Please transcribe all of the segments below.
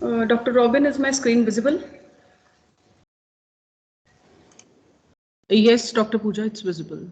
Dr. Robin, is my screen visible? Yes, Dr. Pooja, it's visible.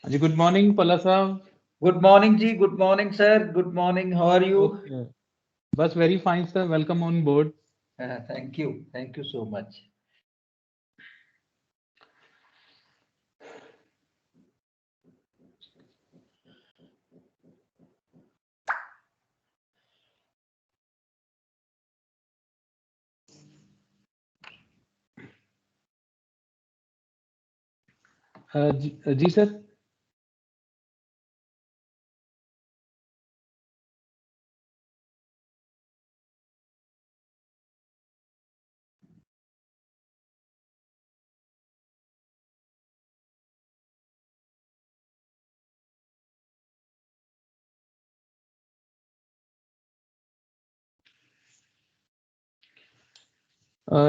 जी good morning Palla साहब. Good morning जी, good morning sir, good morning. How are you? Okay. बस very fine sir, welcome on board. Thank you so much. जी sir.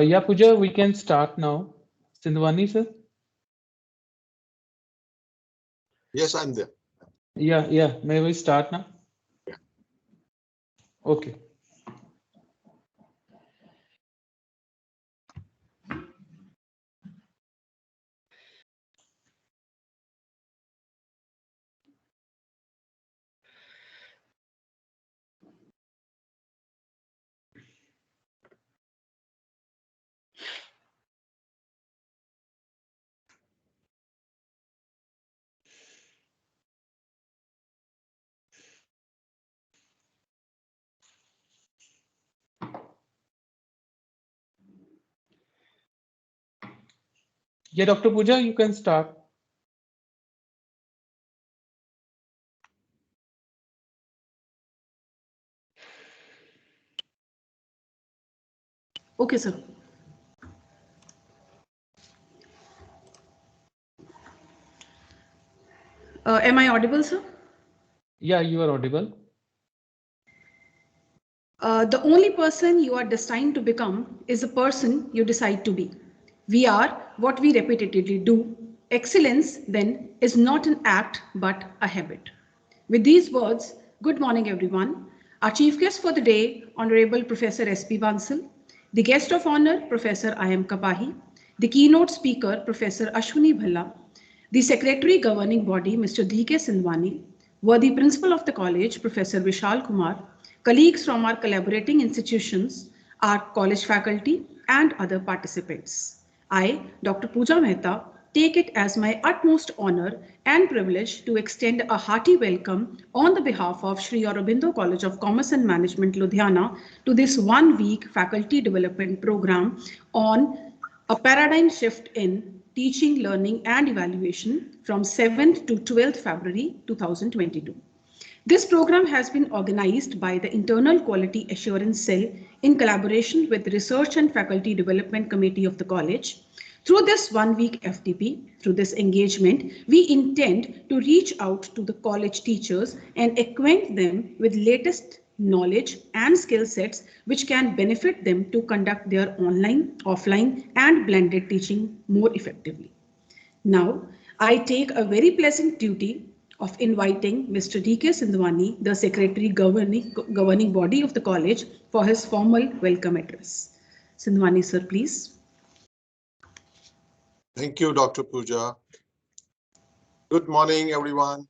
Yeah, Pooja, we can start now. Sindhwani sir. Yes, I'm there. Yeah. May we start now? Yeah. Okay. Yeah, Dr. Pooja, you can start. Okay, sir. Am I audible, sir? Yeah, you are audible. The only person you are destined to become is the person you decide to be. We are what we repetitively do. Excellence, then, is not an act but a habit. With these words, good morning, everyone. Our chief guest for the day, Honorable Professor Sp Bansal, the guest of honor, Professor I.M. Kapahi, the keynote speaker, Professor Ashwini Bhalla, the Secretary Governing Body, Mr. D.K. Sindwani, worthy Principal of the College, Professor Vishal Kumar, colleagues from our collaborating institutions, our college faculty, and other participants. I, Dr. Pooja Mehta, take it as my utmost honor and privilege to extend a hearty welcome on the behalf of Sri Aurobindo College of Commerce and Management, Ludhiana, to this one-week faculty development program on a paradigm shift in teaching, learning, and evaluation from 7th to 12th February 2022. This program has been organized by the Internal Quality Assurance Cell in collaboration with the Research and Faculty Development Committee of the College. Through this one-week FDP, through this engagement, we intend to reach out to the college teachers and acquaint them with latest knowledge and skill sets which can benefit them to conduct their online, offline, and blended teaching more effectively. Now, I take a very pleasant duty of inviting Mr. D.K. Sindwani, the Secretary Governing Body of the College, for his formal welcome address. Sindwani, sir, please. Thank you, Dr. Pooja. Good morning, everyone.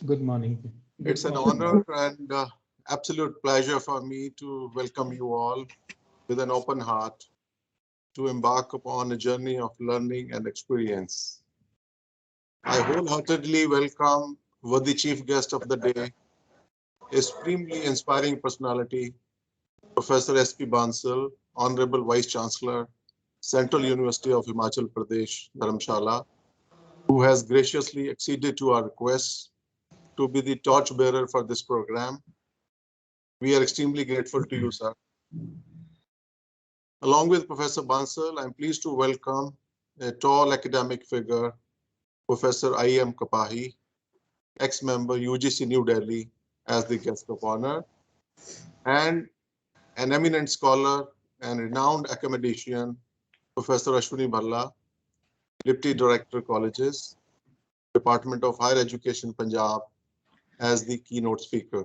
Good morning. It's an honor and absolute pleasure for me to welcome you all with an open heart to embark upon a journey of learning and experience. I wholeheartedly welcome worthy chief guest of the day, a supremely inspiring personality, Professor Sp Bansal, Honorable Vice Chancellor, Central University of Himachal Pradesh, Dharamshala, who has graciously acceded to our requests to be the torchbearer for this program. We are extremely grateful to you, sir. Along with Professor Bansal, I'm pleased to welcome a tall academic figure, Professor I.M. Kapahi, ex-member UGC New Delhi, as the guest of honor, and an eminent scholar and renowned academician, Professor Ashwini Bhalla, Deputy Director Colleges, Department of Higher Education, Punjab, as the keynote speaker.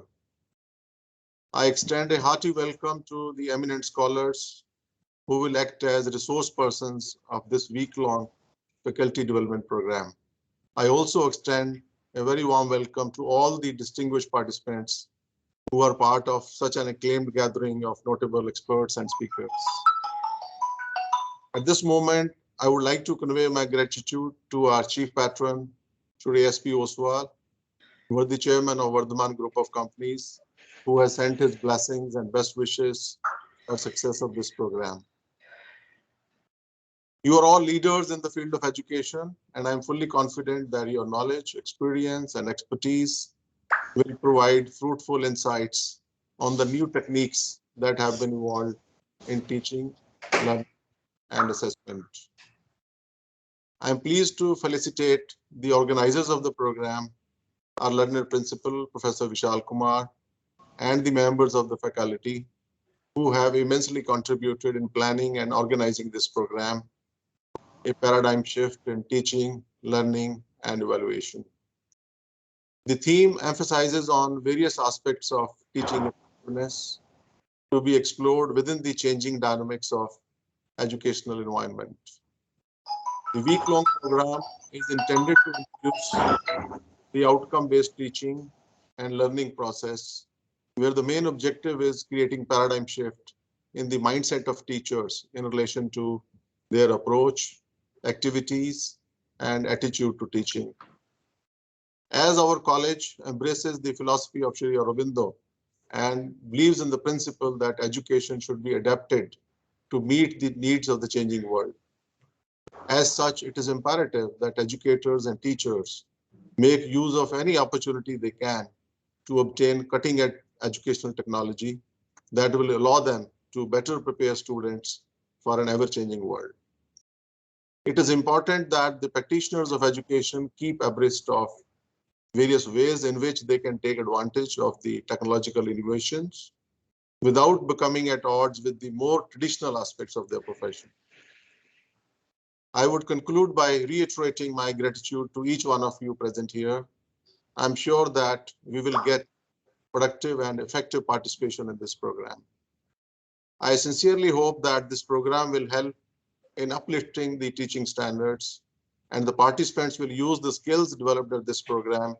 I extend a hearty welcome to the eminent scholars who will act as resource persons of this week-long faculty development program. I also extend a very warm welcome to all the distinguished participants who are part of such an acclaimed gathering of notable experts and speakers. At this moment, I would like to convey my gratitude to our chief patron, Shri S.P. Oswal, worthy chairman of Vardhaman Group of Companies, who has sent his blessings and best wishes for success of this program. You are all leaders in the field of education, and I'm fully confident that your knowledge, experience, and expertise will provide fruitful insights on the new techniques that have been evolved in teaching, learning, and assessment. I'm pleased to felicitate the organizers of the program, our learner principal, Professor Vishal Kumar, and the members of the faculty who have immensely contributed in planning and organizing this program, a paradigm shift in teaching, learning, and evaluation. The theme emphasizes on various aspects of teaching effectiveness to be explored within the changing dynamics of educational environment. The week-long program is intended to introduce the outcome-based teaching and learning process, where the main objective is creating paradigm shift in the mindset of teachers in relation to their approach, activities, and attitude to teaching. As our college embraces the philosophy of Sri Aurobindo and believes in the principle that education should be adapted to meet the needs of the changing world, As such, it is imperative that educators and teachers make use of any opportunity they can to obtain cutting-edge educational technology that will allow them to better prepare students for an ever-changing world. It is important that the practitioners of education keep abreast of various ways in which they can take advantage of the technological innovations without becoming at odds with the more traditional aspects of their profession. I would conclude by reiterating my gratitude to each one of you present here. I'm sure that we will get productive and effective participation in this program. I sincerely hope that this program will help in uplifting the teaching standards, and the participants will use the skills developed at this program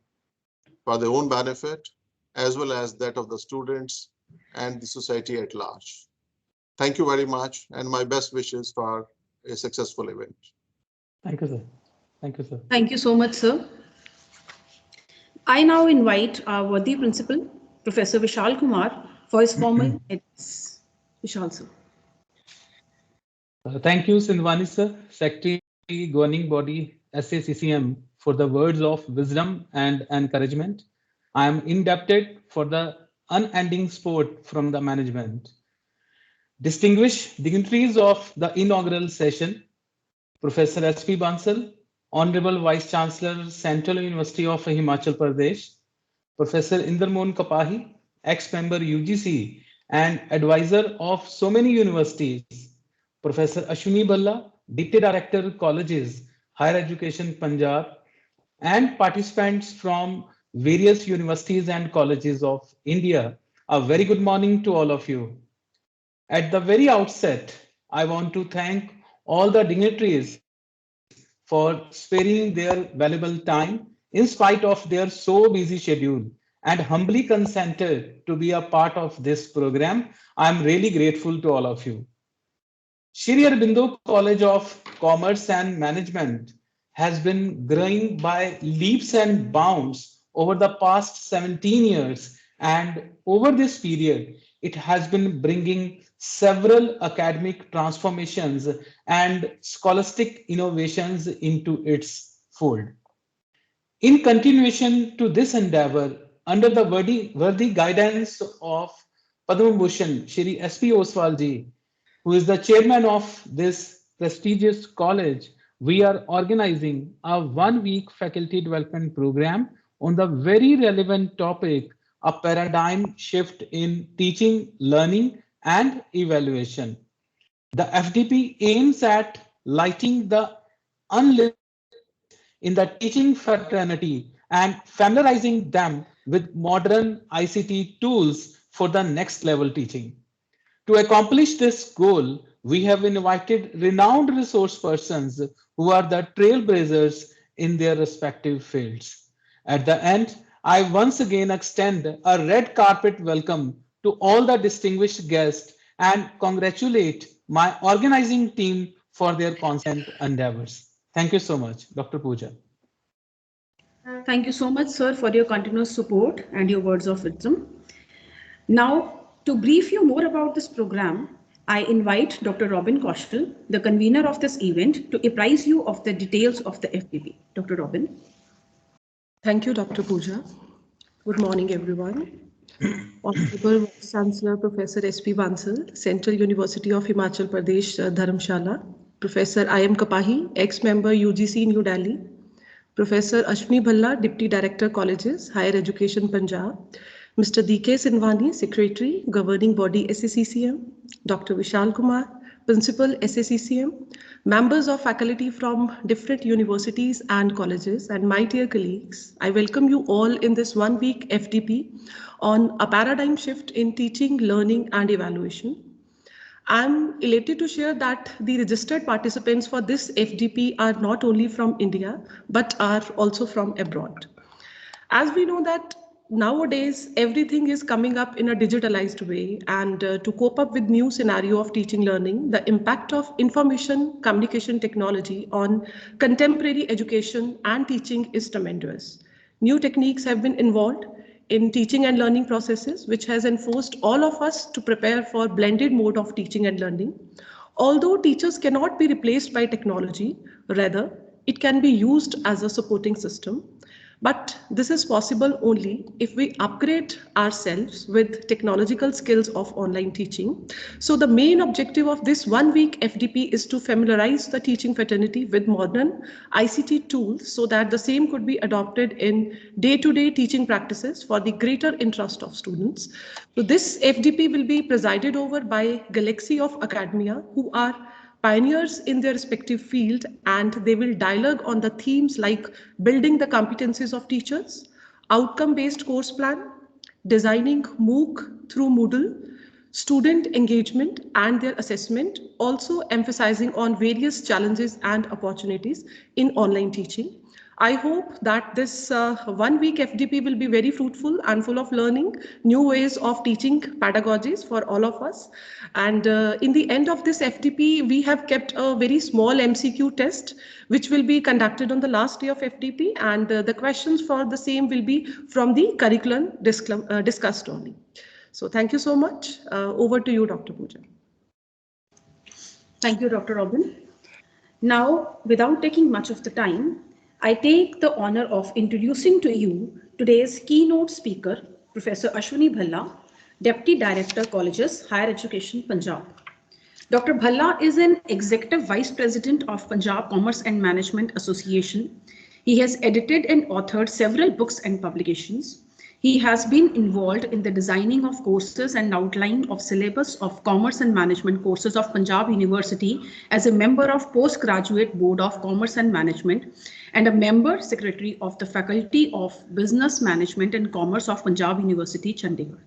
for their own benefit, as well as that of the students and the society at large. Thank you very much, and my best wishes for a successful event. Thank you, sir. Thank you, sir. Thank you so much, sir. I now invite our worthy principal, Professor Vishal Kumar, for his formal address. Vishal, sir. Thank you, Sindhwani, sir, Secretary, Governing Body, SACCM, for the words of wisdom and encouragement. I am indebted for the unending support from the management. Distinguished dignitaries of the inaugural session, Professor Sp Bansal, Honorable Vice Chancellor, Central University of Himachal Pradesh, Professor Indermoon Kapahi, ex-member UGC and advisor of so many universities, Professor Ashwini Bhalla, Deputy Director Colleges, Higher Education Punjab, and participants from various universities and colleges of India. A very good morning to all of you. At the very outset, I want to thank all the dignitaries for sparing their valuable time in spite of their so busy schedule and humbly consented to be a part of this program. I am really grateful to all of you. Shri Aurobindo College of Commerce and Management has been growing by leaps and bounds over the past 17 years, and over this period, it has been bringing several academic transformations and scholastic innovations into its fold. In continuation to this endeavor, under the worthy guidance of Padma Bhushan Shri S.P. Oswalji, who is the chairman of this prestigious college, we are organizing a one-week faculty development program on the very relevant topic, a paradigm shift in teaching, learning, and evaluation. The FDP aims at lighting the unlit in the teaching fraternity and familiarizing them with modern ICT tools for the next level teaching. To accomplish this goal, we have invited renowned resource persons who are the trailblazers in their respective fields. At the end, I once again extend a red carpet welcome to all the distinguished guests and congratulate my organizing team for their constant endeavors. Thank you so much, Dr. Pooja. Thank you so much, sir, for your continuous support and your words of wisdom. Now, to brief you more about this program, I invite Dr. Robin Kaushal, the convener of this event, to apprise you of the details of the FDP. Dr. Robin. Thank you, Dr. Pooja. Good morning, everyone. Honorable Vice Chancellor Professor Sp Bansal, Central University of Himachal Pradesh, Dharamshala. Professor I.M. Kapahi, ex-member UGC New Delhi. Professor Ashwini Bhalla, Deputy Director Colleges, Higher Education Punjab. Mr. D.K. Sindhwani, Secretary, Governing Body SACCM. Dr. Vishal Kumar, Principal SACCM. Members of faculty from different universities and colleges, and my dear colleagues, I welcome you all in this one-week FDP on a paradigm shift in teaching, learning, and evaluation. I'm elated to share that the registered participants for this FDP are not only from India, but are also from abroad. As we know that nowadays, everything is coming up in a digitalized way, and to cope up with new scenario of teaching learning, the impact of information communication technology on contemporary education and teaching is tremendous. New techniques have been involved in teaching and learning processes, which has enforced all of us to prepare for blended mode of teaching and learning. Although teachers cannot be replaced by technology, rather, it can be used as a supporting system. But this is possible only if we upgrade ourselves with technological skills of online teaching. So the main objective of this 1 week FDP is to familiarize the teaching fraternity with modern ICT tools so that the same could be adopted in day-to-day teaching practices for the greater interest of students. So this FDP will be presided over by Galaxy of Academia, who are pioneers in their respective field, and they will dialogue on the themes like building the competencies of teachers, outcome-based course plan, designing MOOC through Moodle, student engagement and their assessment, also emphasizing on various challenges and opportunities in online teaching. I hope that this 1 week FDP will be very fruitful and full of learning, new ways of teaching pedagogies for all of us. And in the end of this FDP, we have kept a very small MCQ test, which will be conducted on the last day of FDP. And the questions for the same will be from the curriculum discussed only. So thank you so much. Over to you, Dr. Pooja. Thank you, Dr. Robin. Now, without taking much of the time, I take the honor of introducing to you today's keynote speaker, Professor Ashwini Bhalla, Deputy Director, Colleges, Higher Education, Punjab. Dr. Bhalla is an Executive Vice President of Punjab Commerce and Management Association. He has edited and authored several books and publications. He has been involved in the designing of courses and outline of syllabus of Commerce and Management courses of Punjab University as a member of Postgraduate Board of Commerce and Management and a member secretary of the Faculty of Business Management and Commerce of Punjab University, Chandigarh.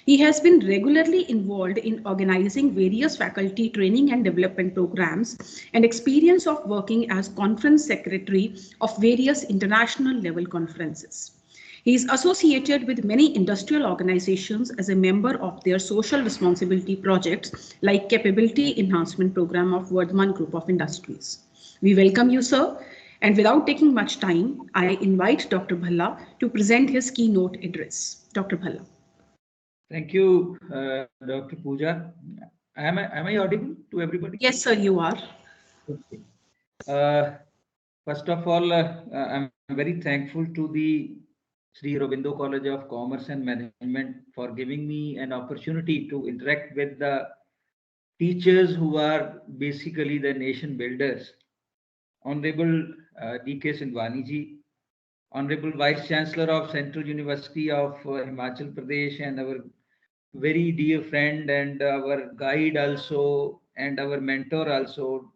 He has been regularly involved in organizing various faculty training and development programs and experience of working as conference secretary of various international level conferences. He is associated with many industrial organizations as a member of their social responsibility projects like Capability Enhancement Program of Vardhman Group of Industries. We welcome you, sir. And without taking much time, I invite Dr. Bhalla to present his keynote address. Dr. Bhalla. Thank you, Dr. Pooja. Am I audible to everybody? Yes, sir, you are. Okay. First of all, I'm very thankful to the Sri Aurobindo College of Commerce and Management for giving me an opportunity to interact with the teachers who are basically the nation builders. Honorable D.K. Sindwani ji, Honorable Vice Chancellor of Central University of Himachal Pradesh, and our very dear friend and our guide also, and our mentor also,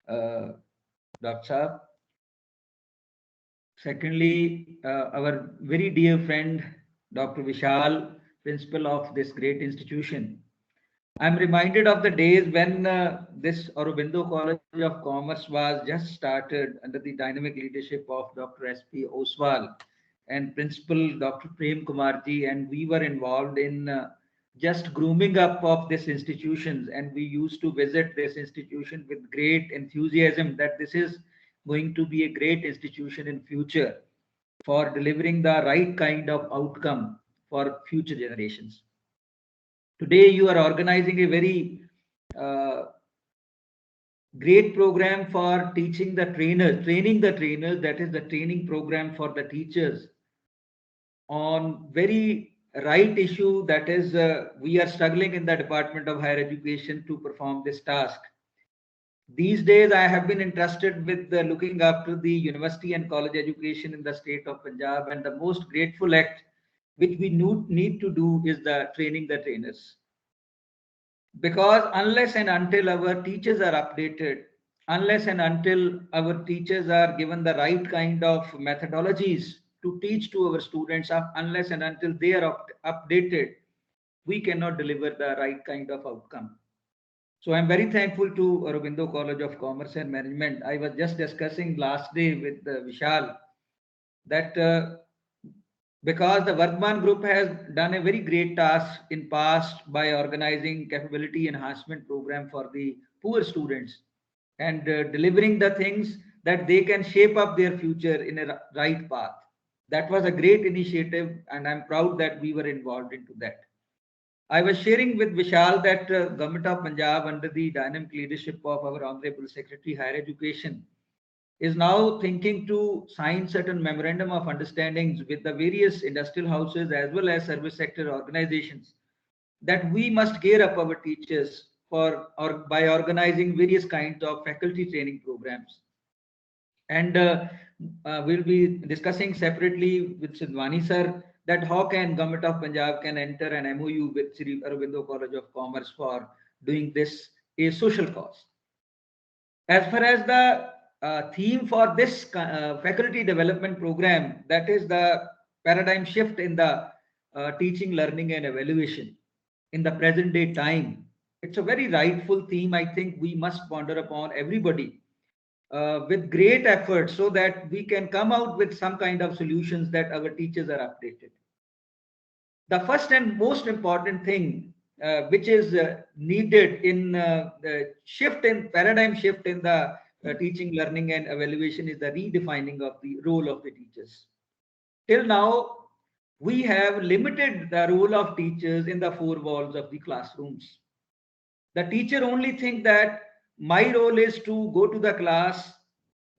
Dr. Saab. Secondly, our very dear friend, Dr. Vishal, principal of this great institution. I'm reminded of the days when this Aurobindo College of Commerce was just started under the dynamic leadership of Dr. Sp Oswal and Principal Dr. Prem Kumarji, and we were involved in just grooming up of this institution, and we used to visit this institution with great enthusiasm that this is going to be a great institution in future for delivering the right kind of outcome for future generations. Today, you are organizing a very great program for teaching the trainers, training the trainers, that is the training program for the teachers on very right issue, that is we are struggling in the Department of Higher Education to perform this task. These days, I have been entrusted with looking after the university and college education in the state of Punjab, and the most grateful act which we need to do is the training the trainers. Because unless and until our teachers are updated, unless and until our teachers are given the right kind of methodologies to teach to our students, unless and until they are updated, we cannot deliver the right kind of outcome. So I'm very thankful to Aurobindo College of Commerce and Management. I was just discussing last day with Vishal that because the Vardhman Group has done a very great task in past by organizing capability enhancement program for the poor students and delivering the things that they can shape up their future in a right path. That was a great initiative, and I'm proud that we were involved into that. I was sharing with Vishal that Government of Punjab, under the dynamic leadership of our Honorable Secretary Higher Education, is now thinking to sign certain memorandum of understandings with the various industrial houses as well as service sector organizations, that we must gear up our teachers for or by organizing various kinds of faculty training programs. And we'll be discussing separately with Sidwani sir that how can Government of Punjab can enter an MOU with Sri Aurobindo College of Commerce for doing this a social cause. As far as the theme for this faculty development program, that is the paradigm shift in the teaching, learning and evaluation in the present day time. It's a very rightful theme. I think we must ponder upon everybody with great effort so that we can come out with some kind of solutions that our teachers are updated. The first and most important thing which is needed in the shift in paradigm shift in the teaching, learning and evaluation is the redefining of the role of the teachers. Till now, we have limited the role of teachers in the four walls of the classrooms. The teacher only think that my role is to go to the class,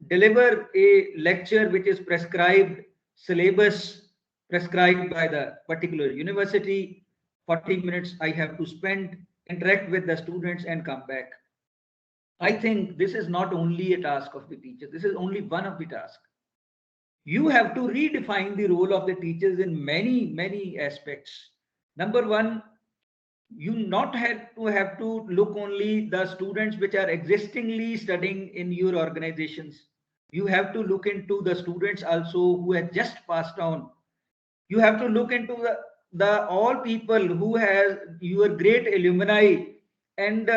deliver a lecture which is prescribed syllabus prescribed by the particular university. 40 minutes I have to spend, interact with the students and come back. I think this is not only a task of the teacher. This is only one of the tasks. You have to redefine the role of the teachers in many aspects. Number one, you not have to look only the students which are existingly studying in your organizations. You have to look into the students also who have just passed on. You have to look into the all people who has your great alumni, and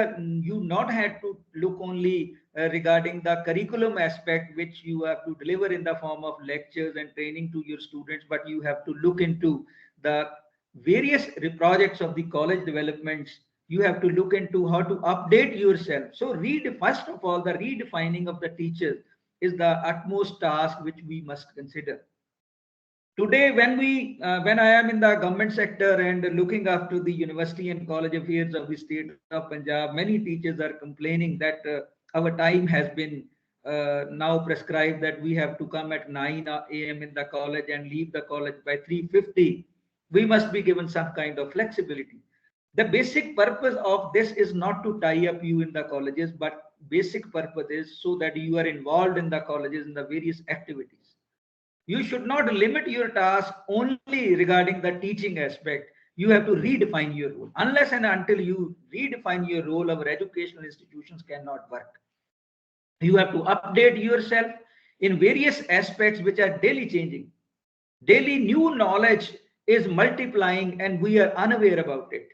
you not have to look only regarding the curriculum aspect which you have to deliver in the form of lectures and training to your students, but you have to look into the various projects of the college developments. You have to look into how to update yourself. So first of all, the redefining of the teachers is the utmost task which we must consider. Today, when I am in the government sector and looking after the university and college affairs of the state of Punjab, many teachers are complaining that our time has been now prescribed, that we have to come at 9 a.m. in the college and leave the college by 3:50. We must be given some kind of flexibility. The basic purpose of this is not to tie up you in the colleges, but basic purpose is so that you are involved in the colleges in the various activities. You should not limit your task only regarding the teaching aspect. You have to redefine your role. Unless and until you redefine your role, our educational institutions cannot work. You have to update yourself in various aspects which are daily changing. Daily new knowledge is multiplying and we are unaware about it.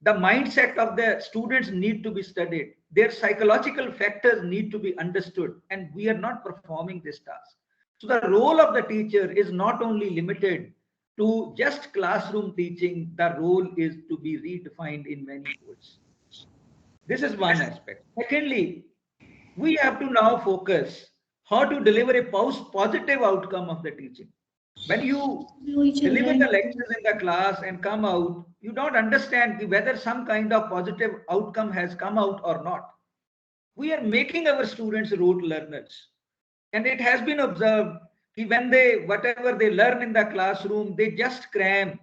The mindset of the students need to be studied. Their psychological factors need to be understood, and we are not performing this task. So the role of the teacher is not only limited to just classroom teaching, the role is to be redefined in many folds. This is one aspect. Secondly, we have to now focus how to deliver a positive outcome of the teaching. When you deliver the lectures in the class and come out, you don't understand whether some kind of positive outcome has come out or not. We are making our students rote learners. And it has been observed when whatever they learn in the classroom, they just cram.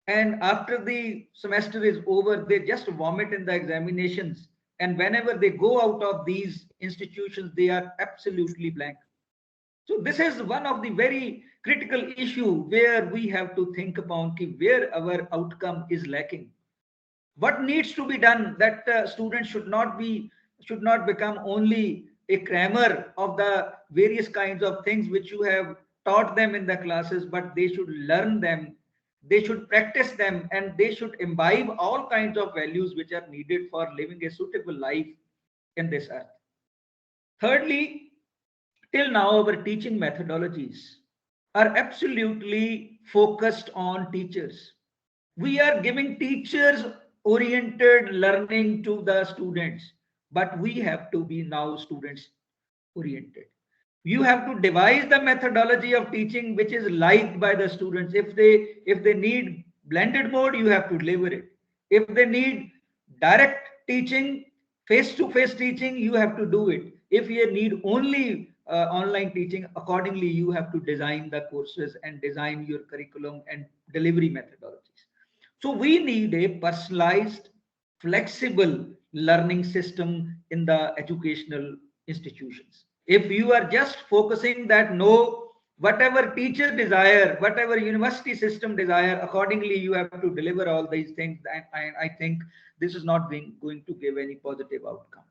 And after the semester is over, they just vomit in the examinations. And whenever they go out of these institutions, they are absolutely blank. So this is one of the very critical issue where we have to think upon where our outcome is lacking. What needs to be done that students should not become only a crammer of the various kinds of things which you have taught them in the classes, but they should learn them, they should practice them, and they should imbibe all kinds of values which are needed for living a suitable life in this earth. Thirdly, till now our teaching methodologies are absolutely focused on teachers. We are giving teachers oriented learning to the students, but we have to be now students oriented. You have to devise the methodology of teaching which is liked by the students. If they need blended mode, you have to deliver it. If they need direct teaching, face-to-face teaching, you have to do it. If you need only online teaching, accordingly, you have to design the courses and design your curriculum and delivery methodologies. So we need a personalized, flexible learning system in the educational institutions. If you are just focusing that no, whatever teacher desire, whatever university system desire, accordingly you have to deliver all these things, and I think this is not going to give any positive outcome.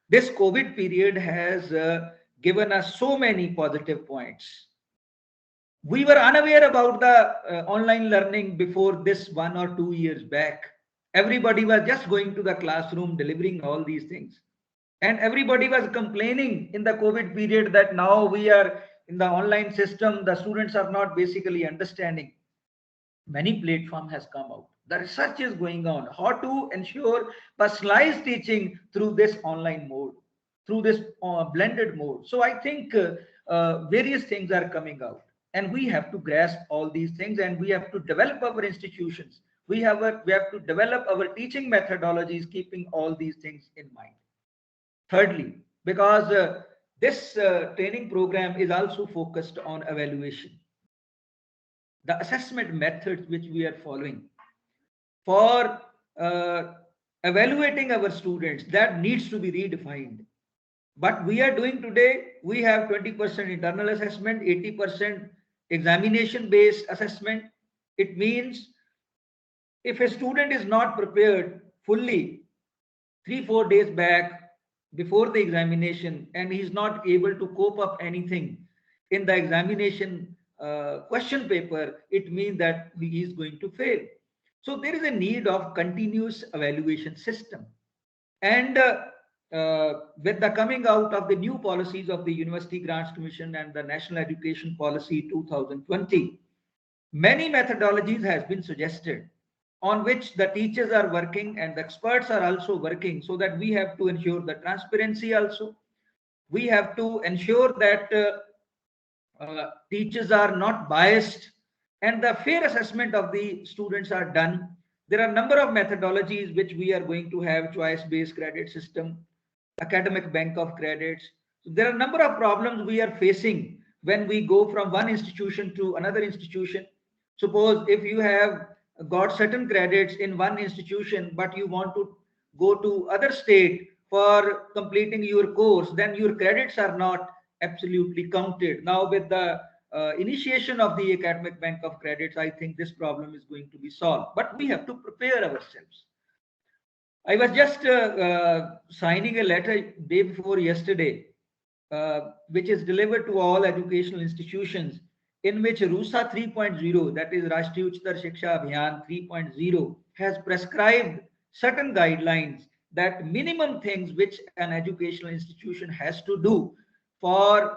This COVID period has given us so many positive points. We were unaware about the online learning before this 1 or 2 years back. Everybody was just going to the classroom, delivering all these things. And everybody was complaining in the COVID period that now we are in the online system, the students are not basically understanding. Many platform has come out. The research is going on how to ensure personalized teaching through this online mode, through this blended mode. So I think various things are coming out, and we have to grasp all these things, and we have to develop our institutions. We have to develop our teaching methodologies, keeping all these things in mind. Thirdly, because this training program is also focused on evaluation, the assessment methods which we are following for evaluating our students, that needs to be redefined. What we are doing today, we have 20% internal assessment, 80% examination based assessment. It means if a student is not prepared fully 3-4 days back before the examination and he is not able to cope up anything in the examination question paper, it means that he is going to fail. So there is a need of continuous evaluation system. And with the coming out of the new policies of the University Grants Commission and the National Education Policy 2020, many methodologies has been suggested on which the teachers are working and the experts are also working, so that we have to ensure the transparency also. We have to ensure that teachers are not biased and the fair assessment of the students are done. There are a number of methodologies which we are going to have: choice-based credit system, academic bank of credits. So there are a number of problems we are facing when we go from one institution to another institution. Suppose if you have got certain credits in one institution, but you want to go to other state for completing your course, then your credits are not absolutely counted. Now with the initiation of the academic bank of credits, I think this problem is going to be solved, but we have to prepare ourselves. I was just signing a letter day before yesterday, which is delivered to all educational institutions, in which RUSA 3.0, that is Rashtriya Uchtar Shiksha Abhiyan 3.0, has prescribed certain guidelines, that minimum things which an educational institution has to do for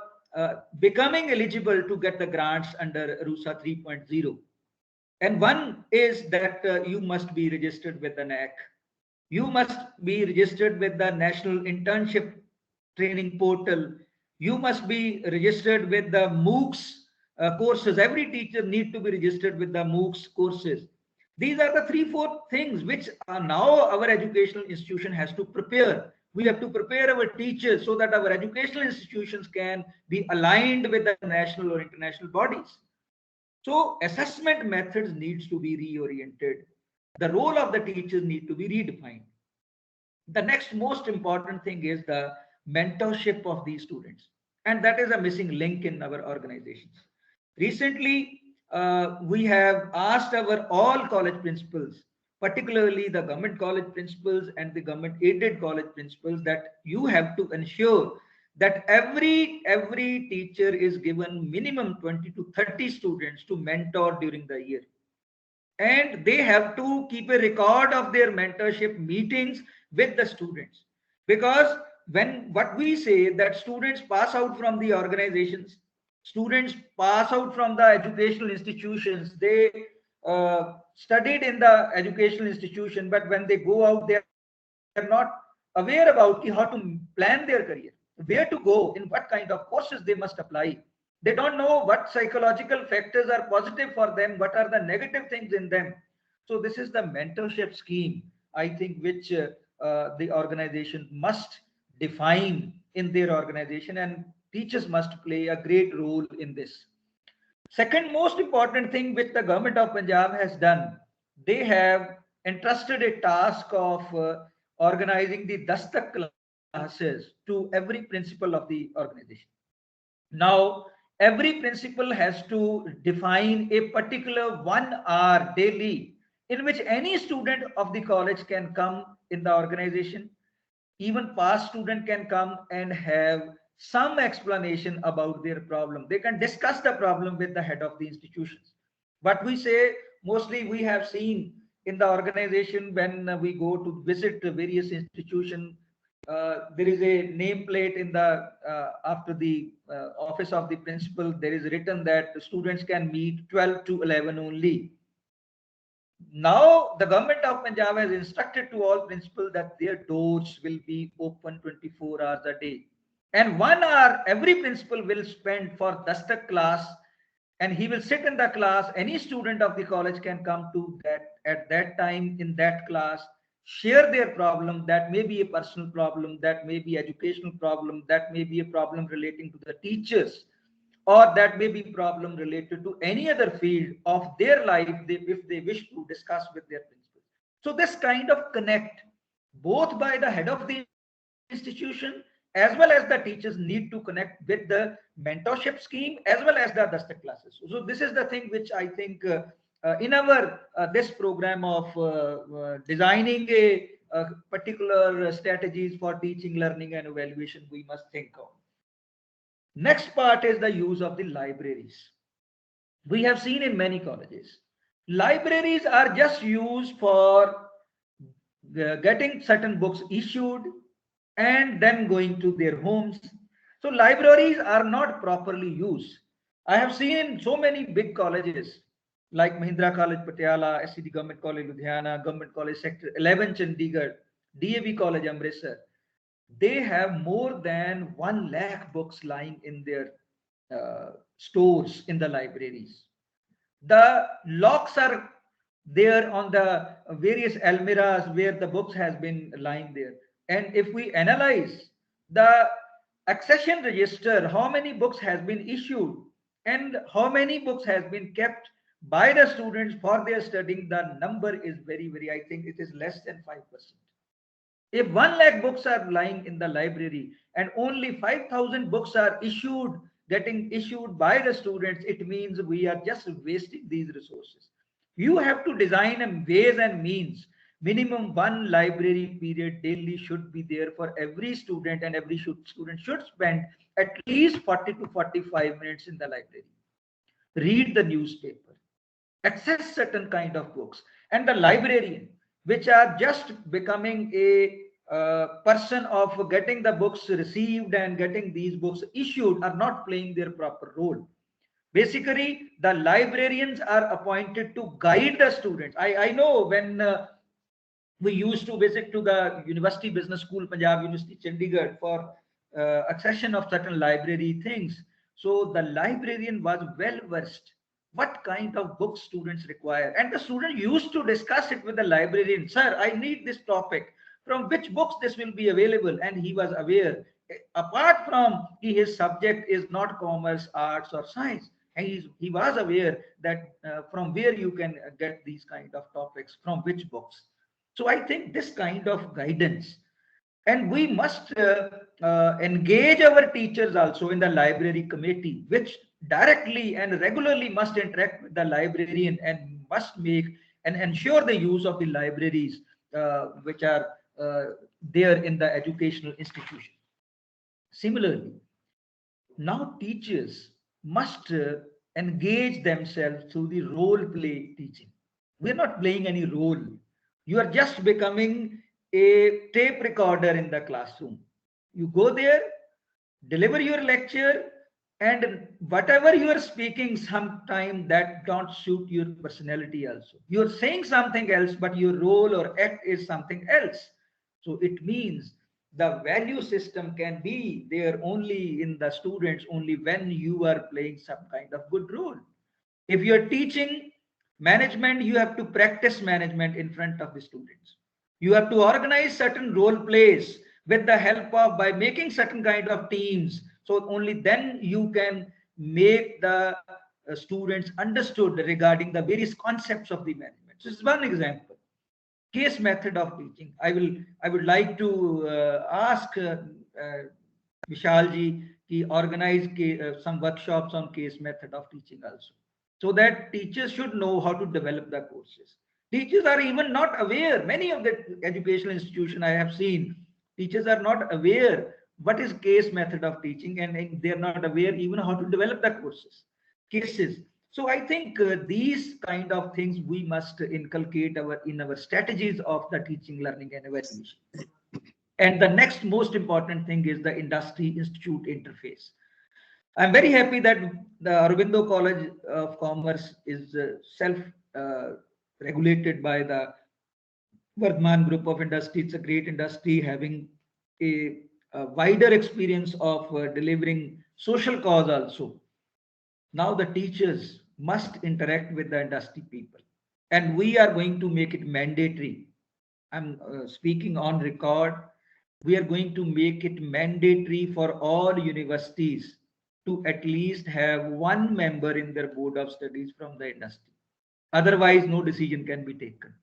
becoming eligible to get the grants under RUSA 3.0. And one is that you must be registered with the NAC. You must be registered with the National Internship Training Portal. You must be registered with the MOOCs courses. Every teacher needs to be registered with the MOOCs courses. These are the 3-4 things which are now our educational institution has to prepare. We have to prepare our teachers so that our educational institutions can be aligned with the national or international bodies. So assessment methods needs to be reoriented. The role of the teachers need to be redefined. The next most important thing is the mentorship of these students, and that is a missing link in our organizations. Recently, we have asked our all college principals, particularly the government college principals and the government aided college principals, that you have to ensure that every teacher is given minimum 20 to 30 students to mentor during the year, and they have to keep a record of their mentorship meetings with the students. Because when what we say that students pass out from the organizations, students pass out from the educational institutions, they studied in the educational institution, but when they go out, they are not aware about how to plan their career, where to go, in what kind of courses they must apply. They don't know what psychological factors are positive for them, what are the negative things in them. So this is the mentorship scheme, I think, which the organization must define in their organization, and teachers must play a great role in this. Second most important thing which the government of Punjab has done, they have entrusted a task of organizing the Dastak classes to every principal of the organization. Now, every principal has to define a particular 1 hour daily in which any student of the college can come in the organization. Even past student can come and have some explanation about their problem. They can discuss the problem with the head of the institutions. But we say, mostly we have seen in the organization when we go to visit various institutions, there is a nameplate in the after the office of the principal. There is written that students can meet 12 to 11 only. Now the government of Punjab has instructed to all principals that their doors will be open 24 hours a day, and 1 hour every principal will spend for Dastak class, and he will sit in the class. Any student of the college can come to that at that time in that class, share their problem. That may be a personal problem, that may be educational problem, that may be a problem relating to the teachers, or that may be problem related to any other field of their life if they wish to discuss with their principal. So this kind of connect both by the head of the institution as well as the teachers need to connect with the mentorship scheme as well as the Dastak classes. So this is the thing which I think in our this program of designing a particular strategies for teaching, learning and evaluation we must think of. Next part is the use of the libraries. We have seen in many colleges, libraries are just used for getting certain books issued and then going to their homes. So libraries are not properly used. I have seen in so many big colleges like Mahindra College Patiala, SCD Government College Ludhiana, Government College Sector 11 Chandigarh, DAV College Amritsar, they have more than 1 lakh books lying in their stores in the libraries. The locks are there on the various almirahs where the books has been lying there. And if we analyze the accession register, how many books has been issued and how many books has been kept by the students for their studying, the number is very, I think it is less than 5%. If 1 lakh books are lying in the library and only 5,000 books are getting issued by the students, it means we are just wasting these resources. You have to design ways and means. Minimum 1 library period daily should be there for every student, and every student should spend at least 40 to 45 minutes in the library. Read the newspaper, access certain kind of books, and the librarian, which are just becoming a person of getting the books received and getting these books issued, are not playing their proper role. Basically, the librarians are appointed to guide the students. I know when we used to visit to the University Business School, Punjab University, Chandigarh, for accession of certain library things. So the librarian was well versed what kind of books students require, and the student used to discuss it with the librarian. Sir, I need this topic. From which books this will be available? And he was aware. Apart from his subject is not commerce, arts, or science, and he was aware that from where you can get these kind of topics, from which books. So I think this kind of guidance, and we must engage our teachers also in the library committee, which directly and regularly must interact with the librarian and must make and ensure the use of the libraries which are there in the educational institution. Similarly, now teachers must engage themselves through the role play teaching. We're not playing any role. You are just becoming a tape recorder in the classroom. You go there, deliver your lecture, and whatever you are speaking sometime that don't suit your personality also. You're saying something else, but your role or act is something else. So it means the value system can be there only in the students only when you are playing some kind of good role. If you're teaching Management, you have to practice management in front of the students. You have to organize certain role plays with the help of, by making certain kind of teams. So only then you can make the students understood regarding the various concepts of the management. So this is one example. Case method of teaching. I would like to ask Vishal ji ki organize some workshops on case method of teaching also, so that teachers should know how to develop the courses. Teachers are even not aware. Many of the educational institutions I have seen, teachers are not aware what is case method of teaching, and they are not aware even how to develop the courses, cases. So I think these kind of things we must inculcate in our strategies of the teaching, learning, and evaluation. And the next most important thing is the industry institute interface. I'm very happy that the Aurobindo College of Commerce is self regulated by the Vardhman Group of Industry. It's a great industry having a wider experience of delivering social cause also. Now the teachers must interact with the industry people, and we are going to make it mandatory. I'm speaking on record. We are going to make it mandatory for all universities to at least have one member in their board of studies from the industry. Otherwise, no decision can be taken.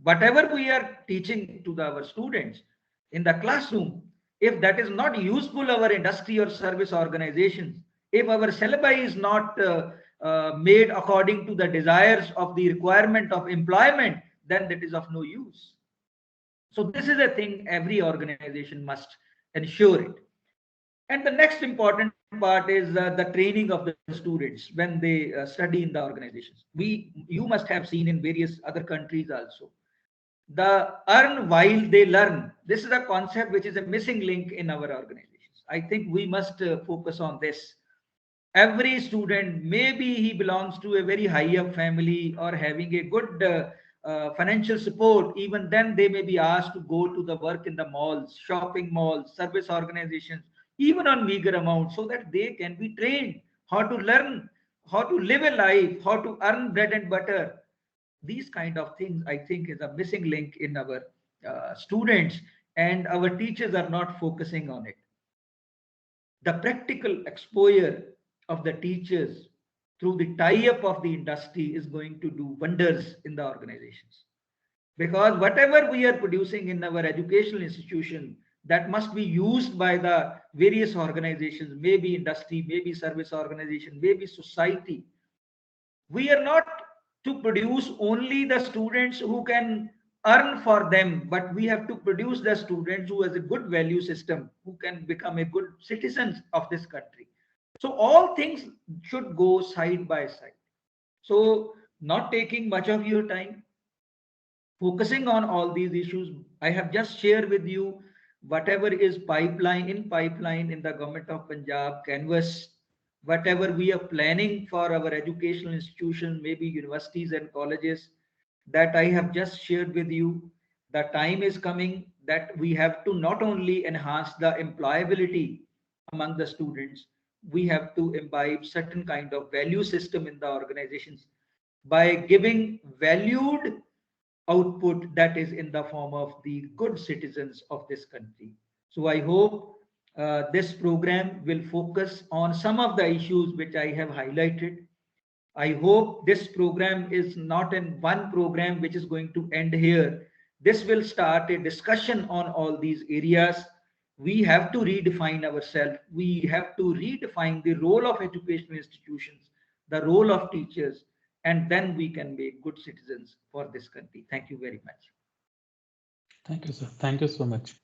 Whatever we are teaching to our students in the classroom, if that is not useful our industry or service organizations, if our syllabi is not made according to the desires of the requirement of employment, then that is of no use. So this is a thing every organization must ensure it. And the next important part is the training of the students when they study in the organizations. You must have seen in various other countries also, the earn while they learn. This is a concept which is a missing link in our organizations. I think we must focus on this. Every student, maybe he belongs to a very high up family or having a good financial support, even then they may be asked to go to the work in the malls, shopping malls, service organizations, even on meager amounts, so that they can be trained how to learn, how to live a life, how to earn bread and butter. These kind of things I think is a missing link in our students, and our teachers are not focusing on it. The practical exposure of the teachers through the tie-up of the industry is going to do wonders in the organizations, because whatever we are producing in our educational institution, that must be used by the various organizations, maybe industry, maybe service organization, maybe society. We are not to produce only the students who can earn for them, but we have to produce the students who has a good value system, who can become a good citizens of this country. So all things should go side by side. So not taking much of your time, focusing on all these issues, I have just shared with you whatever is pipeline in the government of Punjab canvas, whatever we are planning for our educational institutions, maybe universities and colleges, that I have just shared with you. The time is coming that we have to not only enhance the employability among the students, we have to imbibe certain kind of value system in the organizations by giving valued output that is in the form of the good citizens of this country. So I hope this program will focus on some of the issues which I have highlighted. I hope this program is not in one program which is going to end here. This will start a discussion on all these areas. We have to redefine ourselves. We have to redefine the role of educational institutions, the role of teachers, and then we can make good citizens for this country. Thank you very much. Thank you, sir. Thank you so much.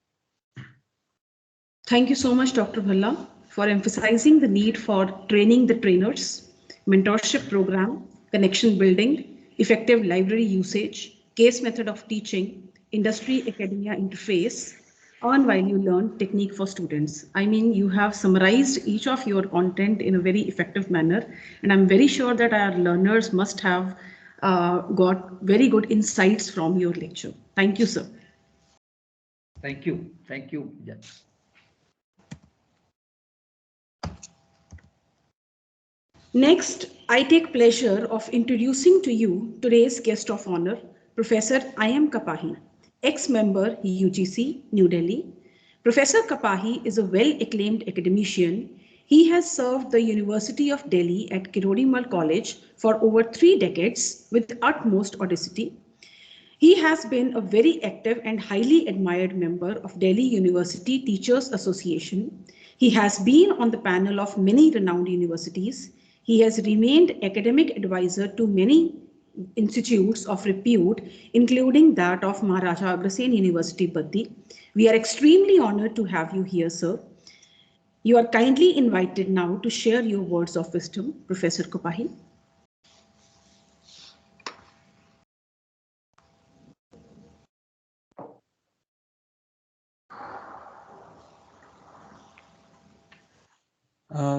Thank you so much, Dr. Bhalla, for emphasizing the need for training the trainers, mentorship program, connection building, effective library usage, case method of teaching, industry academia interface, earn while you learn technique for students. I mean, you have summarized each of your content in a very effective manner, and I'm very sure that our learners must have got very good insights from your lecture. Thank you, sir. Thank you. Thank you, Jan. Next, I take pleasure of introducing to you today's guest of honor, Professor I.M. Kapahi, ex-member UGC, New Delhi. Professor Kapahi is a well-acclaimed academician. He has served the University of Delhi at Kirodimal College for over 3 decades with utmost audacity. He has been a very active and highly admired member of Delhi University Teachers Association. He has been on the panel of many renowned universities. He has remained academic advisor to many institutes of repute, including that of Maharaja Agrasen University, Baddi. We are extremely honored to have you here, sir. You are kindly invited now to share your words of wisdom, Professor Kapahi.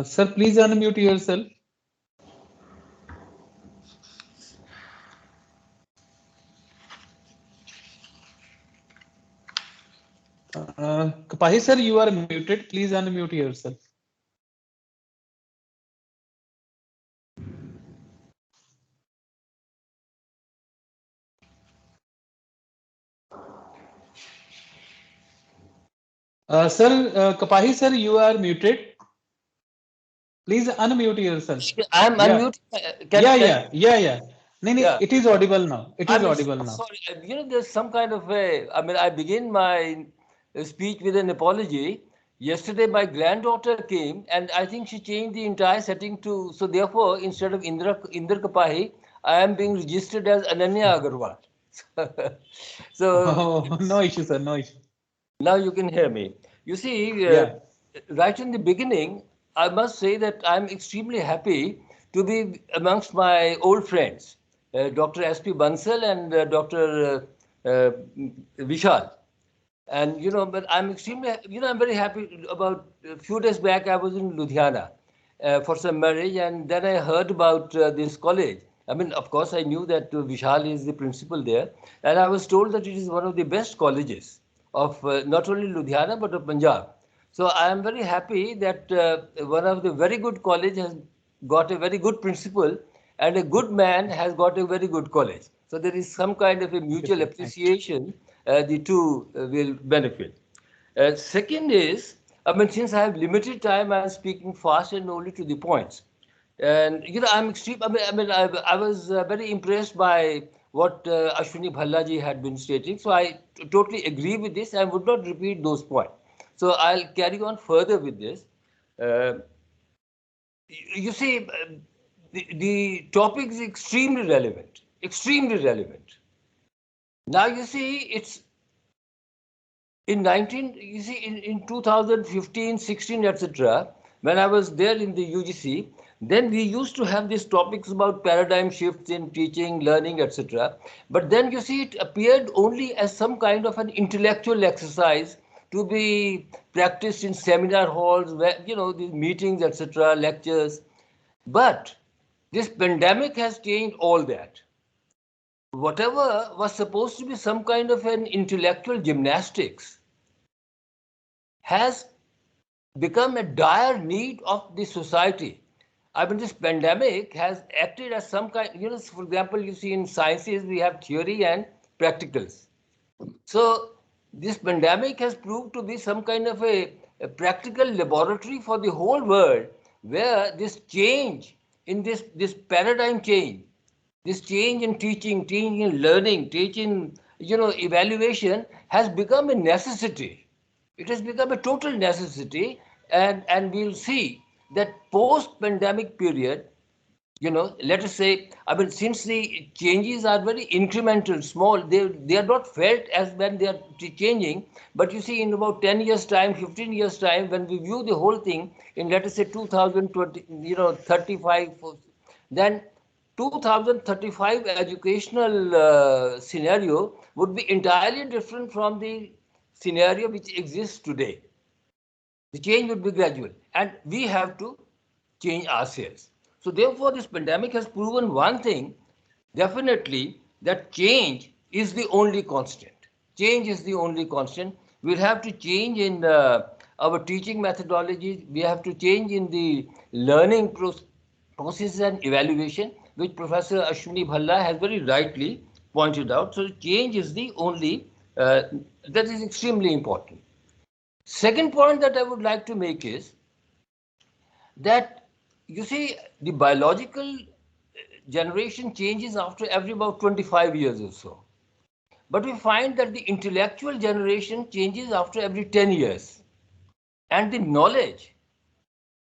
Sir, please unmute yourself. Kapahi sir, you are muted. Please unmute yourself. Kapahi sir, you are muted. Please unmute yourself. I'm unmuted. Yeah. No, it is audible now. It is audible now. Sorry, there's some kind of a. I begin my speech with an apology. Yesterday, my granddaughter came, and I think she changed the entire setting to. So therefore, instead of Inder Kapahi, I am being registered as Ananya Agarwal. So no issue, sir. No issue. now you can hear me. You see, right in the beginning, I must say that I'm extremely happy to be amongst my old friends, Dr. Sp Bansal and Dr. Vishal. And, but I'm extremely, I'm very happy. About a few days back, I was in Ludhiana for some marriage, and then I heard about this college. I mean, of course, I knew that Vishal is the principal there, and I was told that it is one of the best colleges of not only Ludhiana, but of Punjab. So I am very happy that one of the very good college has got a very good principal, and a good man has got a very good college. So there is some kind of a mutual appreciation. The two will benefit. Second is, since I have limited time, I am speaking fast and only to the points. And I'm extreme. I was very impressed by what Ashwini Bhalla ji had been stating. So I totally agree with this. I would not repeat those points. So I'll carry on further with this. You see, the topic is extremely relevant. Extremely relevant. Now you see, it's in 2015, 16, etc. When I was there in the UGC, then we used to have these topics about paradigm shifts in teaching, learning, etc. But then you see, it appeared only as some kind of an intellectual exercise to be practiced in seminar halls, where these meetings, etc., lectures. But this pandemic has changed all that. Whatever was supposed to be some kind of an intellectual gymnastics has become a dire need of the society. This pandemic has acted as some kind, for example, you see in sciences, we have theory and practicals. So this pandemic has proved to be some kind of a practical laboratory for the whole world, where this change in this paradigm change, this change in teaching, change in learning, teaching, evaluation has become a necessity. It has become a total necessity, and we'll see that post-pandemic period, let us say, since the changes are very incremental, small, they are not felt as when they are changing, but you see, in about 10 years' time, 15 years' time, when we view the whole thing in, let us say, 2020, 35, then 2035 educational scenario would be entirely different from the scenario which exists today. The change would be gradual, and we have to change ourselves. So therefore, this pandemic has proven one thing, definitely, that change is the only constant. Change is the only constant. We'll have to change in our teaching methodologies. We have to change in the learning process and evaluation, which Professor Ashwini Bhalla has very rightly pointed out. So change is the only, that is extremely important. Second point that I would like to make is that, you see, the biological generation changes after every about 25 years or so. But we find that the intellectual generation changes after every 10 years. And the knowledge,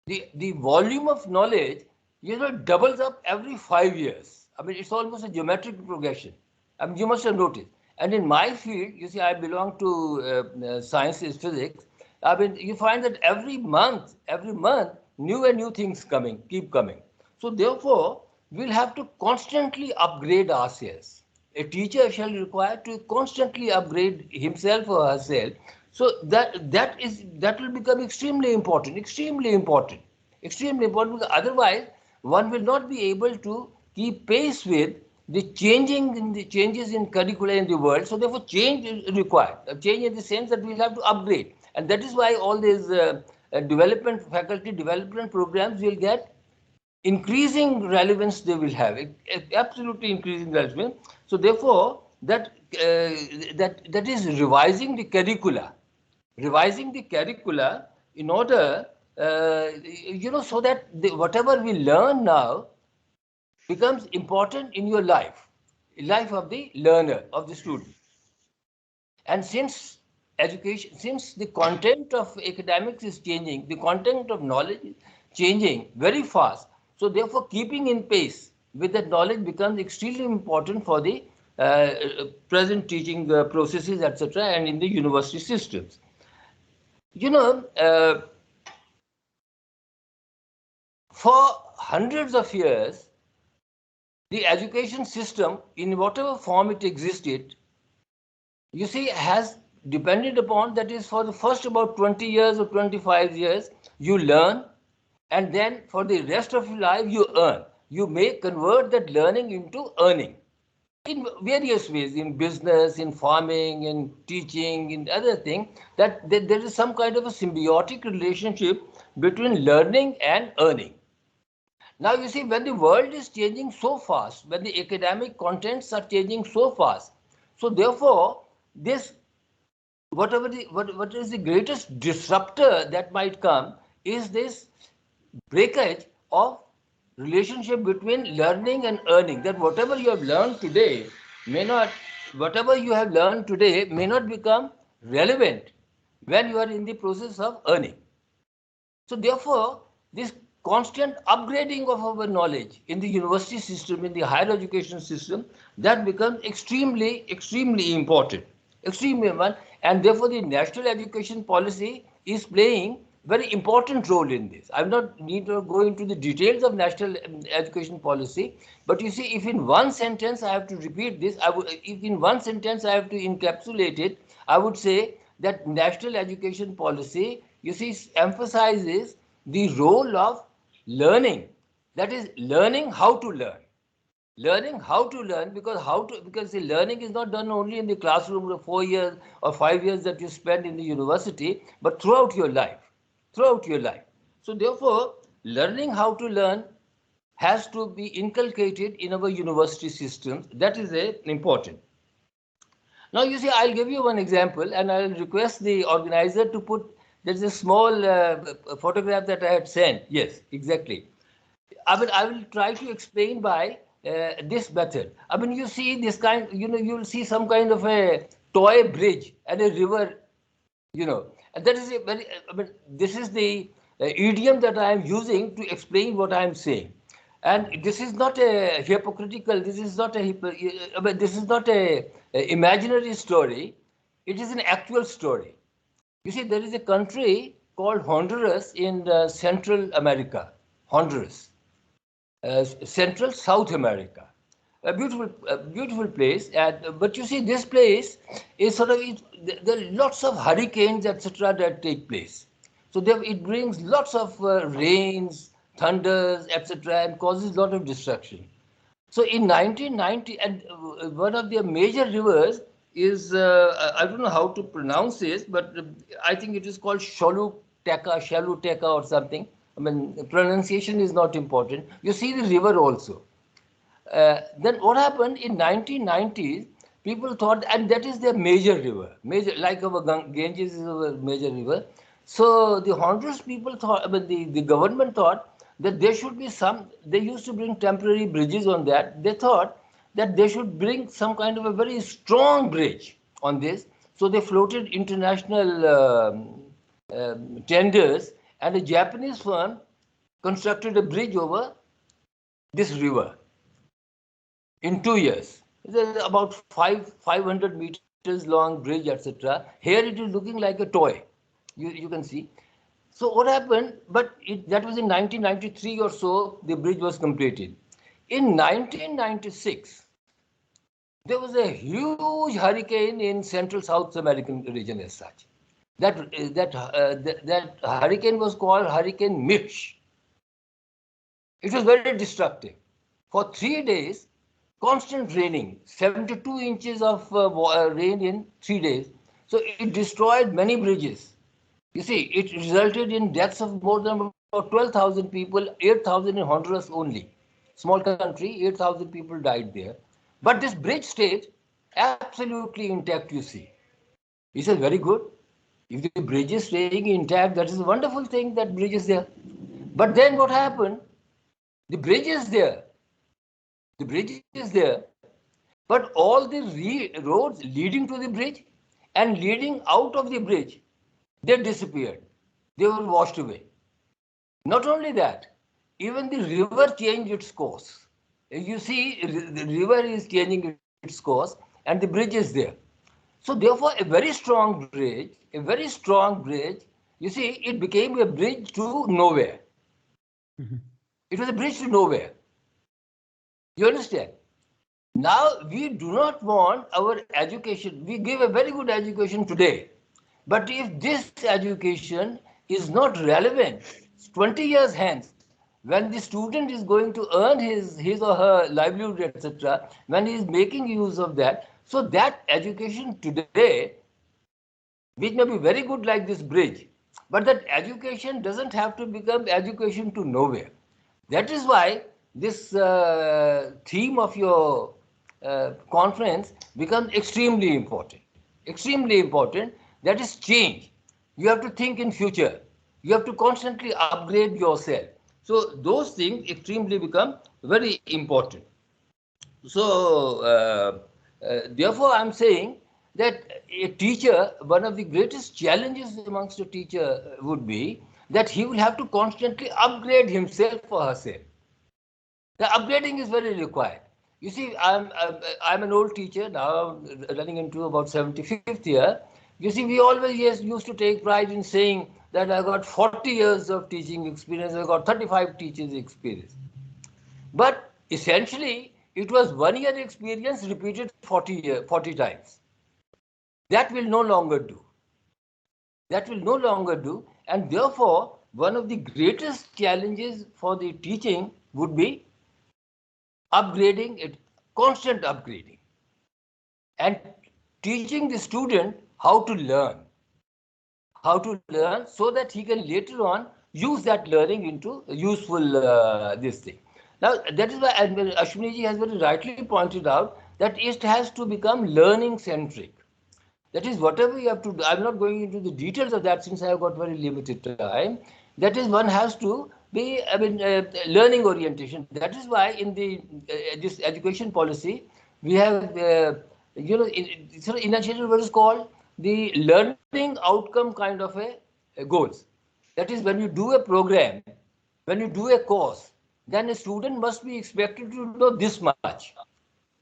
the volume of knowledge, doubles up every 5 years. I mean, it's almost a geometric progression. I mean, you must have noticed. And in my field, you see, I belong to sciences, physics. I mean, you find that every month, new and new things keep coming. So therefore, we'll have to constantly upgrade ourselves. A teacher shall require to constantly upgrade himself or herself. So that will become extremely important, because otherwise one will not be able to keep pace with the changes in curricula in the world. So therefore, change is required. A change in the sense that we'll have to upgrade, and that is why all these faculty development programs will get increasing relevance. They will have absolutely increasing relevance. So therefore, that is revising the curricula in order, so that whatever we learn now becomes important in your life of the learner, of the student. And since the content of academics is changing, the content of knowledge is changing very fast. So therefore, keeping in pace with that knowledge becomes extremely important for the present teaching processes, etc., and in the university systems. For hundreds of years, the education system, in whatever form it existed, you see, has depended upon, that is, for the first about 20 years or 25 years, you learn, and then for the rest of your life, you earn. You may convert that learning into earning in various ways, in business, in farming, in teaching, in other things, that there is some kind of a symbiotic relationship between learning and earning. Now, you see, when the world is changing so fast, when the academic contents are changing so fast, so therefore, this, what is the greatest disruptor that might come is this breakage of relationship between learning and earning. That whatever you have learned today may not become relevant when you are in the process of earning. So therefore, this constant upgrading of our knowledge in the university system, in the higher education system, that becomes extremely important. And therefore the national education policy is playing very important role in this. I do not need to go into the details of national education policy, but you see, if in one sentence I have to repeat this, if in one sentence I have to encapsulate it, I would say that national education policy, you see, emphasizes the role of learning. That is, learning how to learn. Because the learning is not done only in the classroom of 4 years or 5 years that you spend in the university, but throughout your life. So therefore, learning how to learn has to be inculcated in our university systems. That is important. Now, you see, I'll give you one example, and I'll request the organizer to put, there's a small photograph that I had sent. Yes, exactly. I will try to explain by this method. I mean, you see this kind, you'll see some kind of a toy bridge and a river, and that is this is the idiom that I am using to explain what I am saying. And this is not a hypocritical, this is not a imaginary story. It is an actual story. You see, there is a country called Honduras in Central America. Honduras. Central South America, a beautiful place. But you see, this place is there are lots of hurricanes, etc., that take place. So it brings lots of rains, thunders, etc., and causes a lot of destruction. So in 1990, and one of their major rivers is, I don't know how to pronounce this, but I think it is called Choluteca or something. I mean, pronunciation is not important. You see the river also. Then what happened in 1990s? People thought, and that is their major river, major, like our Ganges is our major river. So the Honduras people thought, I mean, the government thought that there should be some, they used to bring temporary bridges on that. They thought that they should bring some kind of a very strong bridge on this. So they floated international tenders, and a Japanese firm constructed a bridge over this river in 2 years. It's about 500 meters long bridge, etc. Here it is looking like a toy. You can see. So what happened? But that was in 1993 or so. The bridge was completed. In 1996, there was a huge hurricane in Central South American region as such. That hurricane was called Hurricane Mitch. It was very destructive. For 3 days, constant raining, 72 inches of rain in 3 days. So it destroyed many bridges. You see, it resulted in deaths of more than about 12,000 people, 8,000 in Honduras only. Small country, 8,000 people died there. But this bridge stayed absolutely intact, you see. He said, very good. If the bridge is staying intact, that is a wonderful thing, that bridge is there. But then what happened? The bridge is there. The bridge is there. But all the roads leading to the bridge and leading out of the bridge, they disappeared. They were washed away. Not only that, even the river changed its course. You see, the river is changing its course and the bridge is there. So therefore, a very strong bridge, you see, it became a bridge to nowhere. It was a bridge to nowhere. You understand? Now, we do not want our education, we give a very good education today. But if this education is not relevant 20 years hence, when the student is going to earn his or her livelihood, etc., when he is making use of that, so that education today, which may be very good like this bridge, but that education doesn't have to become education to nowhere. That is why this theme of your conference becomes extremely important. Extremely important. That is change. You have to think in future. You have to constantly upgrade yourself. So those things extremely become very important. So therefore, I'm saying that a teacher, one of the greatest challenges amongst a teacher would be that he will have to constantly upgrade himself or herself. The upgrading is very required. You see, I'm an old teacher now, running into about 75th year. You see, we always used to take pride in saying that I got 40 years of teaching experience, I got 35 teaching experience. But essentially, it was 1 year experience repeated 40 times. That will no longer do. That will no longer do. And therefore, one of the greatest challenges for the teaching would be upgrading it, constant upgrading, and teaching the student how to learn so that he can later on use that learning into useful this thing. Now that is why Ashwini ji has very rightly pointed out that it has to become learning centric. That is, whatever you have to do, I'm not going into the details of that since I have got very limited time. That is, one has to be, learning orientation. That is why in the this education policy, we have, sort of initiated what is called the learning outcome kind of a goals. That is, when you do a program, when you do a course, then a student must be expected to know this much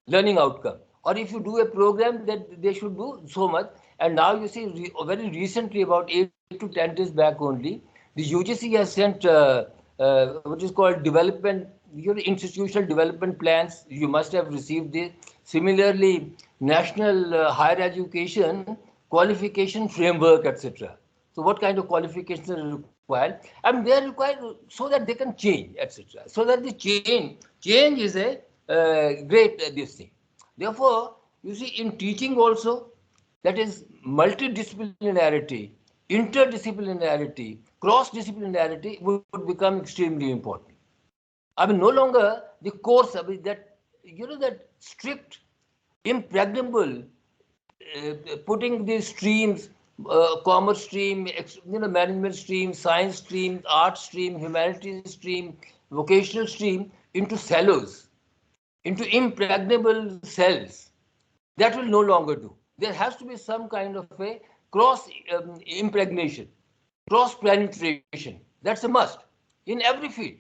learning outcome. Or if you do a program that they should do so much, and now you see very recently, about 8 to 10 days back only, the UGC has sent what is called development, institutional development plans. You must have received this. Similarly, national higher education qualification framework, etc. So what kind of qualifications are required? And they are required so that they can change, etc. So that the change is a great this thing. Therefore, you see, in teaching also, that is multidisciplinarity interdisciplinarity, cross-disciplinarity would become extremely important. I mean, no longer the course, I mean, that, that strict, impregnable, putting these streams, commerce stream, management stream, science stream, art stream, humanities stream, vocational stream into silos, into impregnable cells. That will no longer do. There has to be some kind of a cross impregnation, cross penetration. That's a must in every field.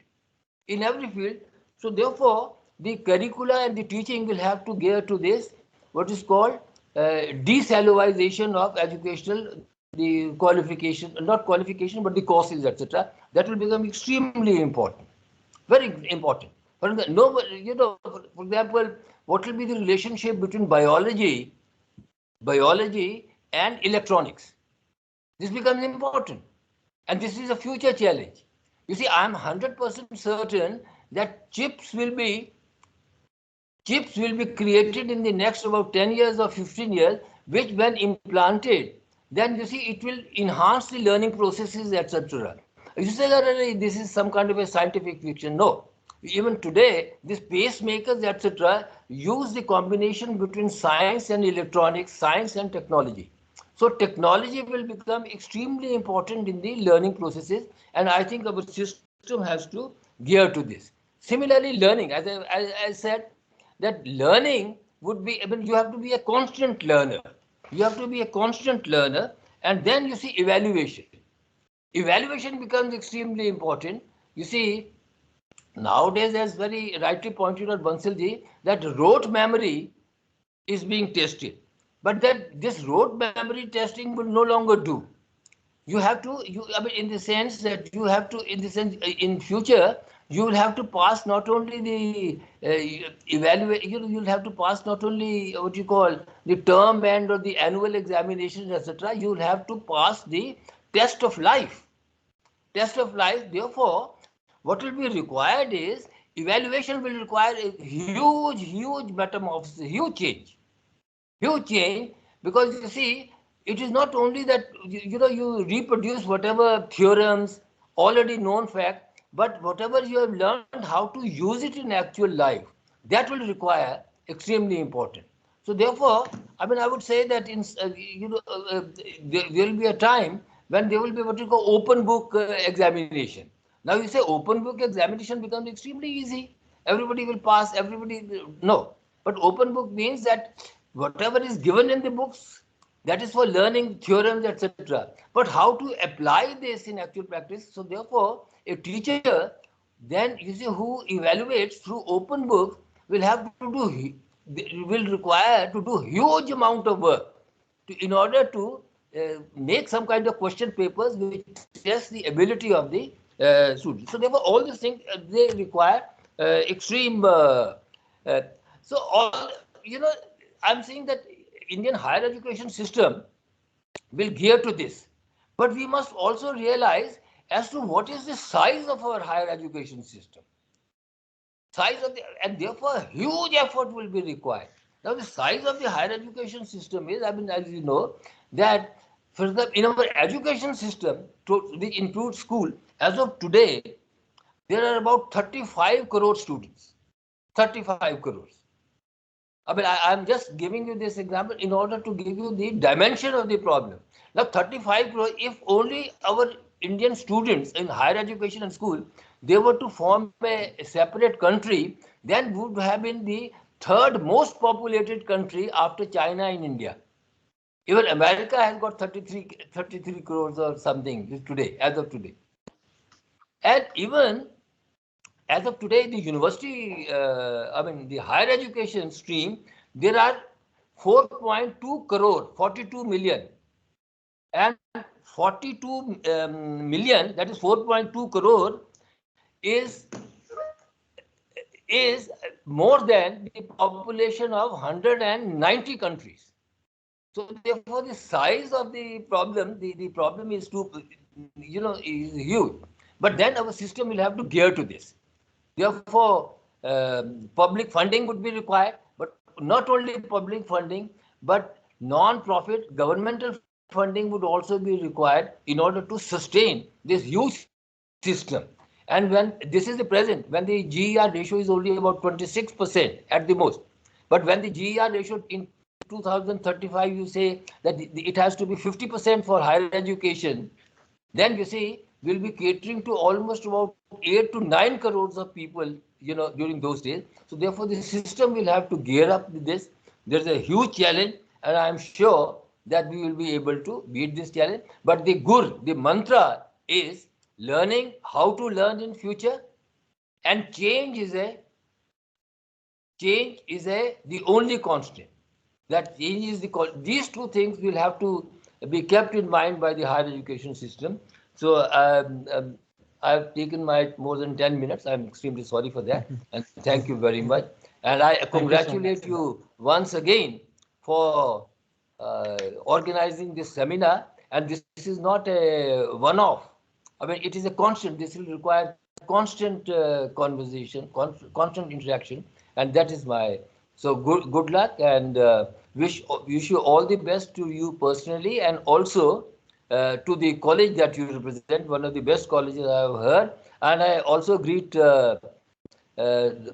In every field. So therefore, the curricula and the teaching will have to gear to this, what is called desalloization of educational, the qualification, not qualification, but the courses, etc. That will become extremely important, very important. But no, for example, what will be the relationship between biology and electronics? This becomes important. And this is a future challenge. You see, I'm 100% certain that chips will be created in the next about 10 years or 15 years, which when implanted, then you see it will enhance the learning processes, etc. You say that this is some kind of a scientific fiction. No. Even today, these pacemakers, etc., use the combination between science and electronics, science and technology. So technology will become extremely important in the learning processes, and I think our system has to gear to this. Similarly, learning, as I said, that learning would be, I mean, you have to be a constant learner. You have to be a constant learner, and then you see evaluation. Evaluation becomes extremely important. You see, nowadays, as very rightly pointed out Bansalji, that rote memory is being tested. But that this rote memory testing will no longer do. You have to, I mean, in the sense that you have to, in the sense, in future, you will have to pass not only the evaluate, you'll have to pass not only what you call the term end or the annual examinations, etc. You will have to pass the test of life. Test of life. Therefore, what will be required is evaluation will require a huge metamorphosis, huge change, because you see, it is not only that you reproduce whatever theorems, already known fact, but whatever you have learned how to use it in actual life, that will require extremely important. So therefore, I mean, I would say that in there will be a time when there will be what you call open book examination. Now you say open book examination becomes extremely easy. Everybody will pass. Everybody no, but open book means that whatever is given in the books, that is for learning theorems, etc. But how to apply this in actual practice? So therefore, a teacher then you see who evaluates through open books will have to do, will require to do huge amount of work in order to make some kind of question papers which test the ability of the student. So therefore, all these things they require extreme. Uh, so all I'm saying that Indian higher education system will gear to this, but we must also realize as to what is the size of our higher education system. Size of the, and therefore huge effort will be required. Now the size of the higher education system is, I mean, as you know, that for example, in our education system, which includes school, as of today, there are about 35 crore students. 35 crores. I mean, I'm just giving you this example in order to give you the dimension of the problem. Now, 35 crore, if only our Indian students in higher education and school, they were to form a separate country, then would have been the third most populated country after China and India. Even America has got 33 crores or something today, as of today. And even as of today, the university, I mean, the higher education stream, there are 4.2 crore, 42 million. And 42 million, that is 4.2 crore, is more than the population of 190 countries. So therefore, the size of the problem, the problem is too, is huge. But then our system will have to gear to this. Therefore, public funding would be required, but not only public funding, but non-profit governmental funding would also be required in order to sustain this huge system. And when this is the present, when the GER ratio is only about 26% at the most, but when the GER ratio in 2035 you say that it has to be 50% for higher education, then you see we'll be catering to almost about 8 to 9 crores of people, during those days. So therefore the system will have to gear up with this. There's a huge challenge, and I'm sure that we will be able to beat this challenge. But the mantra is learning how to learn in future, and change is the only constant. That change is these two things will have to be kept in mind by the higher education system. So I've taken my more than 10 minutes. I'm extremely sorry for that, and thank you very much. And I congratulate you once again for organizing this seminar. And this is not a one-off. I mean, it is a constant. This will require constant conversation, constant interaction, and that is my. So good luck, and wish you all the best to you personally, and also to the college that you represent, one of the best colleges I have heard. And I also greet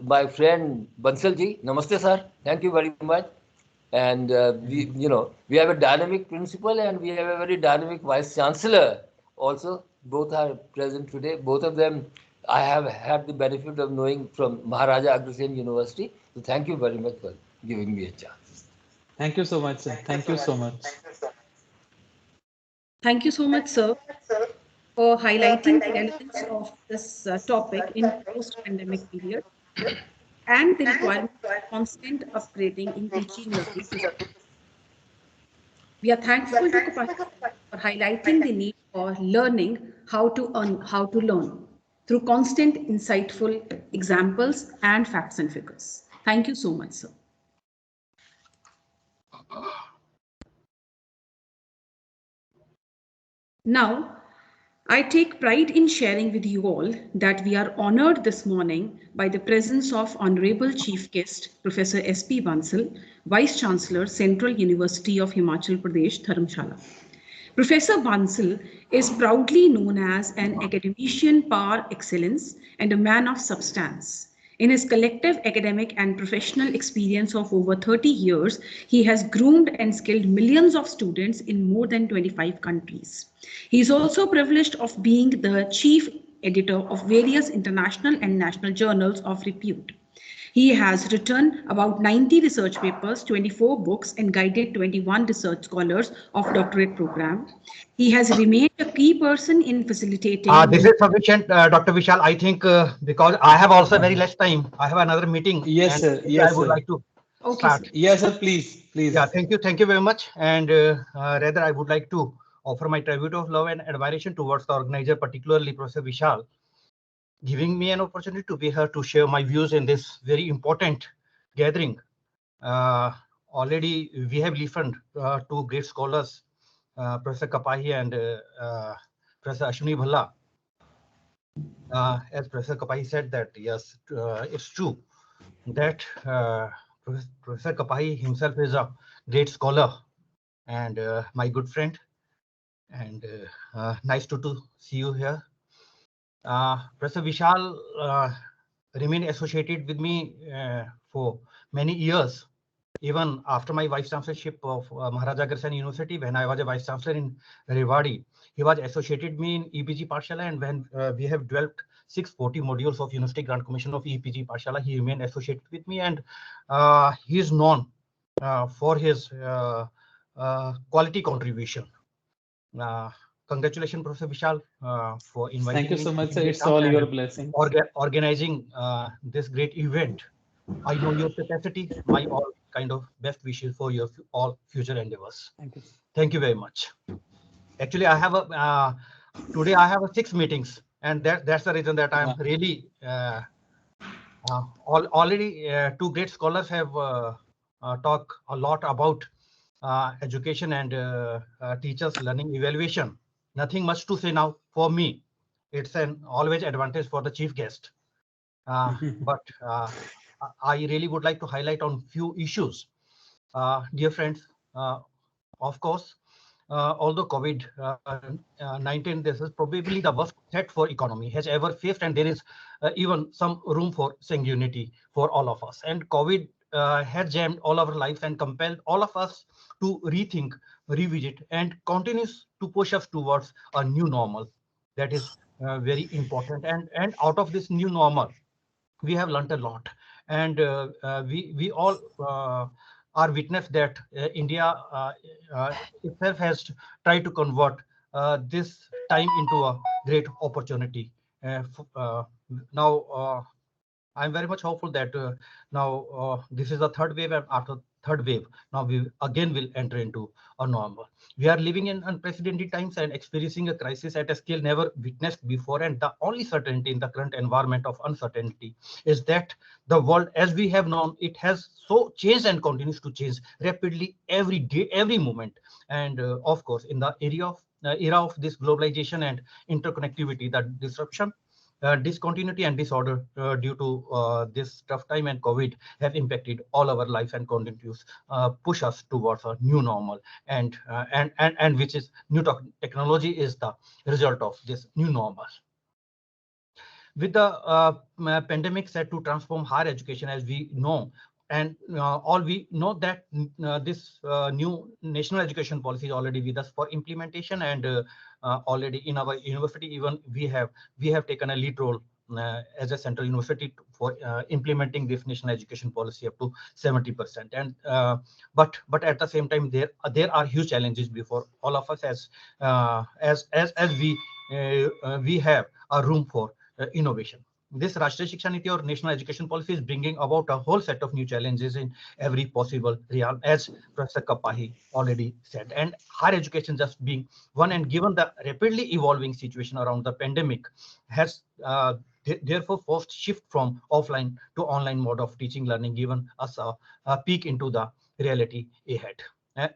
my friend Bansal ji. Namaste, sir. Thank you very much. And we have a dynamic principal, and we have a very dynamic vice chancellor also. Both are present today. Both of them I have had the benefit of knowing from Maharaja Agrasen University. So thank you very much for giving me a chance. Thank you so much, sir. Thank you so much. Thank you so much, sir, for highlighting the relevance of this topic in post-pandemic period and the requirement of constant upgrading in teaching learning systems. We are thankful to Kapahi for highlighting the need for learning how to learn through constant insightful examples and facts and figures. Thank you so much, sir. Now, I take pride in sharing with you all that we are honored this morning by the presence of Honorable Chief Guest, Professor Sp Bansal, Vice Chancellor, Central University of Himachal Pradesh, Dharamshala. Professor Bansal is proudly known as an academician par excellence and a man of substance. In his collective academic and professional experience of over 30 years, he has groomed and skilled millions of students in more than 25 countries. He is also privileged of being the chief editor of various international and national journals of repute. He has written about 90 research papers, 24 books, and guided 21 research scholars of doctorate program. He has remained a key person in facilitating. This is sufficient, Dr. Vishal. I think because I have also very less time. I have another meeting. Yes, sir. Yes, I would like to start. Sir. Yes, sir. Please. Yeah, thank you. Thank you very much. And rather, I would like to offer my tribute of love and admiration towards the organizer, particularly Professor Vishal, giving me an opportunity to be here to share my views in this very important gathering. Already, we have listened to great scholars, Professor Kapahi and Professor Ashwini Bhalla. As Professor Kapahi said that, yes, it's true that Professor Kapahi himself is a great scholar and my good friend, and nice to see you here. Professor Vishal remained associated with me for many years, even after my vice chancellorship of Maharaja Agrasen University. When I was a vice chancellor in Rewari, he was associated me in EPG Pathshala, and when we have developed 640 modules of University Grant Commission of EPG Pathshala, he remained associated with me, and he is known for his quality contribution. Congratulations, Professor Vishal, for inviting me. Thank you so much, sir. It's all your blessing. Organizing this great event. I know your capacity. My all kind of best wishes for your all future endeavors. Thank you. Thank you very much. Actually, I have a today I have 6 meetings, and that's the reason that I'm really already 2 great scholars have talked a lot about education and teachers learning evaluation. Nothing much to say now for me. It's an always advantage for the chief guest. But I really would like to highlight on few issues. Dear friends, of course, although COVID-19, this is probably the worst threat for economy has ever faced, and there is even some room for sanguinity for all of us. And COVID has jammed all our lives and compelled all of us to rethink, revisit, and continues to push us towards a new normal. That is very important. And out of this new normal, we have learned a lot, and we all are witness that India itself has tried to convert this time into a great opportunity. Now I'm very much hopeful that now this is the third wave, and after third wave, now we again will enter into a normal. We are living in unprecedented times and experiencing a crisis at a scale never witnessed before. And the only certainty in the current environment of uncertainty is that the world as we have known it has so changed and continues to change rapidly every day, every moment. And of course, in the era of this globalization and interconnectivity, the disruption, discontinuity and disorder due to this tough time and COVID have impacted all our lives and continues push us towards a new normal, and which is new technology is the result of this new normal. With the pandemic set to transform higher education as we know, and all we know that this new national education policy is already with us for implementation, and already in our university even we have taken a lead role as a central university for implementing this national education policy up to 70%. And but at the same time there are huge challenges before all of us as we have a room for innovation. This Rashtriya Shiksha Niti or national education policy is bringing about a whole set of new challenges in every possible realm, as Professor Kapahi already said. And higher education just being one, and given the rapidly evolving situation around the pandemic, has therefore forced shift from offline to online mode of teaching learning, given us a peek into the reality ahead.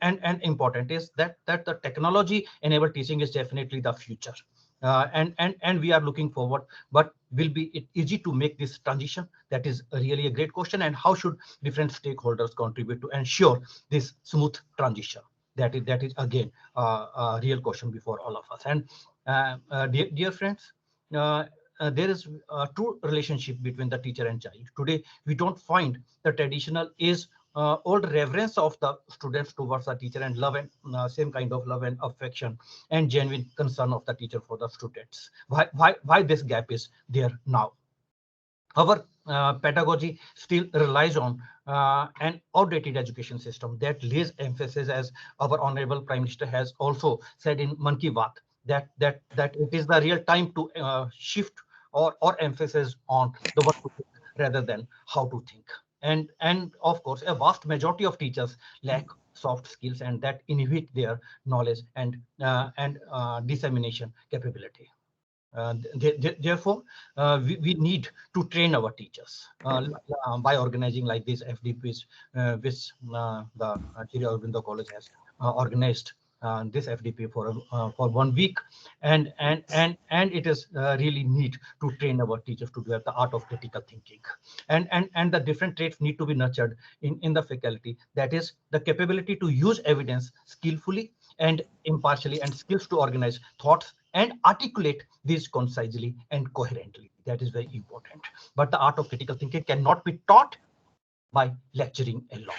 And important is that the technology enabled teaching is definitely the future. And we are looking forward, but will be it easy to make this transition? That is really a great question. And how should different stakeholders contribute to ensure this smooth transition? That is again a real question before all of us. And dear friends, there is a true relationship between the teacher and child. Today, we don't find the traditional is old reverence of the students towards the teacher, and love and same kind of love and affection and genuine concern of the teacher for the students. Why this gap is there now? Our pedagogy still relies on an outdated education system that lays emphasis, as our Honorable Prime Minister has also said in Man Ki Baat, that it is the real time to shift or emphasis on the what to think rather than how to think. And of course, a vast majority of teachers lack soft skills, and that inhibit their knowledge and dissemination capability. Therefore, we need to train our teachers by organizing like these FDPs, which the Sri Aurobindo College has organized this FDP for 1 week, and it is really need to train our teachers to develop the art of critical thinking, and the different traits need to be nurtured in the faculty. That is the capability to use evidence skillfully and impartially, and skills to organize thoughts and articulate these concisely and coherently. That is very important. But the art of critical thinking cannot be taught by lecturing alone.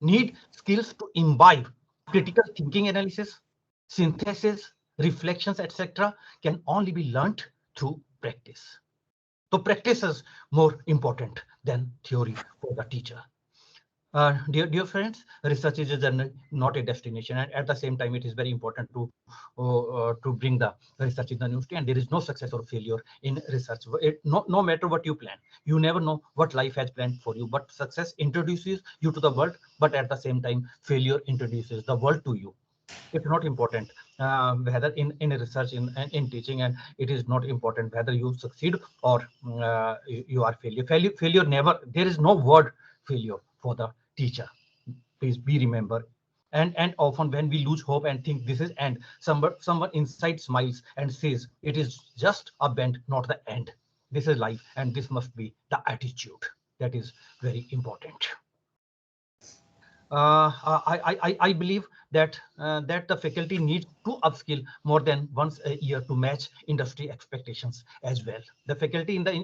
Need skills to imbibe critical thinking, analysis, synthesis, reflections, etc. can only be learnt through practice. So practice is more important than theory for the teacher. Dear friends, research is a journey, not a destination, and at the same time, it is very important to bring the research in the university. And there is no success or failure in research. No matter what you plan, you never know what life has planned for you. But success introduces you to the world, but at the same time, failure introduces the world to you. It's not important whether in research, in teaching, and it is not important whether you succeed or you are failure. Failure never. There is no word failure for the teacher. Please be remember. And often when we lose hope and think this is end, someone inside smiles and says it is just a bend, not the end. This is life, and this must be the attitude. That is very important. I believe that the faculty needs to upskill more than once a year to match industry expectations as well. The faculty in the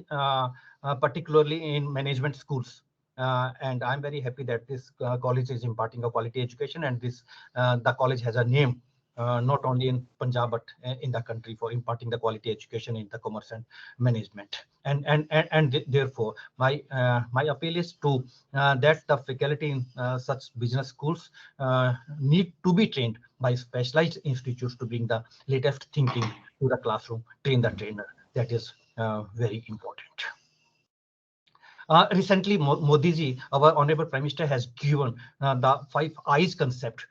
particularly in management schools, and I'm very happy that this college is imparting a quality education, and this the college has a name not only in Punjab but in the country for imparting the quality education in the commerce and management. And therefore my appeal is to that the faculty in such business schools need to be trained by specialized institutes to bring the latest thinking to the classroom, train the trainer. That is very important. Recently, Modi ji, our honorable Prime Minister, has given the 5 I's concept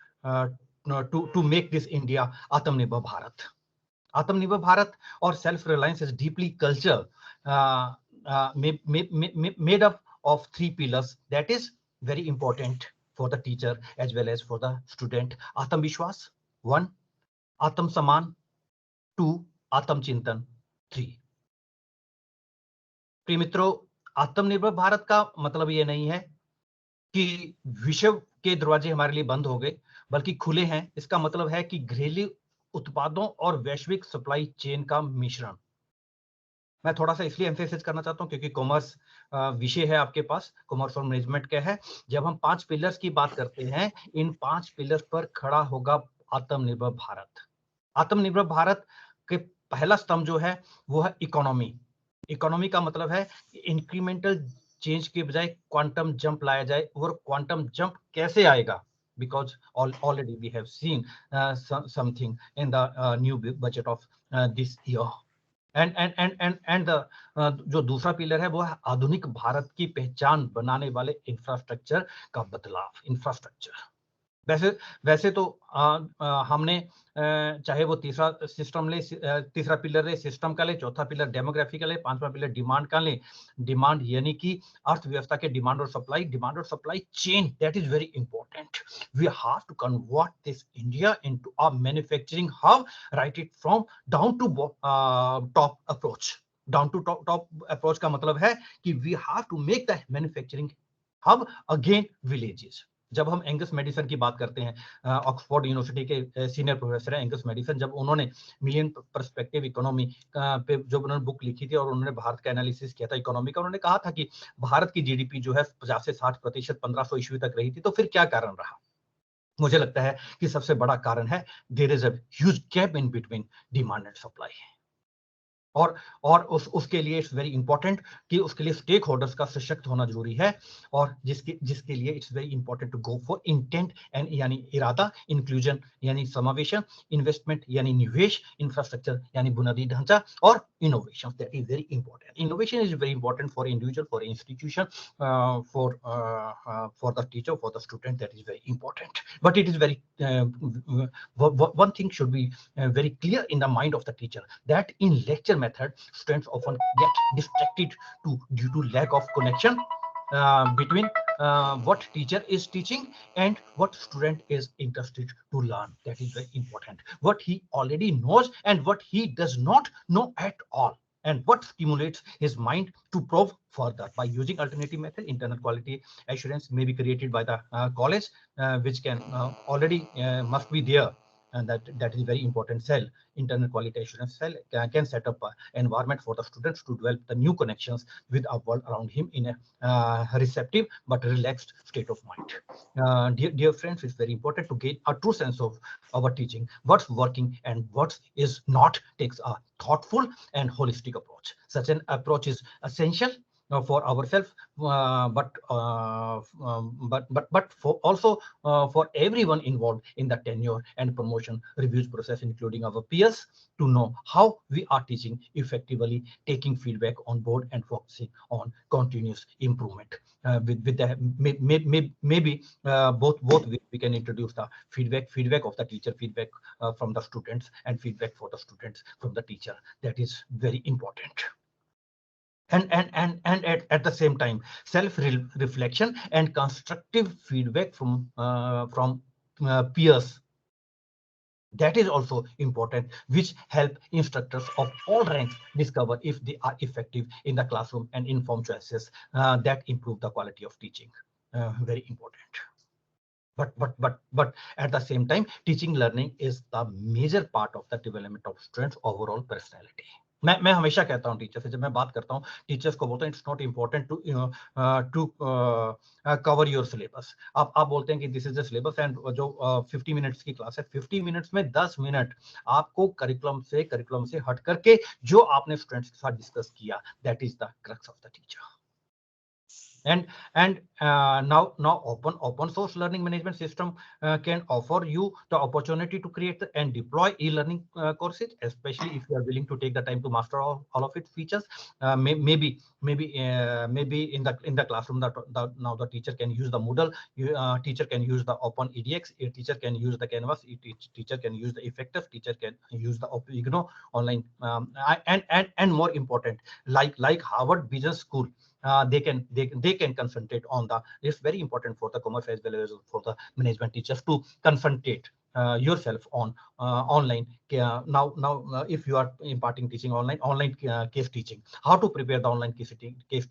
to make this India Atmanirbhar Bharat. Atmanirbhar Bharat or self-reliance is deeply culture made up of 3 pillars. That is very important for the teacher as well as for the student. Atam Vishwas, 1. Atam Saman, 2. Atam Chintan, 3. प्रिय मित्रों, आत्मनिर्भर भारत का मतलब ये नहीं है कि विश्व के दरवाजे हमारे लिए बंद हो गए, बल्कि खुले हैं। इसका मतलब है कि घरेलू उत्पादों और वैश्विक सप्लाई चेन का मिश्रण। मैं थोड़ा सा इसलिए एम्फेसिस करना चाहता हूं क्योंकि कॉमर्स विषय है आपके पास, कॉमर्स और मैनेजमेंट का है। जब हम 5 पिलर्स की बात करते हैं, इन 5 पिलर्स पर खड़ा होगा आत्मनिर्भर भारत। आत्मनिर्भर भारत के पहला स्तंभ जो है वो है इकोनॉमी। इकोनॉमी का मतलब है इंक्रीमेंटल चेंज के बजाय क्वांटम जंप लाया जाए। और क्वांटम जंप कैसे आएगा? Because already we have seen something in the new budget of this year. And the जो दूसरा पिलर है वो है आधुनिक भारत की पहचान बनाने वाले इंफ्रास्ट्रक्चर का बदलाव। इंफ्रास्ट्रक्चर वैसे तो हमने चाहे वो तीसरा पिलर ले सिस्टम का ले, चौथा पिलर डेमोग्राफी का ले, 5वां पिलर डिमांड का ले। डिमांड यानी कि अर्थव्यवस्था के डिमांड और supply chain, that is very important. We have to convert this India into a manufacturing hub, right it from down to top approach. Down to top approach का मतलब है कि we have to make the manufacturing hub again villages. जब हम Angus Maddison की बात करते हैं, ऑक्सफोर्ड यूनिवर्सिटी के सीनियर प्रोफेसर है एंगस मेडिसन, जब उन्होंने मिलियन पर्सपेक्टिव इकोनॉमी पे जब उन्होंने बुक लिखी थी और उन्होंने भारत का एनालिसिस किया था इकोनॉमी का, उन्होंने कहा था कि भारत की जीडीपी जो है 50 से 60% 1500 ईस्वी तक रही थी। तो फिर क्या कारण रहा? मुझे लगता है कि सबसे बड़ा कारण है there is a huge gap in between demand and supply. और उसके लिए इट्स वेरी इंपॉर्टेंट कि उसके लिए स्टेक होल्डर्स का सशक्त होना जरूरी है, और जिसके लिए it's very important to go for intent and यानी इरादा, इंक्लूजन यानी समावेशन, इन्वेस्टमेंट यानी निवेश, इंफ्रास्ट्रक्चर यानी बुनियादी ढांचा, और innovation, that is very important. Innovation is very important for individual, for institution, for the teacher, for the student, that is very important. But it is very one thing should be very clear in the mind of the teacher, that in lecture method students often get distracted due to lack of connection between what teacher is teaching and what student is interested to learn. That is very important. What he already knows and what he does not know at all, and what stimulates his mind to probe further. By using alternative method, internal quality assurance may be created by the college, which can already must be there. And that is very important. Cell, internal quality assurance cell, can set up an environment for the students to develop the new connections with our world around him in a receptive but relaxed state of mind. Dear friends, it's very important to gain a true sense of our teaching. What's working and what is not takes a thoughtful and holistic approach. Such an approach is essential for ourselves, but for also for everyone involved in the tenure and promotion reviews process, including our peers, to know how we are teaching effectively, taking feedback on board, and focusing on continuous improvement. With the maybe both we can introduce the feedback of the teacher, feedback from the students, and feedback for the students from the teacher. That is very important. And at the same time, self-reflection and constructive feedback from peers, that is also important, which help instructors of all ranks discover if they are effective in the classroom and inform choices that improve the quality of teaching. Very important. But at the same time, teaching learning is the major part of the development of students' overall personality. मैं हमेशा कहता हूँ teacher से, जब मैं बात करता हूँ टीचर्स को बोलता हूँ it's not important to cover your syllabus. आप बोलते हैं कि this is the syllabus and जो 50 मिनट्स की क्लास है, 50 मिनट्स में 10 मिनट आपको करिकुलम से हट करके जो आपने स्टूडेंट्स के साथ डिस्कस किया, that is the crux of the teacher. And now open source learning management system can offer you the opportunity to create and deploy e-learning courses, especially if you are willing to take the time to master all of its features. Maybe in the classroom that now the teacher can use the Moodle, teacher can use the Open EDX, a teacher can use the Canvas, teacher can use the Effective, teacher can use the online, and more important, like Harvard Business School. They can concentrate on the. It's very important for the commerce as well as for the management teachers to concentrate yourself on online. Now if you are imparting teaching online case teaching, how to prepare the online case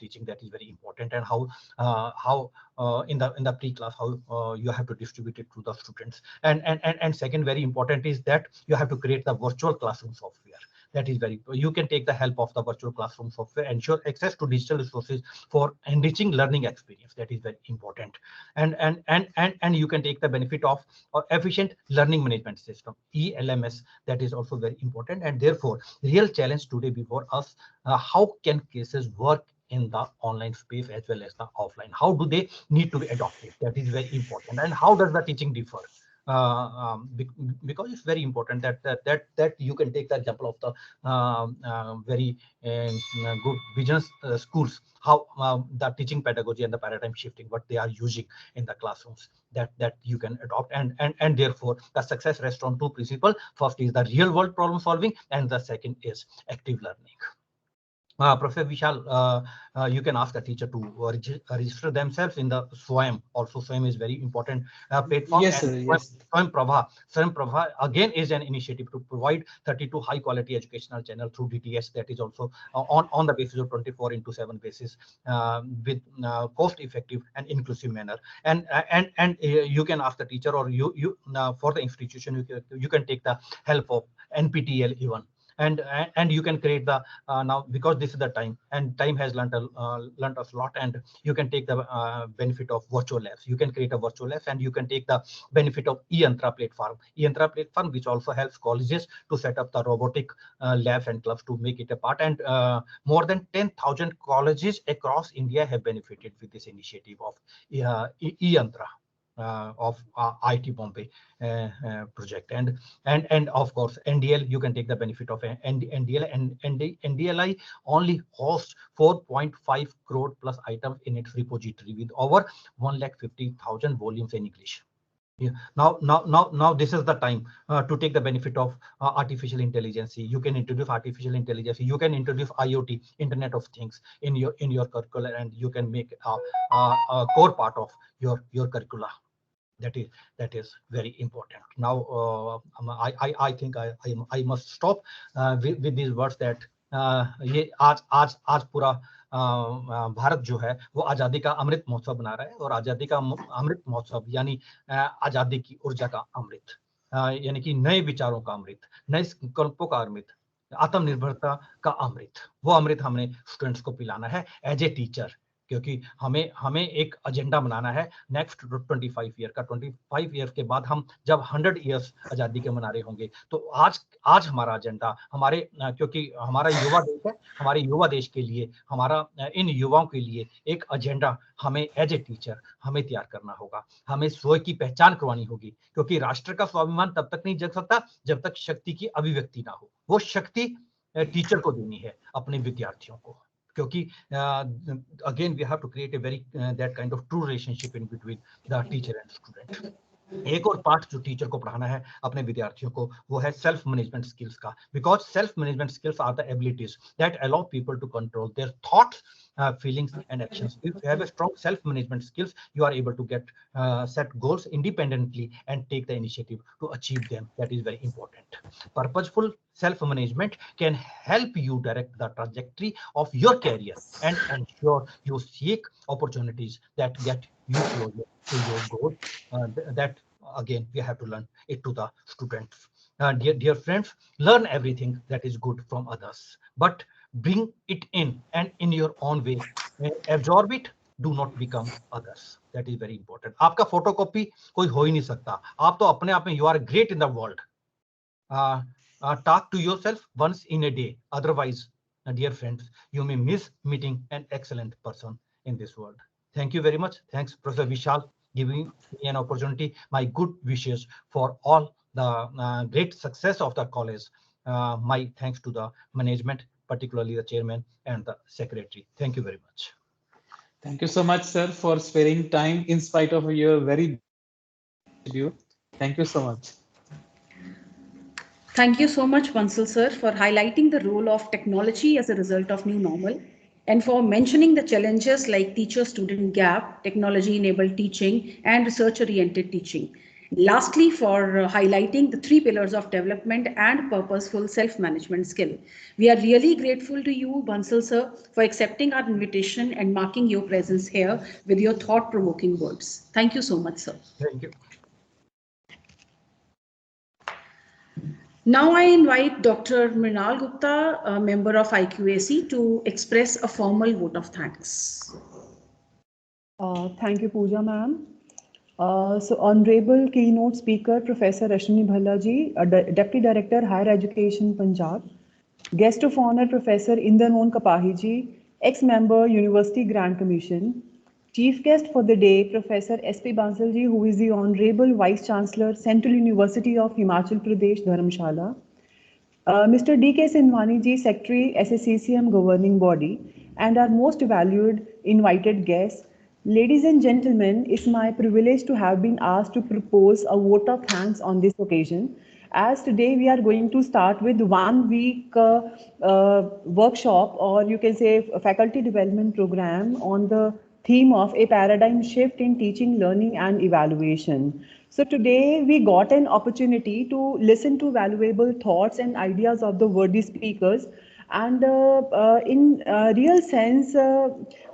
teaching, that is very important, and how in the pre-class how you have to distribute it to the students. And second very important is that you have to create the virtual classroom software. That is you can take the help of the virtual classroom software, ensure access to digital resources for enriching learning experience. That is very important. And you can take the benefit of efficient learning management system, ELMS. That is also very important. And therefore, real challenge today before us, how can cases work in the online space as well as the offline? How do they need to be adopted? That is very important. And how does the teaching differ? Because it's very important that you can take the example of the very good business schools, how the teaching pedagogy and the paradigm shifting, what they are using in the classrooms, that you can adopt, and therefore the success rests on two principles. First is the real world problem solving, and the second is active learning. Professor Vishal, you can ask a teacher to register themselves in the SWAYAM. Also, SWAYAM is very important platform. Yes, sir. Yes. SWAYAM Prabha again is an initiative to provide 32 high quality educational channel through DTS. That is also on the basis of 24/7 basis with cost effective and inclusive manner. And you can ask the teacher, or you for the institution you can take the help of NPTEL even. And you can create the now, because this is the time, and time has learned us a lot, and you can take the benefit of virtual labs. You can create a virtual labs, and you can take the benefit of eYantra platform, which also helps colleges to set up the robotic labs and clubs to make it a part. And more than 10,000 colleges across India have benefited with this initiative of eYantra. Of IT Bombay project, and of course NDL, you can take the benefit of NDL, and NDLI only hosts 4.5 crore plus items in its repository with over 150,000 volumes in English. Yeah. Now this is the time to take the benefit of artificial intelligence. You can introduce artificial intelligence. You can introduce IoT, Internet of Things, in your curricula, and you can make a core part of your curricula. That is very important. Now I think I must stop with these words that ये आज पूरा भारत जो है वो आजादी का अमृत महोत्सव बना रहा है, और आजादी का अमृत महोत्सव यानी आजादी की ऊर्जा का अमृत, यानी कि नए विचारों का अमृत, नए संकल्पों का अमृत, आत्मनिर्भरता का अमृत, वो अमृत हमने स्टूडेंट्स को पिलाना है एज ए टीचर, क्योंकि हमें एक एजेंडा बनाना है नेक्स्ट 25 ईयर का। 25 ईयर के बाद हम जब 100 ईयर्स आजादी के मना रहे होंगे, तो आज हमारा एजेंडा, हमारे क्योंकि हमारा युवा देश है, हमारे युवा देश के लिए, हमारा इन युवाओं के लिए एक एजेंडा हमें एज ए टीचर हमें तैयार करना होगा। हमें स्वयं की पहचान करवानी होगी, क्योंकि राष्ट्र का स्वाभिमान तब तक नहीं जग सकता जब तक शक्ति की अभिव्यक्ति ना हो। वो शक्ति टीचर को देनी है अपने विद्यार्थियों को, क्योंकि again we have to create a very that kind of true relationship in between the teacher and student. एक और पार्ट जो टीचर को पढ़ाना है अपने विद्यार्थियों को, वो है सेल्फ मैनेजमेंट स्किल्स का, because self management skills are the abilities that allow people to control their thoughts, feelings and actions. If you have a strong self-management skills, you are able to get set goals independently and take the initiative to achieve them. That is very important. Purposeful self-management can help you direct the trajectory of your career and ensure you seek opportunities that get you to your goal. That again we have to learn it to the students. Dear friends, learn everything that is good from others, but bring it in and in your own way. Absorb it. Do not become others. That is very important. आपका photocopy कोई हो ही नहीं सकता. आप तो अपने आप में you are great in the world. Talk to yourself once in a day. Otherwise, dear friends, you may miss meeting an excellent person in this world. Thank you very much. Thanks, Professor Vishal, giving me an opportunity. My good wishes for all the great success of the college. My thanks to the management, particularly the chairman and the secretary. Thank you very much. Thank you so much, sir, for sparing time in spite of your very schedule. Thank you so much. Thank you so much, Bansal sir, for highlighting the role of technology as a result of new normal and for mentioning the challenges like teacher-student gap, technology-enabled teaching, and research-oriented teaching. Lastly, for highlighting the 3 pillars of development and purposeful self-management skill. We are really grateful to you, Bansal sir, for accepting our invitation and marking your presence here with your thought-provoking words. Thank you so much, sir. Thank you. Now I invite Dr. Mrinal Gupta, a member of IQAC, to express a formal vote of thanks. Thank you, Pooja ma'am. So Honorable Keynote Speaker, Professor Ashwini Bhalla ji, Deputy Director, Higher Education, Punjab. Guest of Honor, Professor Indermoon Kapahi ji, ex-member, University Grant Commission. Chief guest for the day, Professor Sp Bansal ji, who is the Honorable Vice Chancellor, Central University of Himachal Pradesh, Dharamshala. Mr. D.K. Sinwani ji, Secretary, SSCCM Governing Body, and our most valued invited guests. Ladies and gentlemen, it's my privilege to have been asked to propose a vote of thanks on this occasion. As today we are going to start with 1 week workshop, or you can say a faculty development program on the theme of a paradigm shift in teaching, learning and evaluation. So today we got an opportunity to listen to valuable thoughts and ideas of the worthy speakers. And in real sense,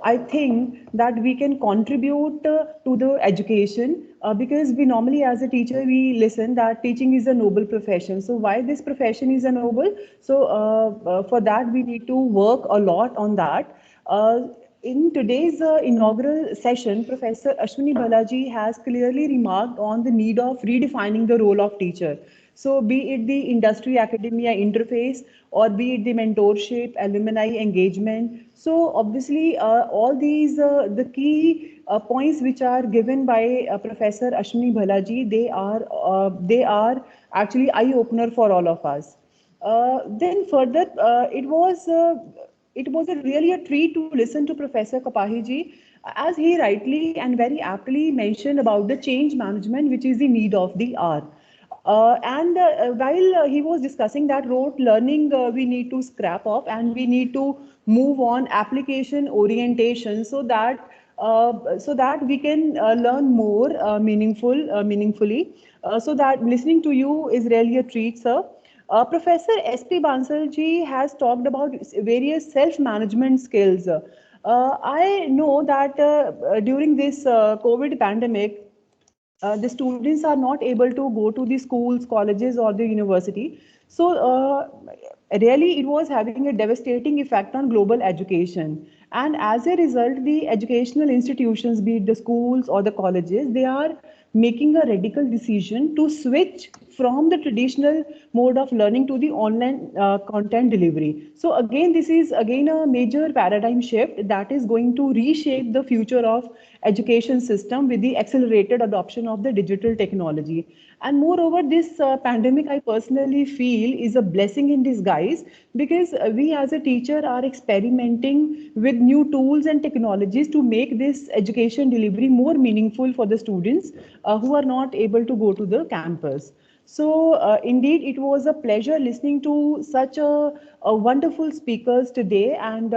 I think that we can contribute to the education because we normally as a teacher, we listen that teaching is a noble profession. So why this profession is a noble? So for that, we need to work a lot on that. In today's inaugural session, Professor Ashwini Bhalla has clearly remarked on the need of redefining the role of teacher. So be it the industry-academia interface or be it the mentorship, alumni engagement. So obviously all these, the key points which are given by Professor Ashwini Bhalla, they are actually eye-opener for all of us. Then further, it was really a treat to listen to Professor Kapahi ji, as he rightly and very aptly mentioned about the change management, which is the need of the hour. While he was discussing that rote learning, we need to scrap off and we need to move on application orientation so that we can learn more meaningfully. So that listening to you is really a treat, sir. Professor Sp Bansal ji has talked about various self-management skills. I know that during this COVID pandemic, the students are not able to go to the schools, colleges, or the university. So really, it was having a devastating effect on global education. And as a result, the educational institutions, be it the schools or the colleges, they are making a radical decision to switch from the traditional mode of learning to the online content delivery. So again, this is again a major paradigm shift that is going to reshape the future of education system with the accelerated adoption of the digital technology. And moreover, this pandemic, I personally feel, is a blessing in disguise because we as a teacher are experimenting with new tools and technologies to make this education delivery more meaningful for the students who are not able to go to the campus. So indeed, it was a pleasure listening to such a wonderful speakers today, and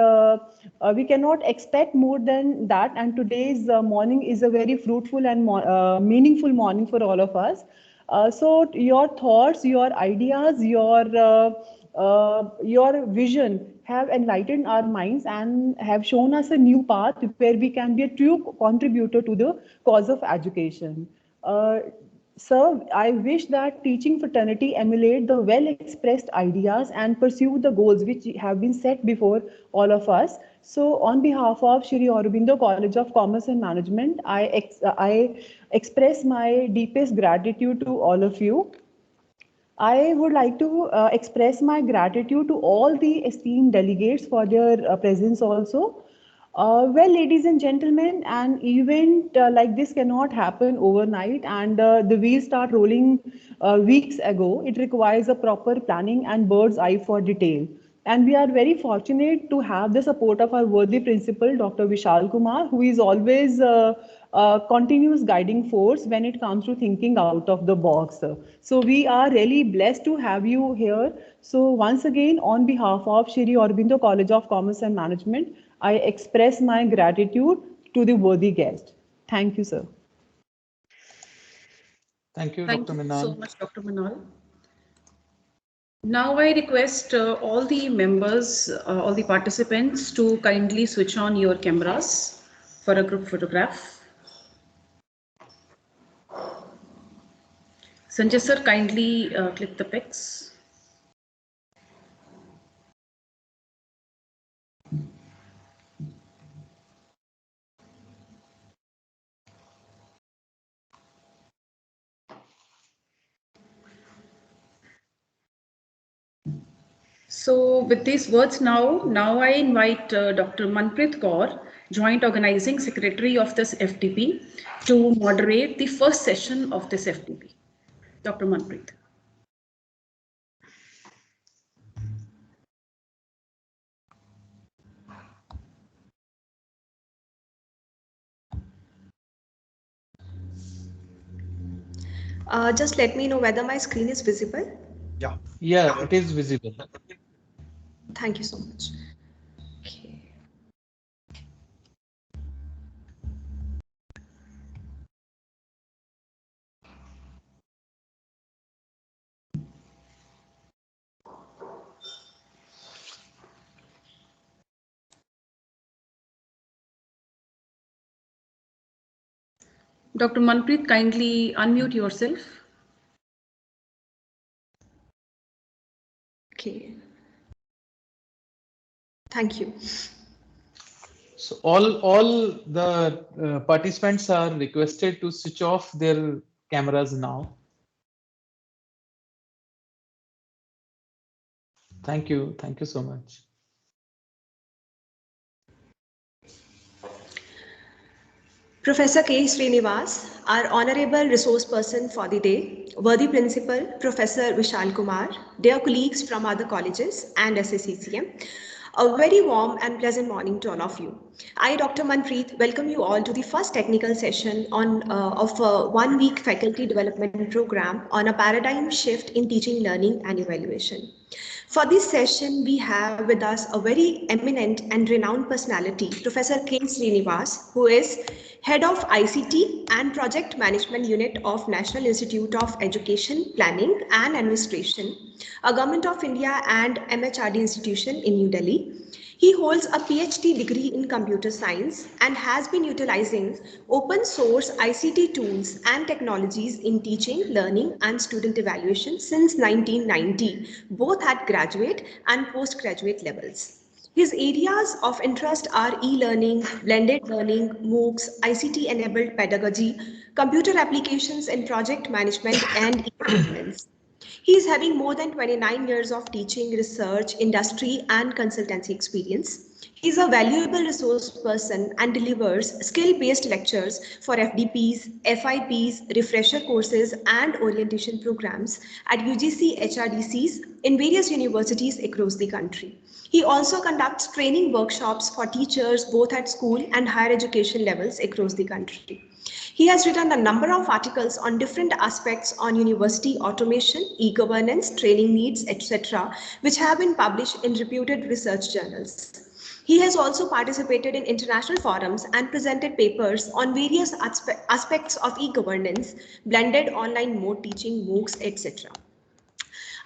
we cannot expect more than that. And today's morning is a very fruitful and meaningful morning for all of us. So your thoughts, your ideas, your your vision have enlightened our minds and have shown us a new path where we can be a true contributor to the cause of education. Sir, I wish that teaching fraternity emulate the well-expressed ideas and pursue the goals which have been set before all of us. So, on behalf of Shri Aurobindo College of Commerce and Management, I express my deepest gratitude to all of you. I would like to express my gratitude to all the esteemed delegates for their presence also. Well, ladies and gentlemen, an event like this cannot happen overnight, and the wheels start rolling weeks ago. It requires a proper planning and bird's eye for detail. And we are very fortunate to have the support of our worthy principal, Dr. Vishal Kumar, who is always a continuous guiding force when it comes to thinking out of the box. So we are really blessed to have you here. So once again, on behalf of Shri Aurobindo College of Commerce and Management, I express my gratitude to the worthy guest. Thank you, sir. Thank you, Thank Dr. you so Minal. much, Dr. Manal. Now I request all the members, all the participants to kindly switch on your cameras for a group photograph. Sanjay sir, kindly click the pics. So with these words now I invite Dr. Manpreet Kaur, Joint Organizing Secretary of this FDP, to moderate the first session of this FDP. Dr. Manpreet. Just let me know whether my screen is visible. Yeah, it is visible. Thank you so much. Okay. Dr. Manpreet, kindly unmute yourself. Okay. Thank you. So all the participants are requested to switch off their cameras now. Thank you so much. Professor K. Srinivas, our honorable resource person for the day, worthy principal, Professor Vishal Kumar, dear colleagues from other colleges and SACCM, a very warm and pleasant morning to all of you. I, Dr. Manpreet, welcome you all to the first technical session of a one-week faculty development program on a paradigm shift in teaching, learning, and evaluation. For this session, we have with us a very eminent and renowned personality, Professor K. Srinivas, who is Head of ICT and Project Management Unit of National Institute of Education, Planning and Administration, a Government of India and MHRD institution in New Delhi. He holds a PhD degree in computer science and has been utilizing open source ICT tools and technologies in teaching, learning, and student evaluation since 1990, both at graduate and postgraduate levels. His areas of interest are e-learning, blended learning, MOOCs, ICT-enabled pedagogy, computer applications in project management, and e-governance. He is having more than 29 years of teaching, research, industry, and consultancy experience. He is a valuable resource person and delivers skill-based lectures for FDPs, FIPs, refresher courses, and orientation programs at UGC HRDCs in various universities across the country. He also conducts training workshops for teachers both at school and higher education levels across the country. He has written a number of articles on different aspects on university automation, e-governance, training needs, etc., which have been published in reputed research journals. He has also participated in international forums and presented papers on various aspects of e-governance, blended online mode teaching, MOOCs, etc.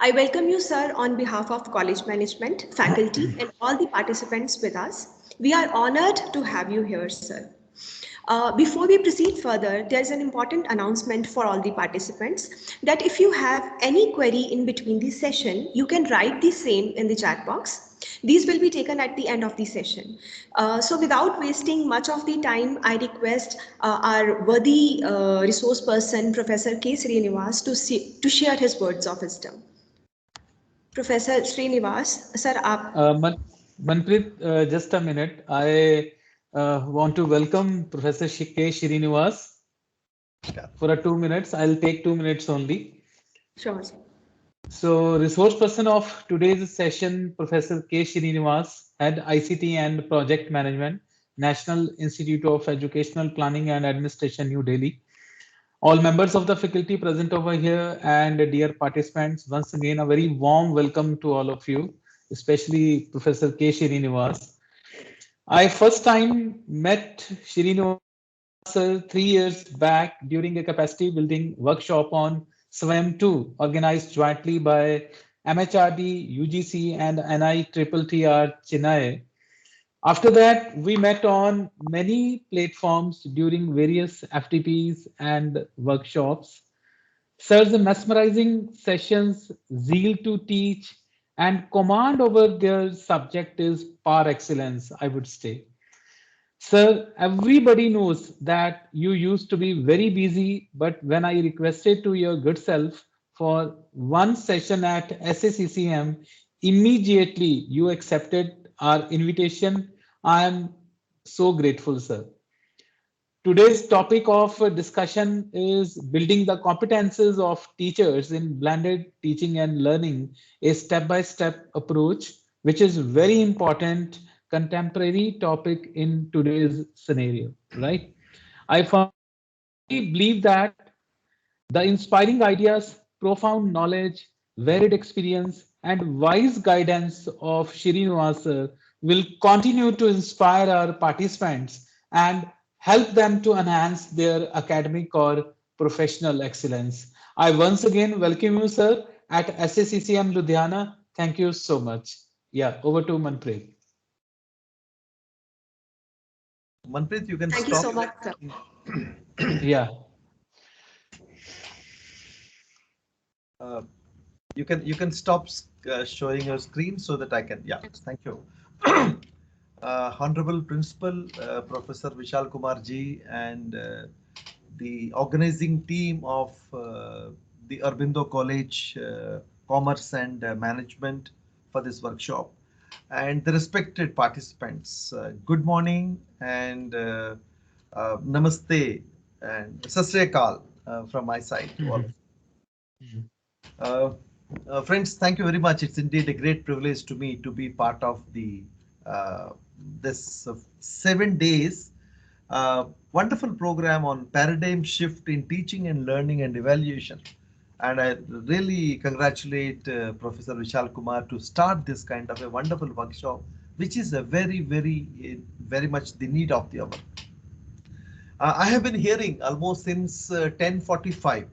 I welcome you, sir, on behalf of college management, faculty, and all the participants with us. We are honored to have you here, sir. Before we proceed further, there's an important announcement for all the participants that if you have any query in between the session, you can write the same in the chat box. These will be taken at the end of the session. So without wasting much of the time, I request our worthy resource person, Professor K. Srinivas, to share his words of wisdom. Professor Srinivas, sir, Manpreet, just a minute. I want to welcome Professor K. Srinivas for 2 minutes. I'll take 2 minutes only. Sure. So, resource person of today's session, Professor K. Srinivas, Head ICT and Project Management, National Institute of Educational Planning and Administration, New Delhi. All members of the faculty present over here and dear participants, once again, a very warm welcome to all of you, especially Professor K. Srinivas. I first time met Srinivas 3 years back during a capacity building workshop on SWAYAM 2, organized jointly by MHRD, UGC, and NITTR Chennai. After that, we met on many platforms during various FDPs and workshops. Sir's mesmerizing sessions, zeal to teach, and command over their subject is par excellence, I would say. Sir, everybody knows that you used to be very busy, but when I requested to your good self for one session at SACCM, immediately you accepted our invitation. I am so grateful, sir. Today's topic of discussion is building the competences of teachers in blended teaching and learning, a step-by-step approach, which is very important contemporary topic in today's scenario, right? I firmly believe that the inspiring ideas, profound knowledge, varied experience, and wise guidance of Srinivas will continue to inspire our participants and help them to enhance their academic or professional excellence. I once again welcome you, sir, at SACCM Ludhiana. Thank you so much. Yeah, over to Manpreet. Manpreet, you can Thank stop. you so much, sir. Yeah. You can stop showing your screen so that I can. Yeah, thank you. Honorable Principal Professor Vishal Kumar ji and the organizing team of the Aurobindo College Commerce and Management for this workshop, and the respected participants. Good morning and namaste and sat sri akal from my side to all. Friends, thank you very much. It's indeed a great privilege to me to be part of the this 7 days wonderful program on paradigm shift in teaching and learning and evaluation. And I really congratulate Professor Vishal Kumar to start this kind of a wonderful workshop, which is a very much the need of the hour. I have been hearing almost since 10:45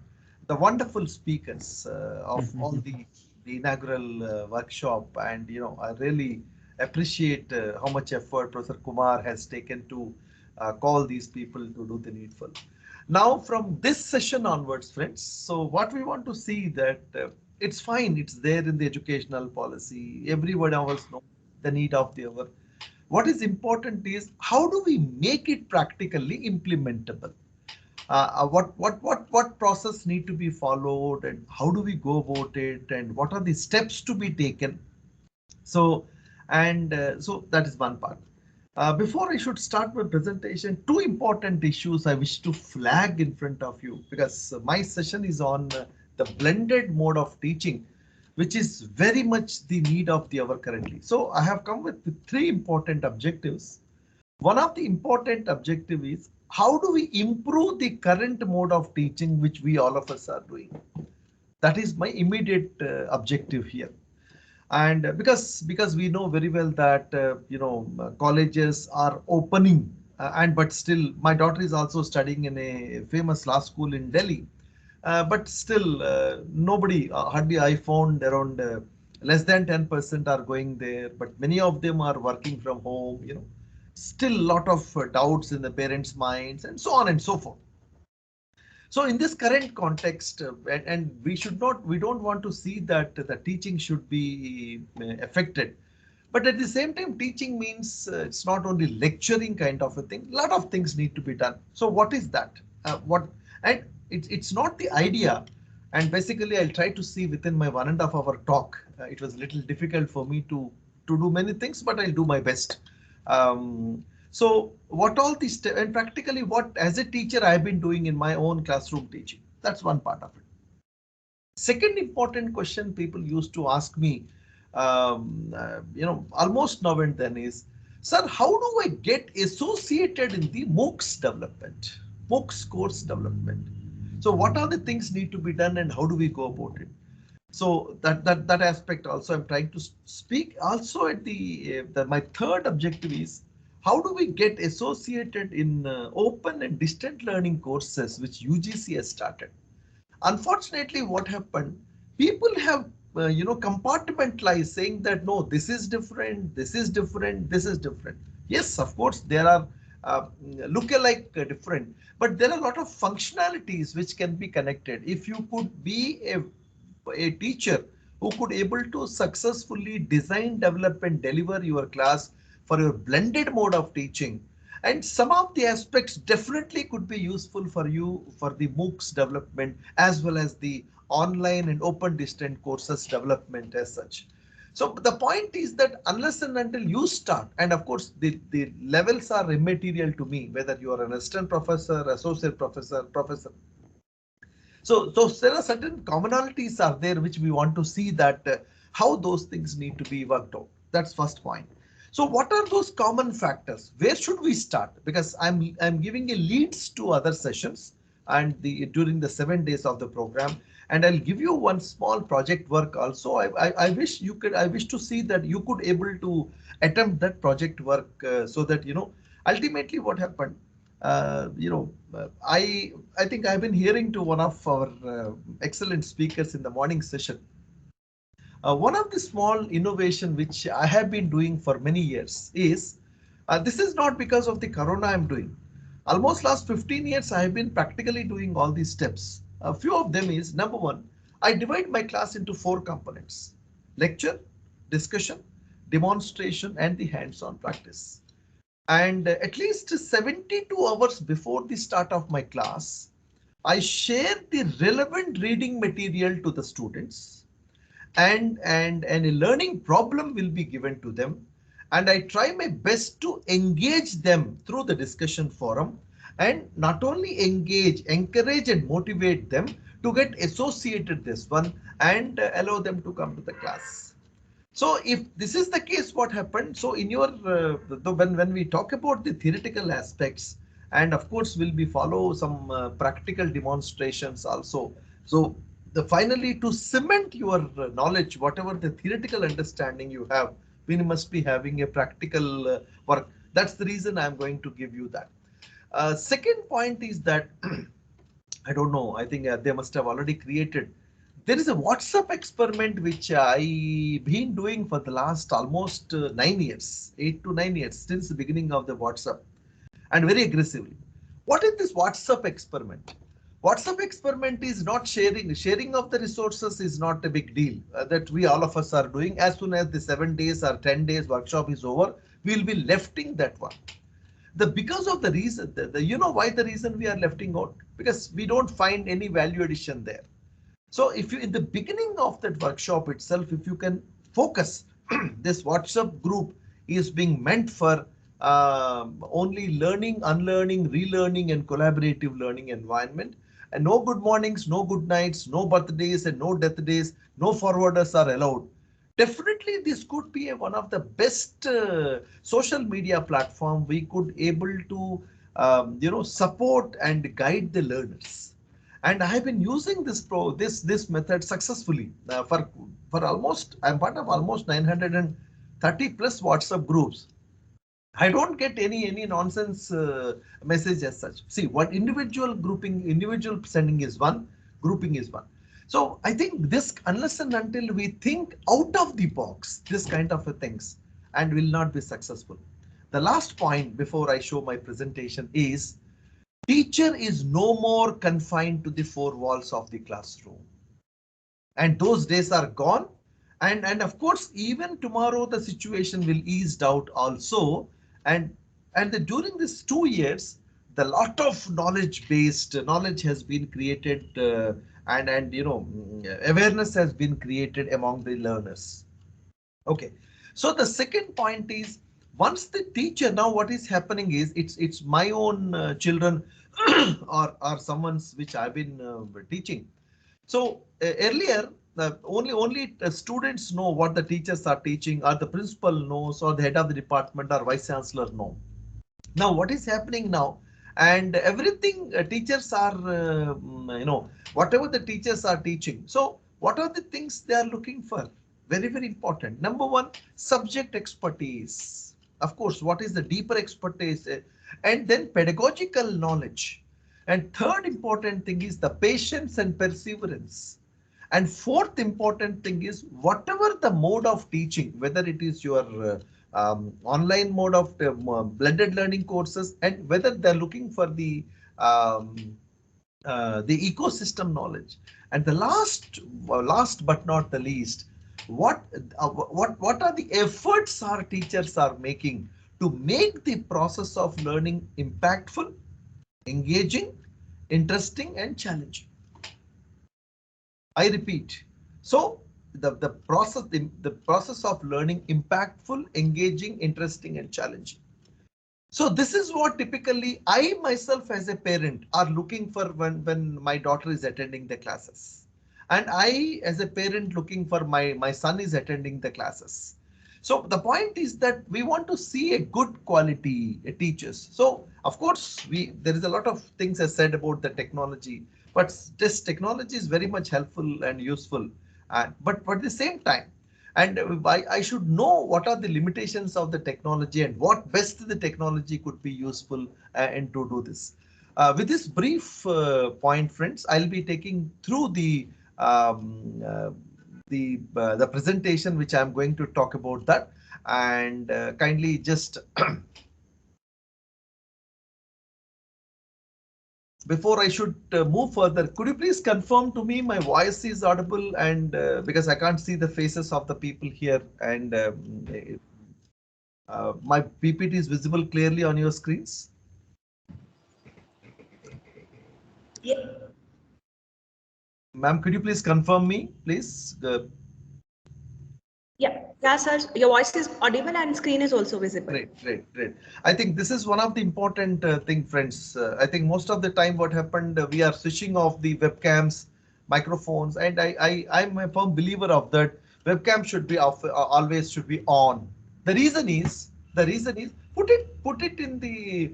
the wonderful speakers of all the inaugural workshop, and I really appreciate how much effort Professor Kumar has taken to call these people to do the needful. Now from this session onwards, friends, so what we want to see that it's fine, it's there in the educational policy, everyone of us know the need of the hour. What is important is how do we make it practically implementable? What process need to be followed, and how do we go about it, and what are the steps to be taken? So that is one part. Before I should start my presentation, two important issues I wish to flag in front of you, because my session is on the blended mode of teaching, which is very much the need of the hour currently. So I have come with three important objectives. One of the important objective is how do we improve the current mode of teaching which we all of us are doing. That is my immediate objective here. And because we know very well that colleges are opening, but still my daughter is also studying in a famous law school in Delhi. but still nobody, hardly I found around less than 10% are going there, but many of them are working from home, still a lot of doubts in the parents' minds and so on and so forth. So in this current context, and we don't want to see that the teaching should be affected. But at the same time, teaching means it's not only lecturing kind of a thing. A lot of things need to be done. So what is that? And it's not the idea. And basically, I'll try to see within my 1.5 hour talk. It was a little difficult for me to do many things, but I'll do my best. So what all these and practically what as a teacher I've been doing in my own classroom teaching. That's one part of it. Second important question people used to ask me, almost now and then is, sir, how do I get associated in the MOOCs development, MOOCs course development? So what are the things need to be done and how do we go about it? So that aspect also I'm trying to speak. Also at my third objective is, how do we get associated in open and distant learning courses which UGC has started? Unfortunately, what happened? People have compartmentalized, saying that no, this is different, this is different, this is different. Yes, of course, there are look-alike different, but there are a lot of functionalities which can be connected. If you could be a teacher who could able to successfully design, develop, and deliver your class for your blended mode of teaching, and some of the aspects definitely could be useful for you for the MOOCs development as well as the online and open distant courses development as such. So the point is that unless and until you start, and of course the levels are immaterial to me, whether you are an assistant professor, associate professor, professor. So there are certain commonalities are there which we want to see that how those things need to be worked out. That's first point. So what are those common factors? Where should we start? Because I'm giving a leads to other sessions and during the 7 days of the program, and I'll give you one small project work also. I wish to see that you could able to attempt that project work so that ultimately what happened. I think I've been hearing to one of our excellent speakers in the morning session. One of the small innovation which I have been doing for many years is, this is not because of the corona I'm doing. Almost last 15 years I have been practically doing all these steps. A few of them is, number one, I divide my class into 4 components: lecture, discussion, demonstration, and the hands-on practice. And at least 72 hours before the start of my class, I share the relevant reading material to the students, and a learning problem will be given to them, and I try my best to engage them through the discussion forum, and not only engage, encourage and motivate them to get associated this one and allow them to come to the class. So if this is the case, what happened? So in your when we talk about the theoretical aspects, and of course will be follow some practical demonstrations also. So finally, to cement your knowledge, whatever the theoretical understanding you have, we must be having a practical work. That's the reason I'm going to give you that. Second point is that I don't know. I think they must have already created. There is a WhatsApp experiment which I've been doing for the last almost 9 years, 8 to 9 years, since the beginning of the WhatsApp, and very aggressively. What is this WhatsApp experiment? WhatsApp experiment is not sharing. Sharing of the resources is not a big deal that we all of us are doing. As soon as the 7 days or 10 days workshop is over, we'll be lefting that one. Because of the reason, why the reason we are lefting out? Because we don't find any value addition there. So if you, in the beginning of that workshop itself, if you can focus, this WhatsApp group is being meant for only learning, unlearning, relearning, and collaborative learning environment. And no good mornings, no good nights, no birthdays, and no death days, no forwarders are allowed. Definitely, this could be one of the best social media platform we could able to support and guide the learners. And I have been using this method successfully for almost, I'm part of almost 930 plus WhatsApp groups. I don't get any nonsense message as such. See, what individual grouping, individual sending is one. grouping is one. So I think this, unless and until we think out of the box, this kind of a things, and will not be successful. The last point before I show my presentation is teacher is no more confined to the four walls of the classroom. And those days are gone. And of course, even tomorrow, the situation will ease out also. And during these 2 years, the lot of knowledge has been created, and awareness has been created among the learners. Okay, so the second point is, once the teacher, now what is happening is, it's my own children or someone's which I've been teaching. So earlier, only students know what the teachers are teaching, or the principal knows, or the head of the department or vice chancellor know. Now what is happening now, and everything teachers are, whatever the teachers are teaching. So what are the things they are looking for? Very, very important. Number one, subject expertise. Of course, what is the deeper expertise? And then pedagogical knowledge. And third important thing is the patience and perseverance. And fourth important thing is, whatever the mode of teaching, whether it is your online mode of blended learning courses, and whether they're looking for the ecosystem knowledge. And the last but not the least, what are the efforts our teachers are making to make the process of learning impactful, engaging, interesting, and challenging. I repeat. So the process of learning impactful, engaging, interesting, and challenging. So this is what typically I myself as a parent are looking for when my daughter is attending the classes. And I as a parent looking for my son is attending the classes. So the point is that we want to see a good quality teachers. So of course there is a lot of things I said about the technology, but this technology is very much helpful and useful. But at the same time, and I should know what are the limitations of the technology and what best the technology could be useful and to do this. With this brief point, friends, I'll be taking through the presentation which I'm going to talk about that, and kindly just before I should move further, could you please confirm to me my voice is audible, and because I can't see the faces of the people here, and my PPT is visible clearly on your screens? Yeah. Ma'am, could you please confirm me, please? Yeah, sir. Your voice is audible and screen is also visible. Great. I think this is one of the important thing, friends. I think most of the time what happened, we are switching off the webcams, microphones, and I'm a firm believer of that. Webcam should be off, always should be on. The reason is put it in the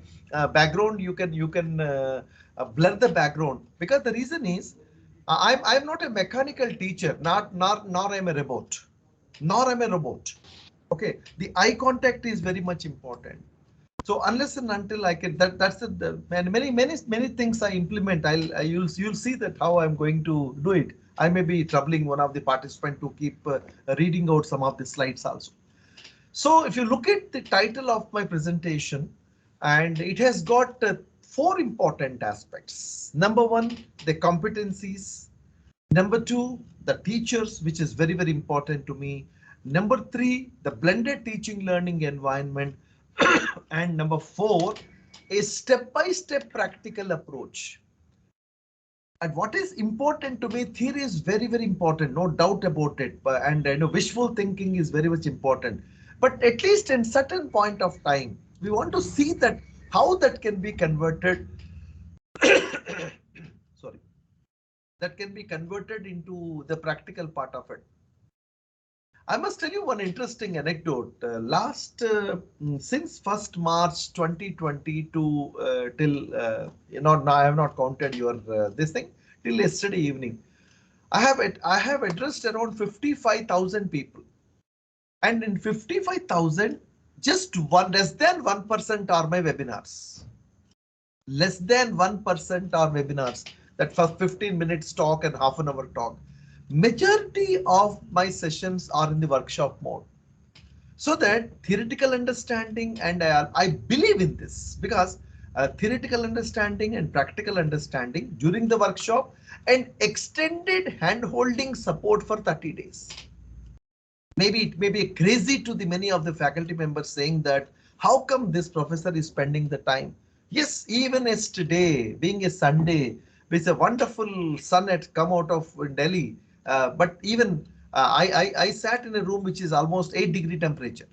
background. You can blur the background, because the reason is I'm not a mechanical teacher, nor I'm a robot. Okay, the eye contact is very much important. So unless and until I can, that's the many things I implement. You'll see that how I'm going to do it. I may be troubling one of the participants to keep reading out some of the slides also. So if you look at the title of my presentation, and it has got 4 important aspects. Number 1, the competencies. Number 2, the teachers, which is very, very important to me. Number 3, the blended teaching learning environment. And number 4, a step-by-step practical approach. And what is important to me, theory is very, very important, no doubt about it. And wishful thinking is very much important. But at least in certain point of time, we want to see that how that can be converted. Sorry. That can be converted into the practical part of it. I must tell you one interesting anecdote. Since 1st March 2020 to till now I have not counted your this thing till yesterday evening. I have addressed around 55,000 people, and in 55,000, just less than 1% are my webinars. Less than 1% are webinars. that first 15 minutes talk and half an hour talk. Majority of my sessions are in the workshop mode. So that theoretical understanding, and I believe in this because theoretical understanding and practical understanding during the workshop and extended hand-holding support for 30 days. Maybe it may be crazy to the many of the faculty members saying that how come this professor is spending the time? Yes, even yesterday being a Sunday with a wonderful sun had come out of Delhi, but even I sat in a room which is almost 8-degree temperature.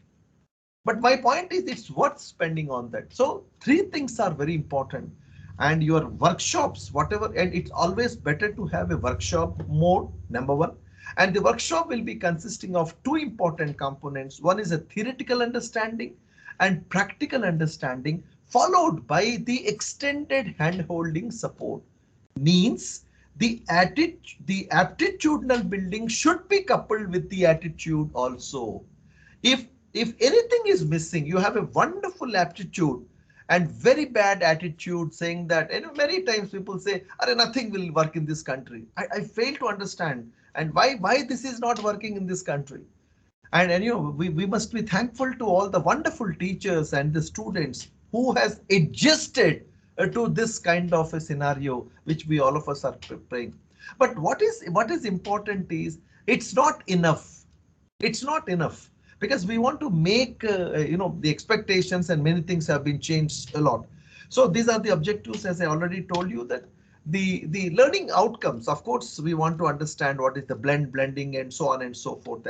But my point is it's worth spending on that. So three things are very important, and your workshops, whatever, and it's always better to have a workshop mode, number one. And the workshop will be consisting of two important components. One is a theoretical understanding and practical understanding, followed by the extended hand-holding support. Means the aptitudinal building should be coupled with the attitude also. If anything is missing, you have a wonderful aptitude and very bad attitude, saying that, many times people say, nothing will work in this country. I fail to understand and why this is not working in this country. And we must be thankful to all the wonderful teachers and the students who has adjusted to this kind of a scenario which we all of us are praying. But what is important is it's not enough. It's not enough, because we want to make the expectations, and many things have been changed a lot. So these are the objectives, as I already told you, that the learning outcomes, of course, we want to understand what is the blending and so on and so forth.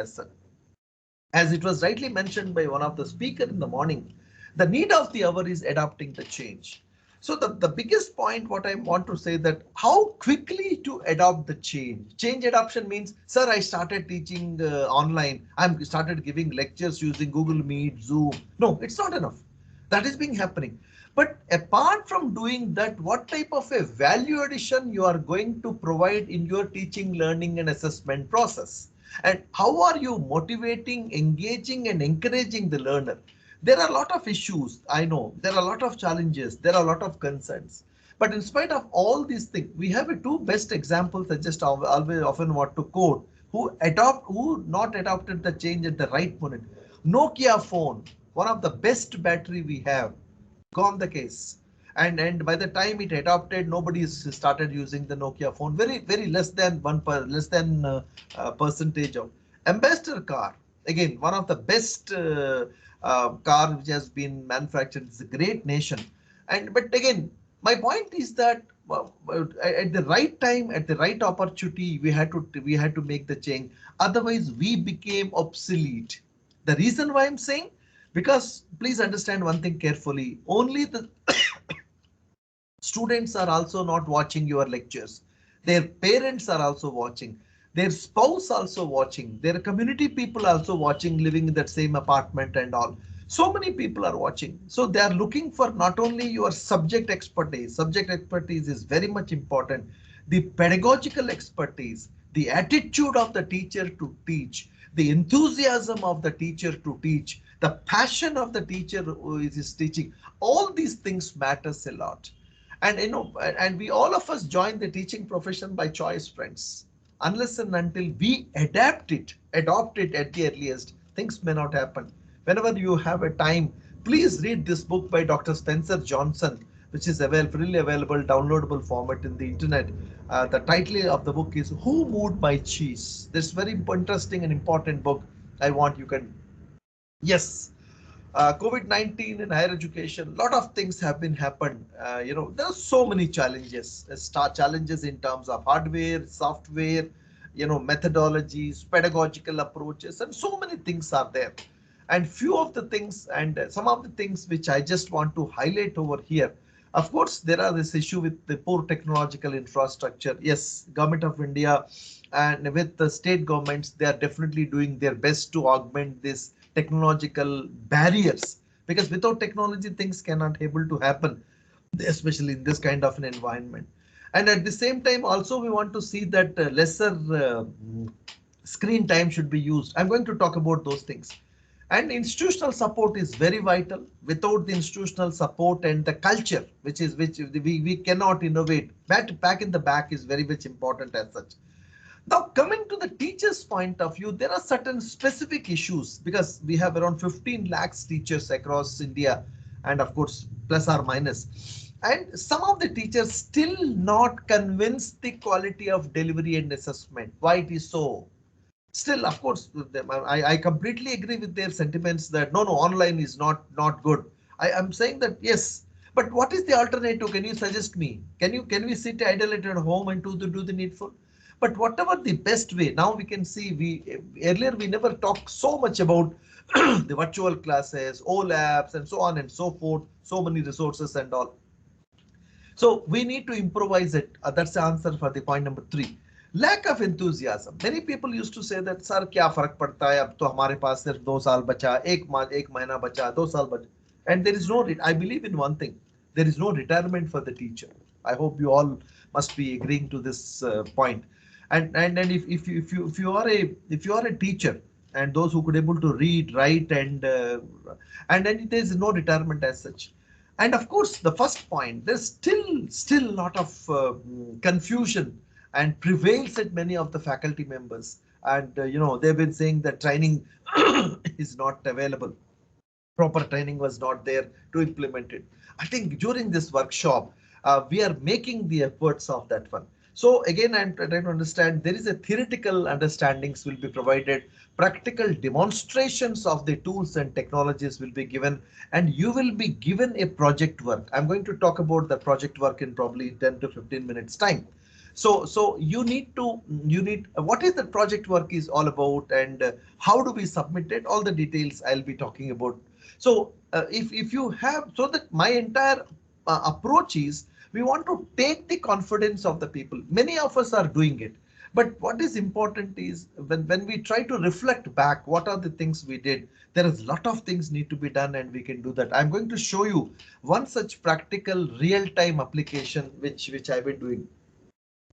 As it was rightly mentioned by one of the speaker in the morning, the need of the hour is adapting the change. So the biggest point what I want to say, that how quickly to adopt the change. Change adoption means, sir, I started teaching online. I'm started giving lectures using Google Meet, Zoom. No, it's not enough. That is being happening. But apart from doing that, what type of a value addition you are going to provide in your teaching, learning and assessment process? And how are you motivating, engaging and encouraging the learner? There are a lot of issues. I know there are a lot of challenges. There are a lot of concerns. But in spite of all these things, we have two best examples I just always often want to quote, who not adopted the change at the right moment. Nokia phone, one of the best battery we have, gone the case. And by the time it adopted, nobody started using the Nokia phone. Very less than percentage of. Ambassador car, again, one of the best car which has been manufactured. It's a great nation. But again, my point is that at the right time, at the right opportunity, we had to make the change. Otherwise, we became obsolete. The reason why I'm saying, because please understand one thing carefully. Only the students are also not watching your lectures. Their parents are also watching. Their spouse also watching. Their community people also watching, living in that same apartment and all. So many people are watching. So they are looking for not only your subject expertise. Subject expertise is very much important. The pedagogical expertise, the attitude of the teacher to teach, the enthusiasm of the teacher to teach, the passion of the teacher who is teaching. All these things matters a lot. And we all of us join the teaching profession by choice, friends. Unless and until we adopt it at the earliest, things may not happen. Whenever you have a time, please read this book by Dr. Spencer Johnson, which is freely available, downloadable format in the internet. The title of the book is Who Moved My Cheese? This very interesting and important book. I want you can. Yes. COVID-19 in higher education, a lot of things have been happened. There are so many challenges. Challenges in terms of hardware, software, methodologies, pedagogical approaches, and so many things are there. And few of the things, and some of the things which I just want to highlight over here. Of course, there are this issue with the poor technological infrastructure. Yes, Government of India and with the state governments, they are definitely doing their best to augment this technological barriers, because without technology things cannot able to happen, especially in this kind of an environment. And at the same time also we want to see that lesser screen time should be used. I'm going to talk about those things. And institutional support is very vital. Without the institutional support and the culture, which we cannot innovate. Back in the back is very much important as such. Now, coming to the teacher's point of view, there are certain specific issues because we have around 15 lakhs teachers across India, and of course, plus or minus. And some of the teachers still not convinced the quality of delivery and assessment. Why it is so? Still, of course, I completely agree with their sentiments that no, online is not good. I am saying that yes, but what is the alternative? Can you suggest me? Can we sit idle at home and do the needful? But whatever the best way, now we can see earlier we never talked so much about the virtual classes, O labs, and so on and so forth, so many resources and all. So we need to improvise it. That's the answer for the point number 3. Lack of enthusiasm. Many people used to say that, sir, क्या फर्क पड़ता है? अब तो हमारे पास सिर्फ 2 साल बचा, एक महीना बचा, 2 साल बचा. And there is no, I believe in one thing, there is no retirement for the teacher. I hope you all must be agreeing to this point. And if you are a teacher, and those who could able to read, write, and then there is no retirement as such. And of course, the first point, there's still a lot of confusion and prevails at many of the faculty members. And they've been saying that training is not available. Proper training was not there to implement it. I think during this workshop, we are making the efforts of that one. So again, I'm trying to understand there is a theoretical understandings will be provided, practical demonstrations of the tools and technologies will be given, and you will be given a project work. I'm going to talk about the project work in probably 10 to 15 minutes time. So you need what is the project work is all about, and how do we submit it? All the details I'll be talking about. So if you have, so that my entire approach is, we want to take the confidence of the people. Many of us are doing it. But what is important is when we try to reflect back, what are the things we did? There is a lot of things need to be done, and we can do that. I'm going to show you one such practical real-time application which I've been doing.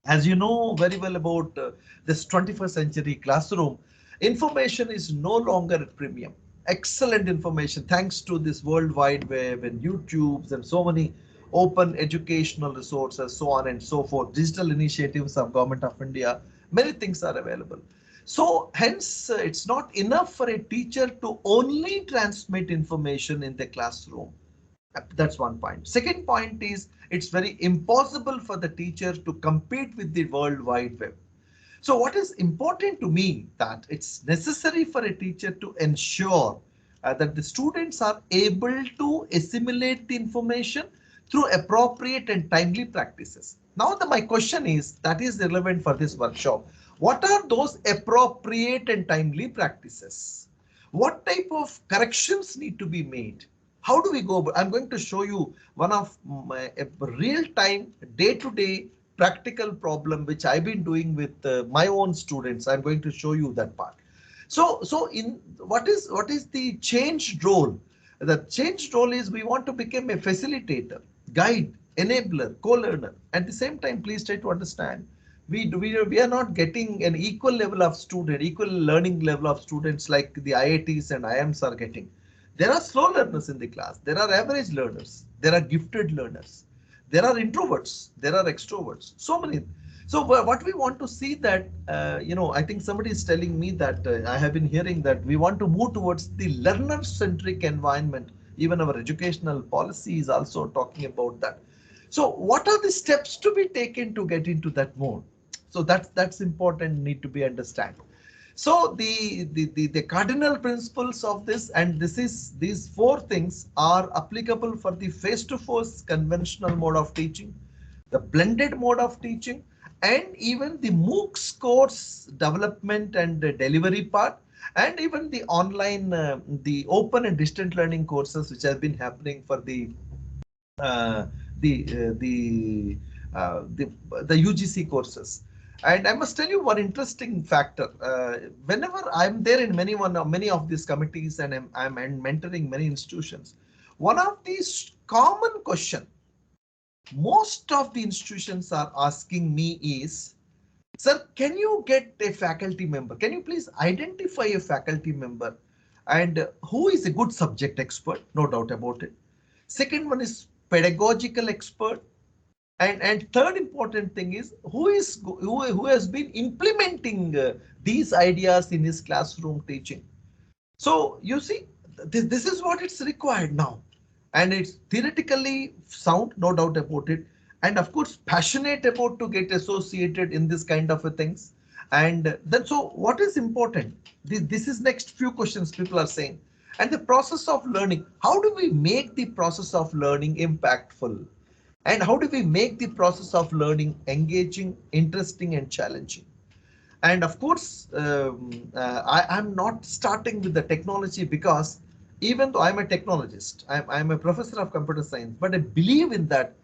As you know very well about this 21st century classroom, information is no longer at premium. Excellent information thanks to this World Wide Web and YouTubes and so many open educational resources, so on and so forth, digital initiatives of Government of India, many things are available. So hence it's not enough for a teacher to only transmit information in the classroom. That's one point. Second point is, it's very impossible for the teacher to compete with the World Wide Web. So what is important to me, that it's necessary for a teacher to ensure that the students are able to assimilate the information through appropriate and timely practices. Now my question is, that is relevant for this workshop. What are those appropriate and timely practices? What type of corrections need to be made? How do we go? I'm going to show you one of my real-time, day-to-day practical problem which I've been doing with my own students. I'm going to show you that part. So in what is the changed role? The changed role is, we want to become a facilitator, guide, enabler, co-learner. At the same time, please try to understand, we are not getting an equal level of student, equal learning level of students like the IITs and IIMs are getting. There are slow learners in the class. There are average learners. There are gifted learners. There are introverts. There are extroverts. So many. So what we want to see that, I think somebody is telling me that I have been hearing that we want to move towards the learner-centric environment. Even our educational policy is also talking about that. So what are the steps to be taken to get into that mode? So that's important, need to be understood. So the cardinal principles of this, and these 4 things are applicable for the face-to-face conventional mode of teaching, the blended mode of teaching, and even the MOOCs course development and the delivery part, and even the online, the open and distant learning courses which have been happening for the UGC courses. And I must tell you one interesting factor. Whenever I'm there in many of these committees, and I'm mentoring many institutions, one of these common question most of the institutions are asking me is, sir, can you get a faculty member? Can you please identify a faculty member And who is a good subject expert? No doubt about it. Second one is pedagogical expert. And third important thing is who has been implementing these ideas in his classroom teaching. So you see, this is what it's required now. And it's theoretically sound, no doubt about it. And of course, passionate about to get associated in this kind of a things. And then, so what is important? This is next few questions people are saying. And the process of learning, how do we make the process of learning impactful? And how do we make the process of learning engaging, interesting, and challenging? And of course, I'm not starting with the technology because even though I'm a technologist, I'm a professor of computer science, but I believe in that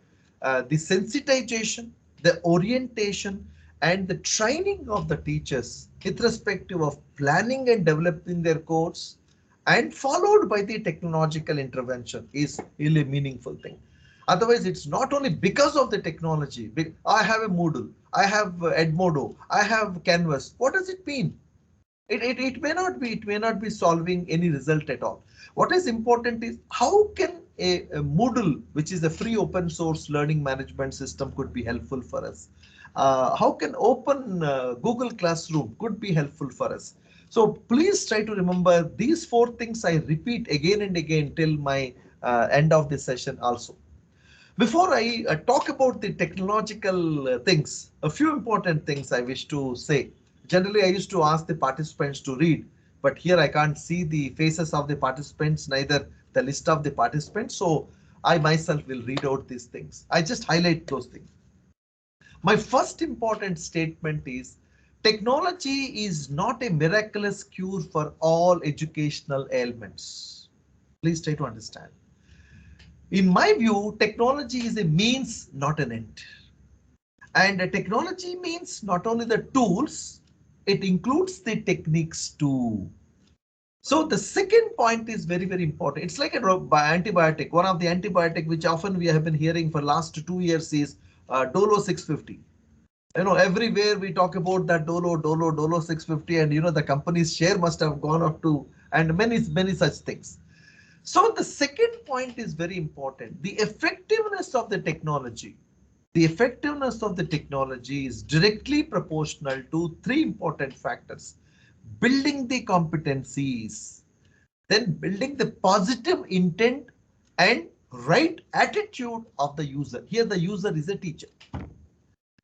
the sensitization, the orientation, and the training of the teachers, irrespective of planning and developing their course, and followed by the technological intervention is really a meaningful thing. Otherwise, it's not only because of the technology. I have a Moodle, I have Edmodo, I have Canvas. What does it mean? It may not be. It may not be solving any result at all. What is important is how can a Moodle, which is a free open source learning management system, could be helpful for us. How can open Google Classroom could be helpful for us. So please try to remember these four things. I repeat again and again till my end of the session also. Before I talk about the technological things, a few important things I wish to say. Generally, I used to ask the participants to read, but here I can't see the faces of the participants, neither the list of the participants. So I myself will read out these things. I just highlight those things. My first important statement is technology is not a miraculous cure for all educational ailments. Please try to understand. In my view, technology is a means, not an end. And technology means not only the tools, it includes the techniques too. So the second point is very, very important. It's like an antibiotic. One of the antibiotic which often we have been hearing for last 2 years is Dolo 650. You know, everywhere we talk about that Dolo 650, and you know the company's share must have gone up to, and many such things. So the second point is very important. The effectiveness of the technology. The effectiveness of the technology is directly proportional to three important factors. Building the competencies, then building the positive intent and right attitude of the user. Here the user is a teacher.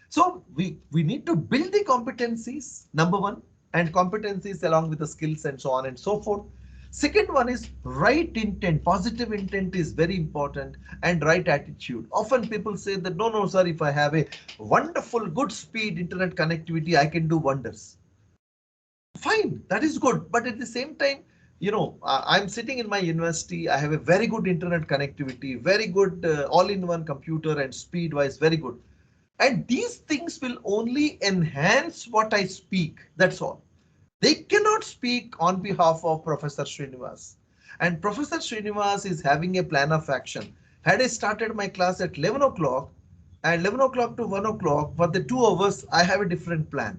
So we need to build the competencies, number one, and competencies along with the skills and so on and so forth. Second one is right intent. Positive intent is very important, and right attitude. Often people say that no, sir, if I have a wonderful, good speed internet connectivity, I can do wonders. Fine, that is good. But at the same time, you know, I'm sitting in my university. I have a very good internet connectivity, very good all-in-one computer, and speed-wise, very good. And these things will only enhance what I speak. That's all. They cannot speak on behalf of Professor Srinivas. And Professor Srinivas is having a plan of action. Had I started my class at 11 o'clock and 11 o'clock to 1 o'clock, for the 2 hours, I have a different plan.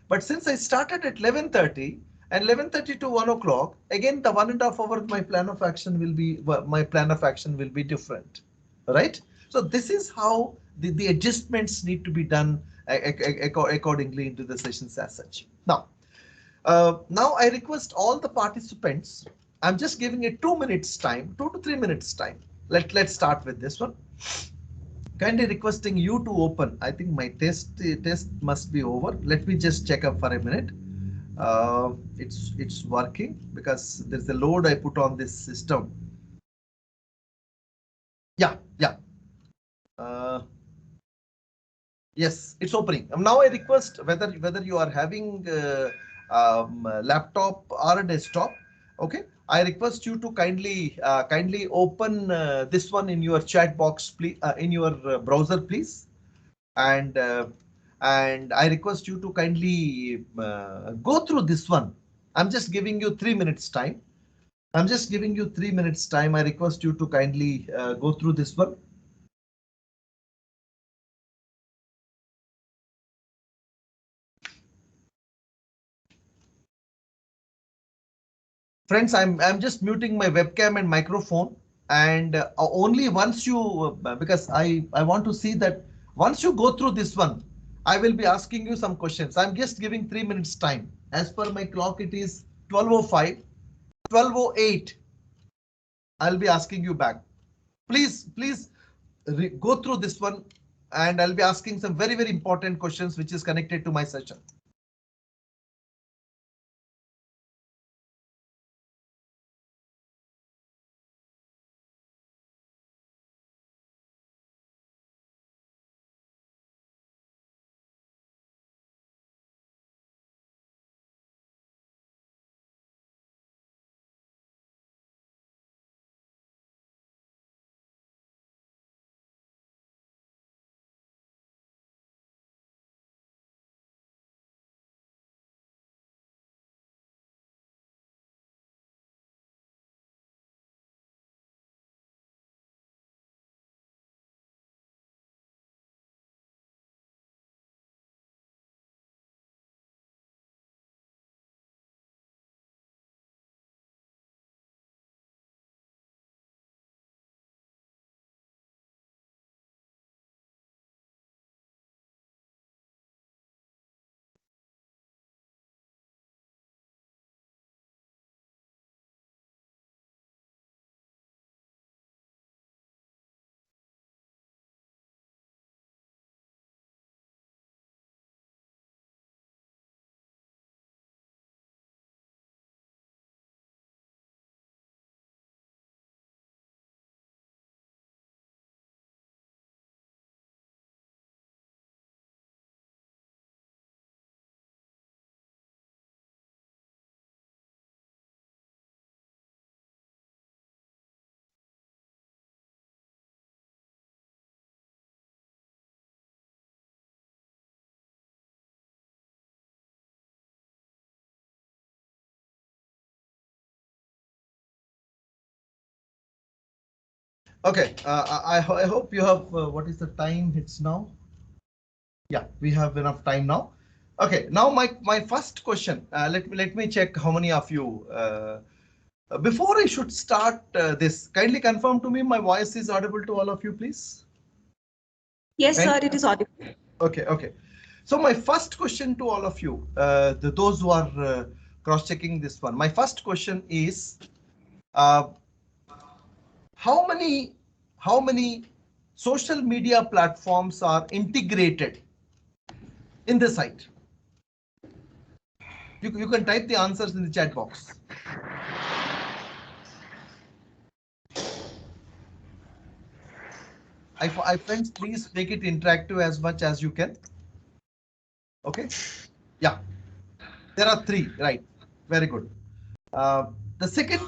But since I started at 11:30 and 11:30 to 1 o'clock, again, the 1.5 hours, my plan of action will be different, right? So this is how the adjustments need to be done accordingly into the sessions as such. Now I request all the participants. I'm just giving a 2 minutes time, 2 to 3 minutes time. Let's start with this one. Kindly requesting you to open. I think my test must be over. Let me just check up for a minute. It's working because there's a load I put on this system. Yeah. Yes, it's opening. Now I request whether you are having laptop or a desktop. Okay, I request you to kindly open this one in your chat box, please, in your browser, please, and I request you to kindly go through this one. I'm just giving you 3 minutes time. I request you to kindly go through this one. Friends, I'm just muting my webcam and microphone, and only once you, because I want to see that once you go through this one, I will be asking you some questions. I'm just giving 3 minutes time. As per my clock, it is 12:05, 12:08. I'll be asking you back. Please go through this one, and I'll be asking some very, very important questions which is connected to my session. Okay, I hope you have, what is the time? It's now. Yeah, we have enough time now. Okay, now my first question. Let me check how many of you. Before I should start this, kindly confirm to me my voice is audible to all of you, please. Yes, sir, it is audible. Okay. So my first question to all of you, those who are cross-checking this one, my first question is, how many social media platforms are integrated in the site? You can type the answers in the chat box. I friends, please make it interactive as much as you can. Okay. Yeah. There are 3, right? Very good. The second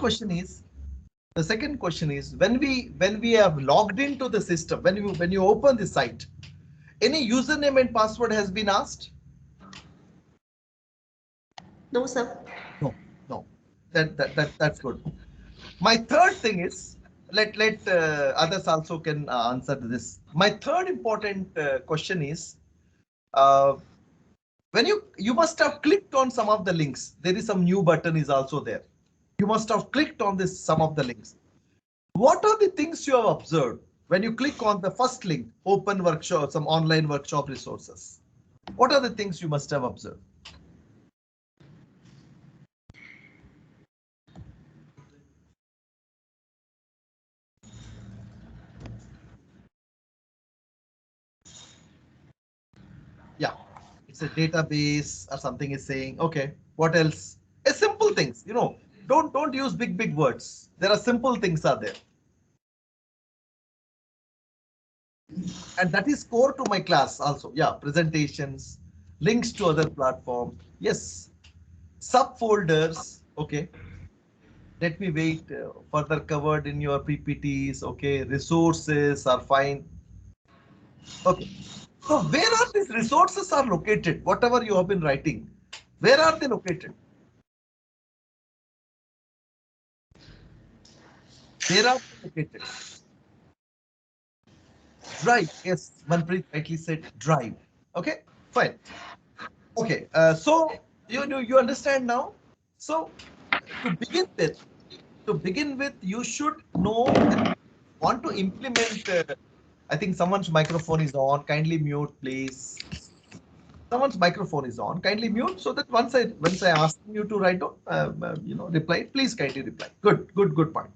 question is when we have logged into the system, when you open the site, any username and password has been asked? No, sir. No. That's good. My third thing is, let others also can answer this. My third important question is, when you must have clicked on some of the links. There is some new button is also there. You must have clicked on this some of the links. What are the things you have observed when you click on the first link, open workshop, some online workshop resources? What are the things you must have observed? Yeah, it's a database or something is saying, okay, what else? A simple things, don't use big words. There are simple things are there. And that is core to my class also. Yeah, presentations, links to other platform. Yes, subfolders. Okay. Let me wait, further covered in your PPTs. Okay, resources are fine. Okay. So where are these resources are located? Whatever you have been writing, where are they located? Where are they located? Drive. Yes, Manpreet rightly said drive. Okay, fine. Okay, so you understand now. So to begin with, you should know, want to implement. I think someone's microphone is on. Kindly mute, please. Someone's microphone is on. Kindly mute so that once I ask you to write down, reply. Please kindly reply. Good point.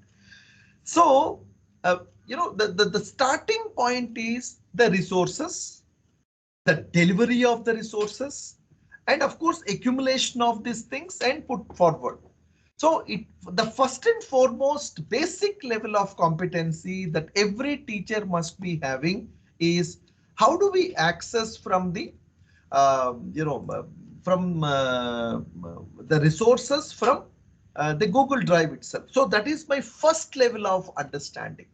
So, the starting point is the resources, the delivery of the resources, and of course, accumulation of these things and put forward. So the first and foremost basic level of competency that every teacher must be having is how do we access from the the resources from the Google Drive itself. So that is my first level of understanding.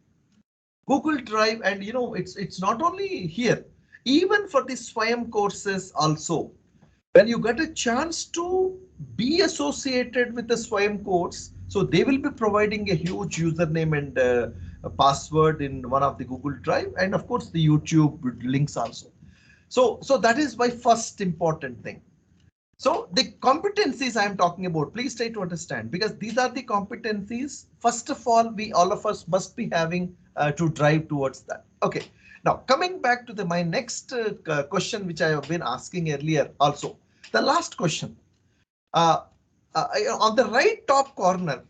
Google Drive, and it's not only here, even for the Swayam courses also. When you get a chance to be associated with the Swayam course, so they will be providing a huge username and a password in one of the Google Drive, and of course the YouTube links also. So that is my first important thing. So the competencies I am talking about, please try to understand, because these are the competencies. First of all, all of us must be having to drive towards that. Okay. Now coming back to my next question, which I have been asking earlier also. The last question, on the right top corner,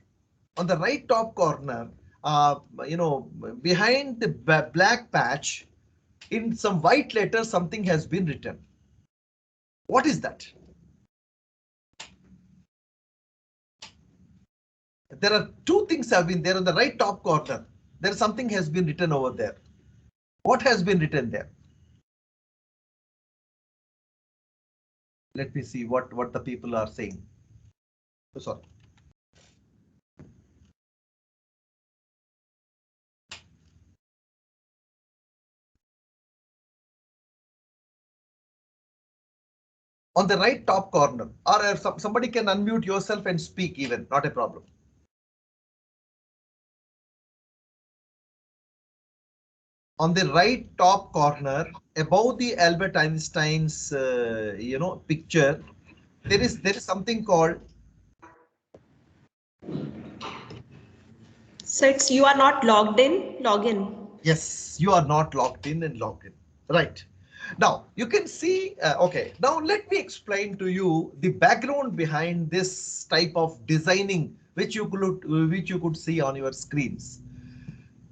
behind the black patch, in some white letters, something has been written. What is that? There are two things have been there on the right top corner. There something has been written over there. What has been written there? Let me see what the people are saying. Oh, sorry. On the right top corner, or somebody can unmute yourself and speak even, not a problem. On the right top corner, above the Albert Einstein's picture, there is something called. So it's you are not logged in, log in. Yes, you are not logged in and logged in. Right. Now you can see, okay, now let me explain to you the background behind this type of designing, which you could see on your screens.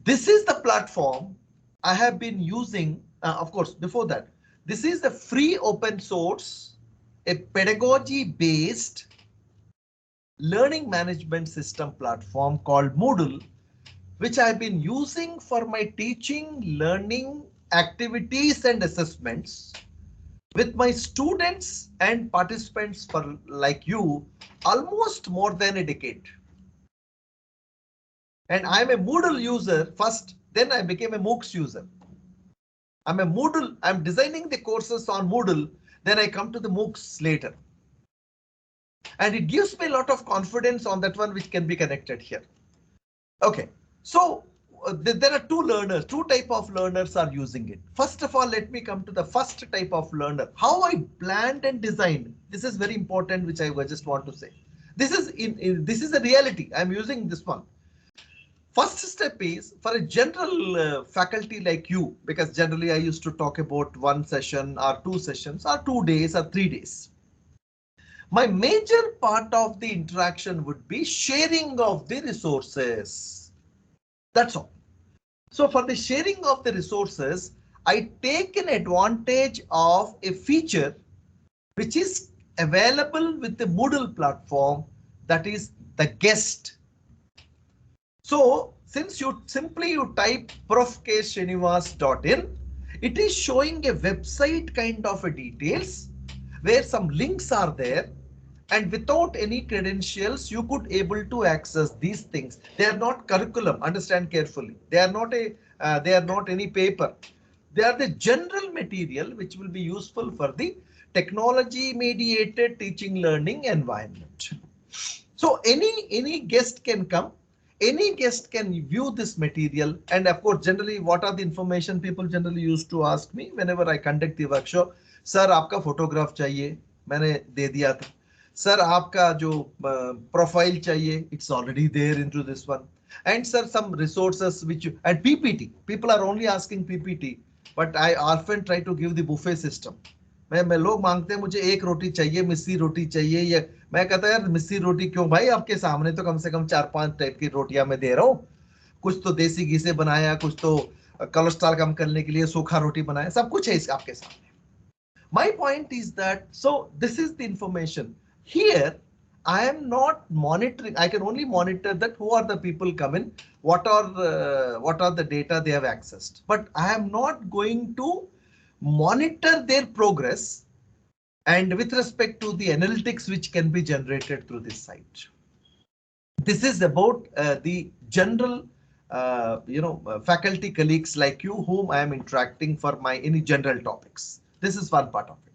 This is the platform I have been using. Of course, before that, this is the free open source, a pedagogy based learning management system platform called Moodle, which I've been using for my teaching, learning activities and assessments with my students and participants for like you almost more than a decade. And I'm a Moodle user first, then I became a MOOCs user. I'm designing the courses on Moodle, then I come to the MOOCs later. And it gives me a lot of confidence on that one, which can be connected here. Okay, so there are two type of learners are using it. First of all, let me come to the first type of learner. How I planned and designed. This is very important, which I just want to say. This is this is a reality. I'm using this one. First step is for a general faculty like you, because generally I used to talk about one session or two sessions or 2 days or 3 days. My major part of the interaction would be sharing of the resources. That's all. So for the sharing of the resources, I take an advantage of a feature which is available with the Moodle platform, that is the guest. So since you type profksrinivas.in, it is showing a website kind of a details where some links are there, and without any credentials you could able to access these things. They are not curriculum, understand carefully. They are not any paper. They are the general material which will be useful for the technology mediated teaching learning environment. So any guest can come, any guest can view this material, and of course generally what are the information people generally used to ask me whenever I conduct the workshop. Sir, आपका photograph चाहिए, मैंने दे दिया था. sir aapka jo profile chahiye, it's already there into this one. And sir, some resources which you, and PPT, people are only asking PPT, but I often try to give the buffet system. मैं लोग मांगते हैं मुझे एक रोटी चाहिए, मिस्सी रोटी चाहिए, या मैं कहता है यार मिस्सी रोटी क्यों भाई, आपके सामने तो कम से कम 4-5 टाइप की रोटियां मैं दे रहा हूँ, कुछ तो देसी घी से बनाया, कुछ तो कोलेस्ट्रॉल कम करने के लिए सूखा रोटी बनाया, सब कुछ है आपके सामने. My point is that, so this is the information. Here I am not monitoring, I can only monitor that who are the people come in, what are the data they have accessed, but I am not going to monitor their progress and with respect to the analytics which can be generated through this site. This is about the general faculty colleagues like you whom I am interacting for my any general topics. This is one part of it.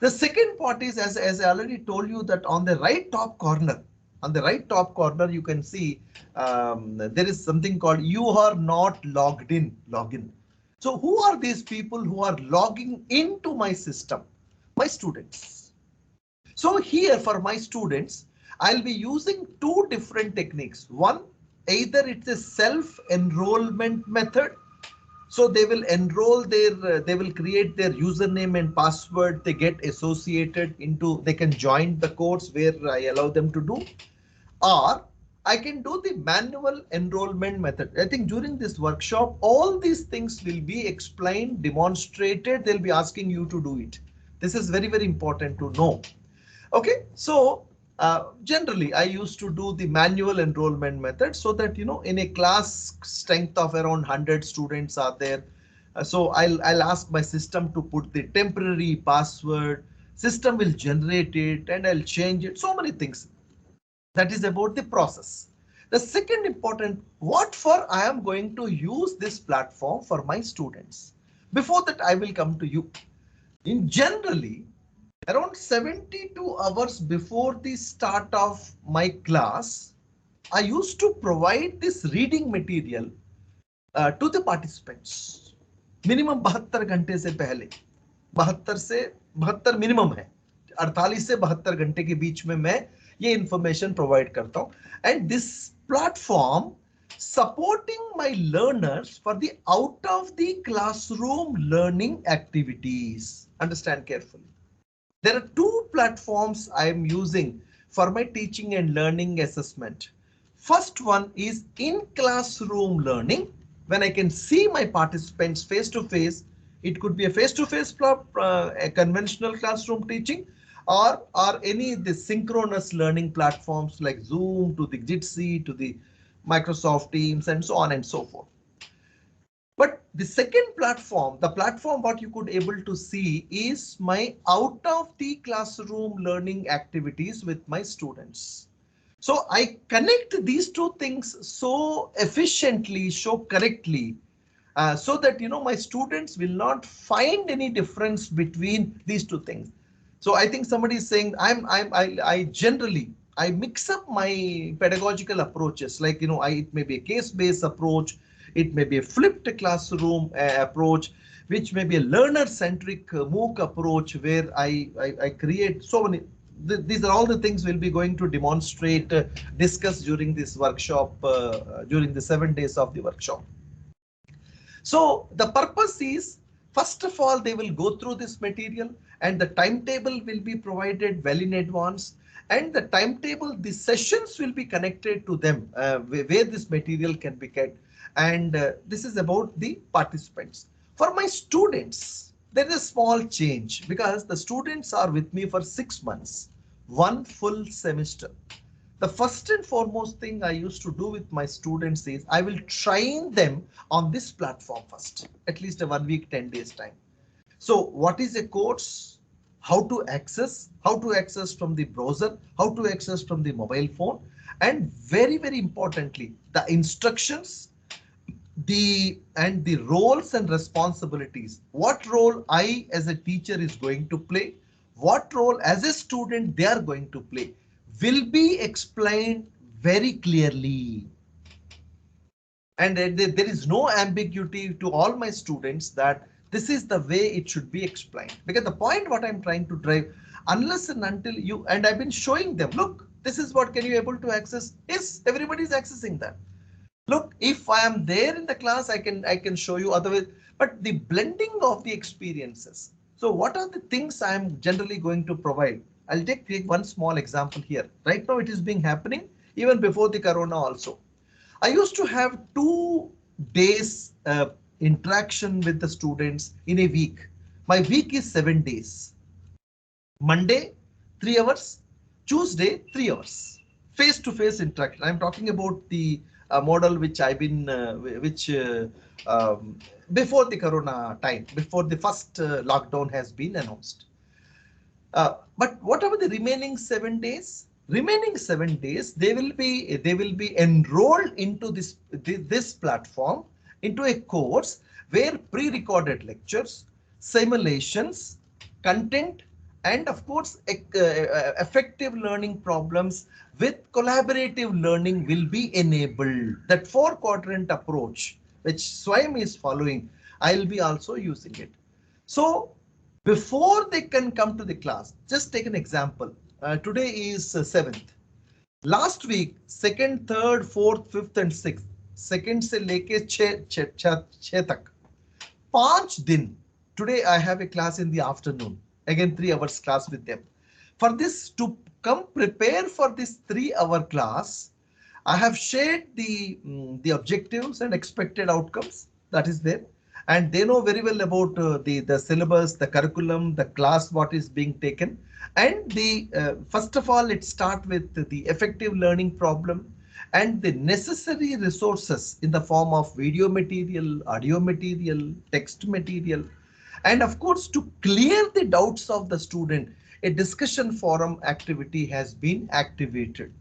The second part is, as I already told you, that on the right top corner, you can see there is something called you are not logged in, login. So who are these people who are logging into my system? My students. So here for my students, I'll be using two different techniques. One, either it's a self-enrollment method. So they will enroll they will create their username and password. They get associated into, they can join the course where I allow them to do. Or I can do the manual enrollment method. I think during this workshop, all these things will be explained, demonstrated. They'll be asking you to do it. This is very, very important to know. Okay, so generally I used to do the manual enrollment method so that, in a class strength of around 100 students are there. So I'll ask my system to put the temporary password, system will generate it and I'll change it. So many things. That is about the process. The second important, what for I am going to use this platform for my students. Before that, I will come to you. In generally, around 72 hours before the start of my class, I used to provide this reading material to the participants. Minimum 72 घंटे से पहले, 72 minimum है, 48 से 72 घंटे के बीच में मैं ये इंफॉर्मेशन प्रोवाइड करता हूं. And this platform supporting my learners for the out of the classroom learning activities. Understand carefully. There are two platforms I am using for my teaching and learning assessment. First one is in classroom learning, when I can see my participants face to face. It could be a face-to-face a conventional classroom teaching, or any the synchronous learning platforms like Zoom to the Jitsi to the Microsoft Teams and so on and so forth. But the second platform, the platform what you could able to see is my out of the classroom learning activities with my students. So I connect these two things so efficiently, so correctly, so that my students will not find any difference between these two things. So I think somebody is saying I generally mix up my pedagogical approaches, like it may be a case-based approach, it may be a flipped classroom approach, which may be a learner-centric MOOC approach, where I create so many. These are all the things we'll be going to demonstrate, discuss during this workshop, during the 7 days of the workshop. So the purpose is, first of all, they will go through this material and the timetable will be provided well in advance. And the timetable, the sessions will be connected to them where this material can be kept. And this is about the participants. For my students, there is a small change because the students are with me for 6 months, 1 full semester. The first and foremost thing I used to do with my students is I will train them on this platform first, at least a 1 week, 10 days time. So what is a course? How to access from the browser, how to access from the mobile phone, and very, very importantly, the instructions, the roles and responsibilities. What role I as a teacher is going to play, what role as a student they are going to play, will be explained very clearly. And there is no ambiguity to all my students that this is the way it should be explained. Because the point what I'm trying to drive, unless and until you, and I've been showing them, look, this is what can you able to access. Yes, everybody is accessing that. Look, if I am there in the class, I can show you otherwise, but the blending of the experiences. So what are the things I am generally going to provide? I'll take one small example here. Right now it is being happening even before the corona also. I used to have 2 days interaction with the students in a week. My week is 7 days. Monday, 3 hours. Tuesday, 3 hours. Face-to-face interaction. I'm talking about the model which I've been, before the corona time, before the first lockdown has been announced. But whatever the remaining 7 days, they will be enrolled into this platform, into a course where pre-recorded lectures, simulations, content, and of course effective learning problems with collaborative learning will be enabled. That 4-quadrant approach which Swayam is following, I'll be also using it. So before they can come to the class, just take an example. Today is 7th. Last week, 2nd, 3rd, 4th, 5th and 6th, 2nd से लेके 6 तक 5 दिन. Today I have a class in the afternoon. Again 3 hours class with them. For this, to come prepare for this 3-hour class, I have shared the objectives and expected outcomes. That is there. And they know very well about the syllabus, the curriculum, the class, what is being taken. And first of all, it starts with the effective learning problem and the necessary resources in the form of video material, audio material, text material. And of course, to clear the doubts of the student, a discussion forum activity has been activated.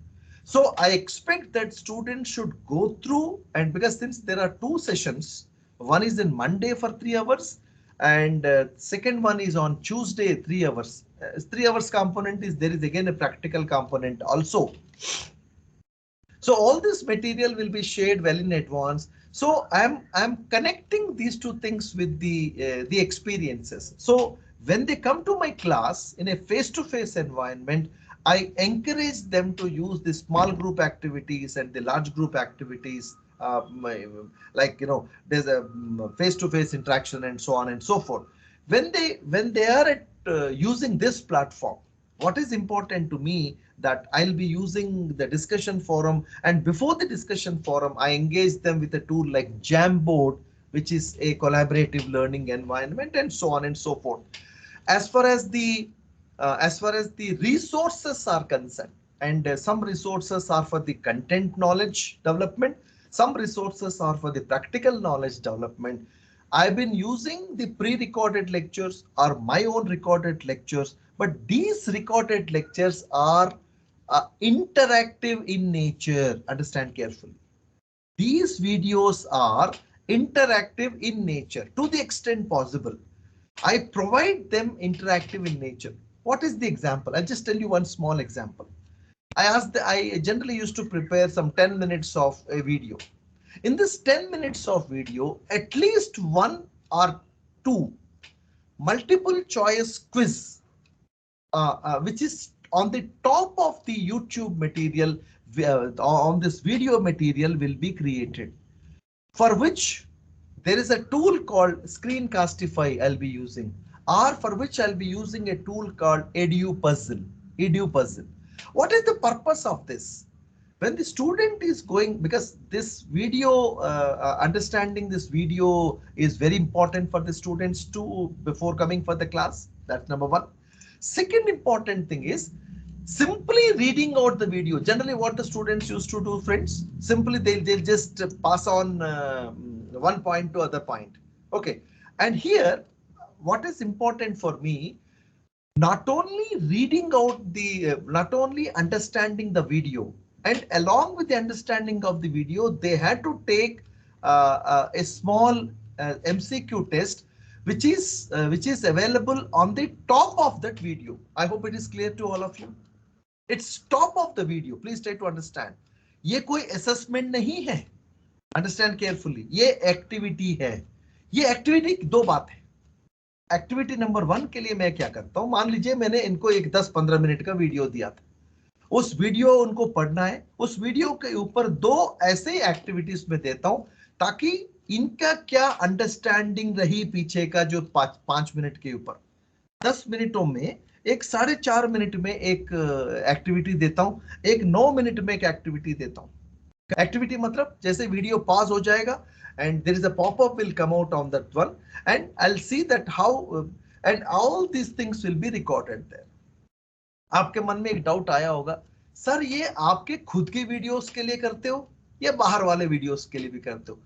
So I expect that students should go through, and because since there are 2 sessions, one is in Monday for 3 hours and second one is on Tuesday 3 hours. 3 hours component is there is again a practical component also. So all this material will be shared well in advance. So I'm connecting these 2 things with the experiences. So when they come to my class in a face-to-face environment, I encourage them to use the small group activities and the large group activities. Like, you know, there's a face-to-face interaction and so on and so forth. When they are at using this platform, what is important to me that I'll be using the discussion forum, and before the discussion forum, I engage them with a tool like Jamboard, which is a collaborative learning environment, and so on and so forth. As far as the resources are concerned, and some resources are for the content knowledge development, some resources are for the practical knowledge development. I've been using the pre-recorded lectures or my own recorded lectures, but these recorded lectures are interactive in nature. Understand carefully. These videos are interactive in nature to the extent possible. I provide them interactive in nature. What is the example? I'll just tell you one small example. I generally used to prepare some 10 minutes of a video. In this 10 minutes of video, at least 1 or 2 multiple choice quiz, which is on the top of the YouTube material, on this video material will be created, for which there is a tool called Screencastify I'll be using, or for which I'll be using a tool called EduPuzzle. What is the purpose of this? When the student is going, because this video, understanding this video is very important for the students too before coming for the class. That's number 1. Second important thing is simply reading out the video. Generally what the students used to do, friends, simply they'll just pass on one point to other point. Okay. And here, what is important for me, not only reading out the, not only understanding the video, and along with the understanding of the video, they had to take a small MCQ test, which is available on the top of that video. I hope it is clear to all of you. It's top of the video. Please try to understand. ये कोई assessment नहीं है. Understand carefully. ये activity है. ये activity 2 बात है. Activity number 1 के लिए मैं क्या करता हूं, मान लीजिए मैंने इनको एक 10-15 मिनट का वीडियो दिया था, उस वीडियो उनको पढ़ना है, उस वीडियो के ऊपर 2 ऐसे एक्टिविटीज में देता हूं ताकि इनका क्या अंडरस्टैंडिंग रही पीछे का जो 5 मिनट के ऊपर, 10 मिनटों में एक 4.5 मिनट में एक एक्टिविटी देता हूं, एक 9 मिनट में एक एक्टिविटी देता हूं। एक्टिविटी मतलब जैसे वीडियो पॉज हो जाएगा and there is a pop-up will come out on that one and I'll see that how and all these things will be recorded there. आपके मन में एक डाउट आया होगा, सर ये आपके खुद की वीडियोस के लिए करते हो या बाहर वाले वीडियोस के लिए भी करते हो?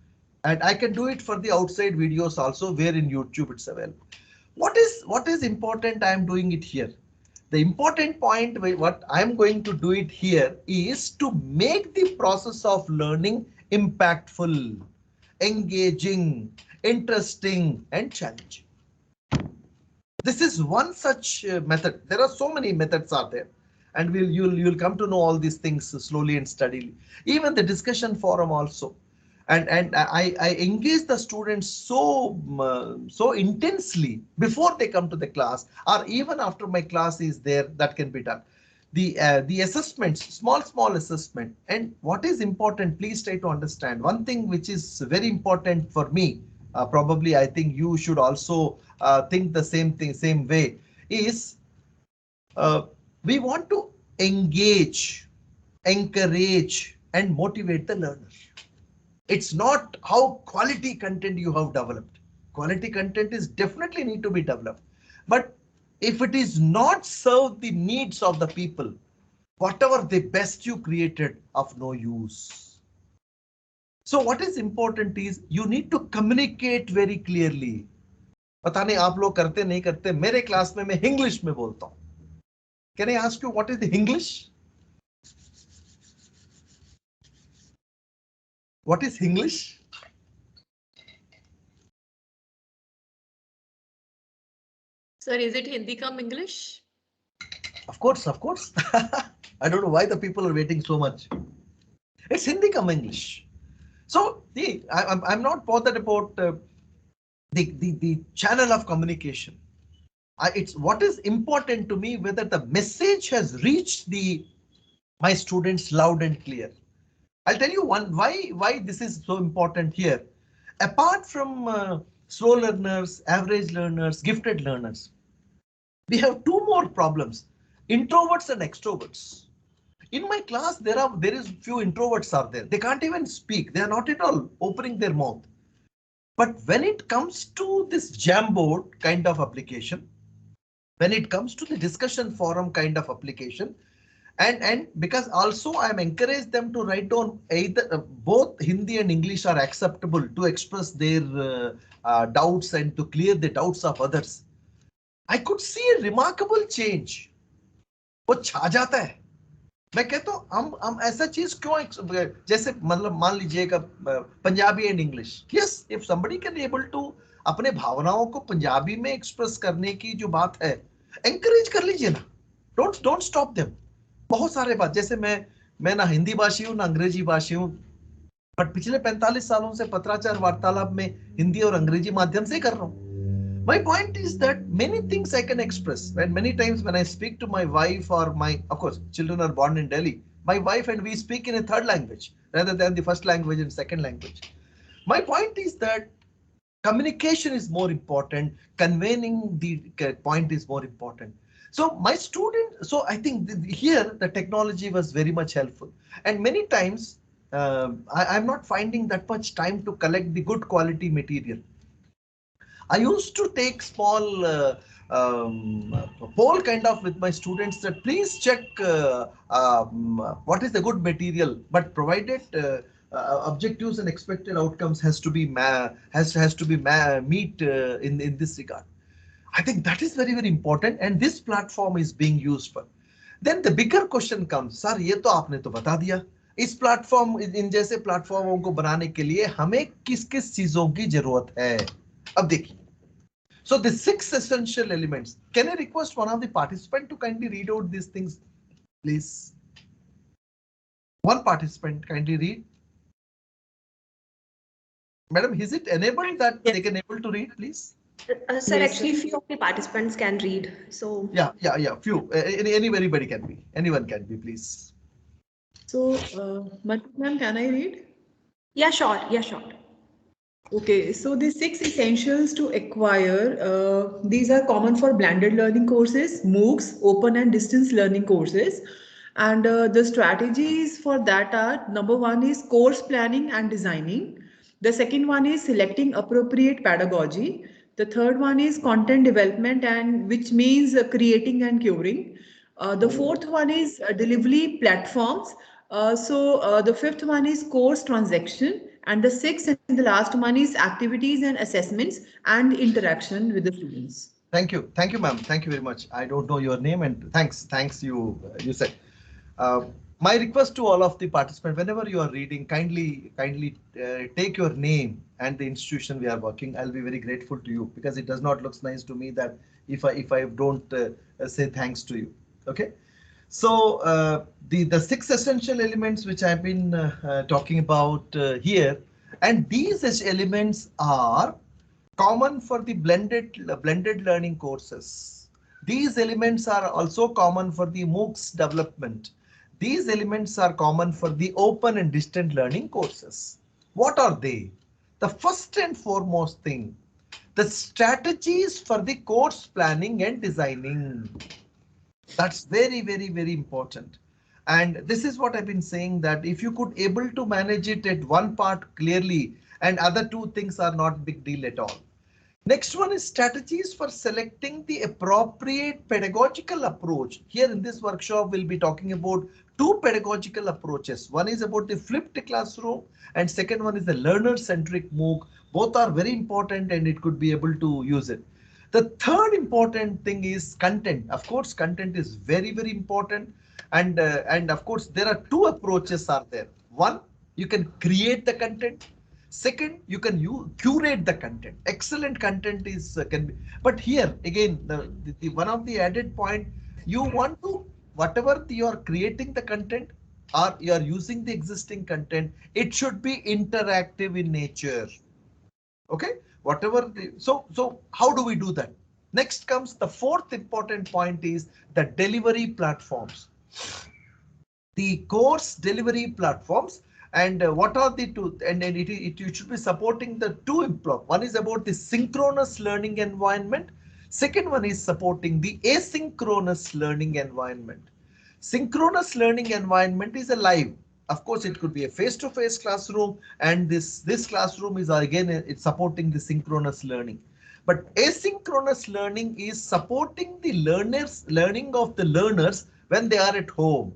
And I can do it for the outside videos also where in YouTube it's available. What is important I am doing it here? The important point what I am going to do it here is to make the process of learning impactful, engaging, interesting and challenging. This is one such method. There are so many methods out there and you'll come to know all these things slowly and steadily. Even the discussion forum also. And I engage the students so intensely before they come to the class or even after my class is there, that can be done. The assessments, small assessment, and what is important, please try to understand one thing which is very important for me, probably I think you should also think the same way, is we want to engage, encourage and motivate the learner. It's not how quality content you have developed. Quality content is definitely need to be developed, but if it is not serve the needs of the people, whatever the best you created of no use. So what is important is you need to communicate very clearly. पता नहीं आप लोग करते नहीं करते, मेरे class में मैं इंग्लिश में बोलता हूं. Can I ask you what is the English? What is English? Sir, is it Hindi come English? Of course. I don't know why the people are waiting so much. It's Hindi come English. So I'm not bothered about the channel of communication. It's what is important to me, whether the message has reached my students loud and clear. I'll tell you why this is so important here. Apart from slow learners, average learners, gifted learners, we have 2 more problems: introverts and extroverts. In my class, there is few introverts are there. They can't even speak. They are not at all opening their mouth. But when it comes to this Jamboard kind of application, when it comes to the discussion forum kind of application, and because also I'm encouraged them to write down either both Hindi and English are acceptable to express their doubts and to clear the doubts of others. I could see a remarkable change. वो छा जाता है. मैं कहता हूँ हम ऐसा चीज क्यों, जैसे मतलब मान लीजिएगा Punjabi and English. Yes, if somebody can able to अपने भावनाओं को पंजाबी में एक्सप्रेस करने की जो बात है, encourage कर लीजिए ना. Don't stop them. बहुत सारे बात, जैसे मैं ना हिंदी भाषी हूँ ना अंग्रेजी भाषी हूँ, बट पिछले 45 सालों से पत्राचार वार्तालाप में हिंदी और अंग्रेजी माध्यम से कर रहा हूँ. My point is that many things I can express, and many times when I speak to my wife or of course, children are born in Delhi, my wife and we speak in a third language rather than the first language and second language. My point is that communication is more important, conveying the point is more important. So I think here the technology was very much helpful, and many times I'm not finding that much time to collect the good quality material. I used to take small poll kind of with my students that please check what is the good material, but provided objectives and expected outcomes has to be meet in this regard. I think that is very, very important, and this platform is being used for. Then the bigger question comes, sir, ये तो आपने तो बता दिया, इस platform इन जैसे प्लेटफॉर्मों को बनाने के लिए हमें किस चीजों की जरूरत है. अब देखिए, so the 6 essential elements. Can I request one of the participants to kindly read out these things, please? One participant kindly read. Madam, is it enabled that they can able to read, please? Sir, Yes, actually, few of the participants can read. So Yeah. Few. Anybody can be. Anyone can be, please. So, Manpreet ma'am, can I read? yeah, sure. Yeah, sure. Okay, so the 6 essentials to acquire, these are common for blended learning courses, MOOCs, open and distance learning courses. And the strategies for that are, number one is course planning and designing. The second one is selecting appropriate pedagogy. The third one is content development, and which means creating and curing. The fourth one is delivery platforms. The fifth one is course transaction, and the sixth and the last one is activities and assessments and interaction with the students. Thank you, ma'am. Thank you very much. I don't know your name, and thanks. You said. Uh, my request to all of the participants: whenever you are reading, kindly take your name and the institution we are working. I'll be very grateful to you, because it does not look nice to me that if I don't say thanks to you. Okay. So the 6 essential elements which I've been talking about here, and these elements are common for the blended learning courses. These elements are also common for the MOOCs development. These elements are common for the open and distant learning courses. What are they? The first and foremost thing, the strategies for the course planning and designing. That's very important. And this is what I've been saying, that if you could able to manage it at one part clearly, and other two things are not big deal at all. Next one is strategies for selecting the appropriate pedagogical approach. Here in this workshop, we'll be talking about two pedagogical approaches. One is about the flipped classroom, and second one is the learner-centric MOOC. Both are very important, and it could be able to use it. The third important thing is content. Of course, content is very important. And of course, there are two approaches are there. One, you can create the content. Second, you can curate the content. Excellent content is can be, but here again, the one of the added point, you want to, whatever you are creating the content or you are using the existing content, it should be interactive in nature. Okay, so how do we do that? Next comes the fourth important point is the delivery platforms, the course delivery platforms. And what are the two? And it should be supporting the two employees. One is about the synchronous learning environment. Second one is supporting the asynchronous learning environment. Synchronous learning environment is a live. Of course, it could be a face-to-face classroom, and this classroom is again it's supporting the synchronous learning. But asynchronous learning is supporting the learning of the learners when they are at home.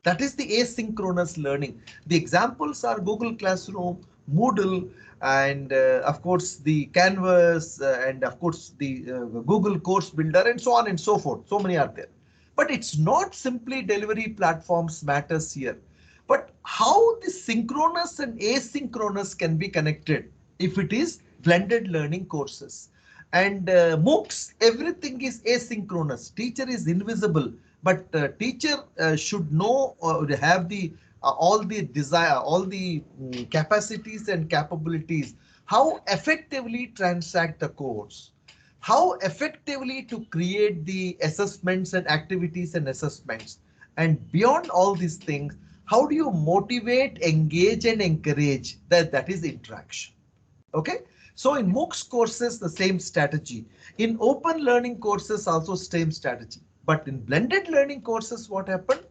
That is the asynchronous learning. The examples are Google Classroom, Moodle, and of course the Canvas, and of course the Google Course Builder, and so on and so forth. So many are there. But it's not simply delivery platforms matters here, but how the synchronous and asynchronous can be connected if it is blended learning courses. And MOOCs, everything is asynchronous. Teacher is invisible, but teacher should know or have the all the desire, all the capacities and capabilities, how effectively transact the course, how effectively to create the assessments and activities and assessments. And beyond all these things, how do you motivate, engage, and encourage? That is interaction. Okay, so in MOOCs courses, the same strategy. In open learning courses, also same strategy. But in blended learning courses, what happened?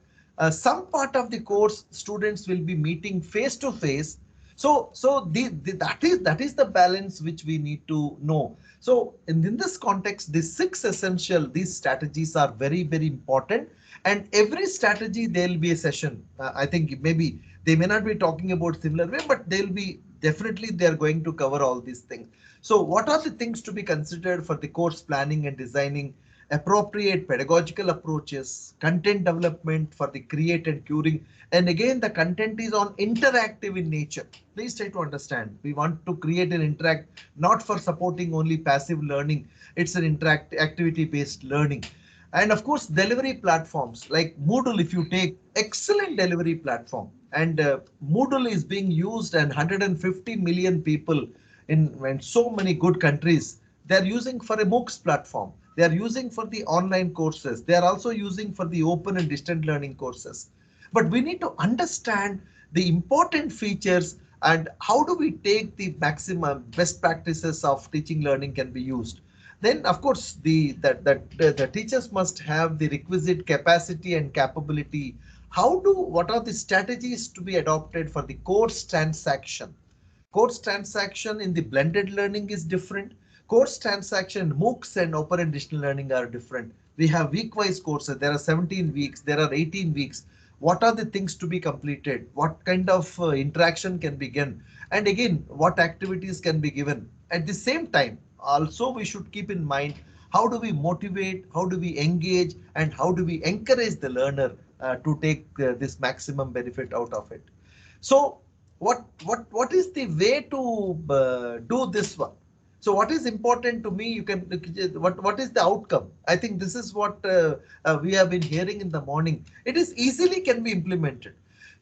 Some part of the course students will be meeting face to face. So that is the balance which we need to know. So in this context, the 6 essential, these strategies are very important. And every strategy there will be a session. I think maybe they may not be talking about similar way, but they'll be definitely they are going to cover all these things. So what are the things to be considered for the course planning and designing? Appropriate pedagogical approaches, content development for the create and curing. And again, the content is on interactive in nature. Please try to understand. We want to create an interact, not for supporting only passive learning. It's an activity based learning. And of course, delivery platforms like Moodle, if you take, excellent delivery platform. And Moodle is being used and 150 million people in so many good countries, They're using for a MOOCs platform. They're using for the online courses. They're also using for the open and distant learning courses. But we need to understand the important features and how do we take the maximum best practices of teaching learning can be used. Then of course the teachers must have the requisite capacity and capability. What are the strategies to be adopted for the course transaction? Course transaction in the blended learning is different. Course transaction MOOCs and open and distance learning are different. We have week-wise courses. There are 17 weeks. There are 18 weeks. What are the things to be completed? What kind of interaction can begin? And again, what activities can be given? At the same time, also we should keep in mind how do we motivate, how do we engage, and how do we encourage the learner to take this maximum benefit out of it. So what is the way to do this one? So what is important to me? You can what is the outcome? I think this is what we have been hearing in the morning. It is easily can be implemented.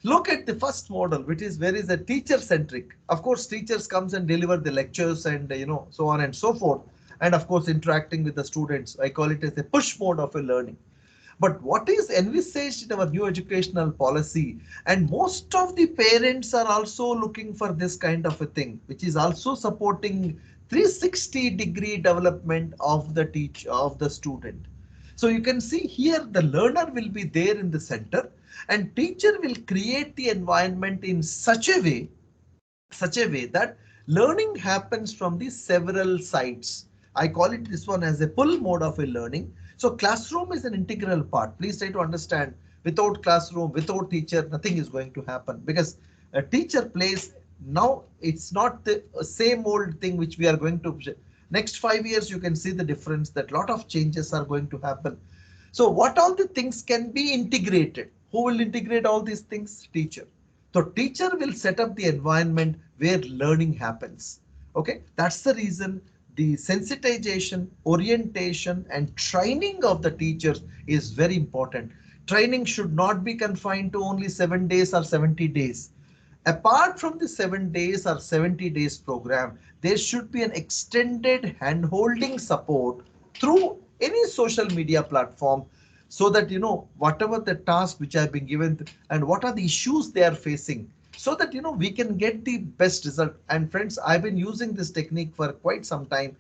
Look at the first model, which is where is a teacher centric. Of course, teachers comes and deliver the lectures and so on and so forth. And of course, interacting with the students. I call it as a push mode of a learning. But what is envisaged in our new educational policy, and most of the parents are also looking for this kind of a thing, which is also supporting 360-degree development of the student. So you can see here the learner will be there in the center, and teacher will create the environment in such a way that learning happens from the several sides. I call it this one as a pull mode of a learning. So classroom is an integral part. Please try to understand, without classroom, without teacher, nothing is going to happen, because a teacher plays now. It's not the same old thing which we are going to next 5 years. You can see the difference that lot of changes are going to happen. So what all the things can be integrated? Who will integrate all these things? Teacher. So teacher will set up the environment where learning happens. Okay, that's the reason the sensitization, orientation, and training of the teachers is very important. Training should not be confined to only 7 days or 70 days. Apart from the 7 days or 70 days program, there should be an extended hand-holding support through any social media platform, so that whatever the task which have been given and what are the issues they are facing, so that we can get the best result. And friends, I've been using this technique for quite some time,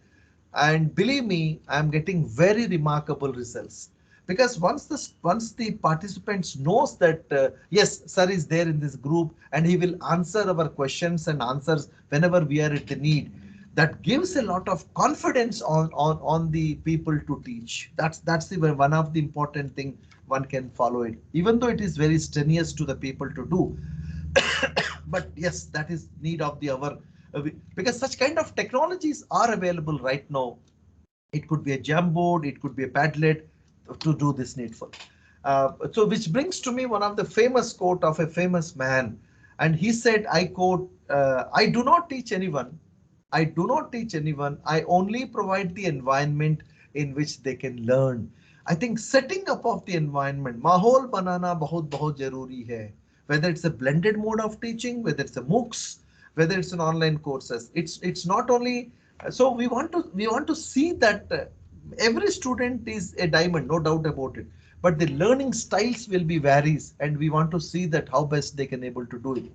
and believe me, I'm getting very remarkable results. Because once the participants knows that yes, sir is there in this group and he will answer our questions and answers whenever we are at the need, that gives a lot of confidence on the people to teach. That's the one of the important thing one can follow it, even though it is very strenuous to the people to do. But yes, that is need of the hour, because such kind of technologies are available right now. It could be a Jamboard, it could be a Padlet to do this needful. So which brings to me one of the famous quote of a famous man, and he said, I quote, I do not teach anyone. I do not teach anyone. I only provide the environment in which they can learn. I think setting up of the environment, mahol banana bahut zaruri hai. Whether it's a blended mode of teaching, whether it's a MOOCs, whether it's an online courses, it's not only. So we want to see that every student is a diamond, no doubt about it. But the learning styles will be varies, and we want to see that how best they can able to do it.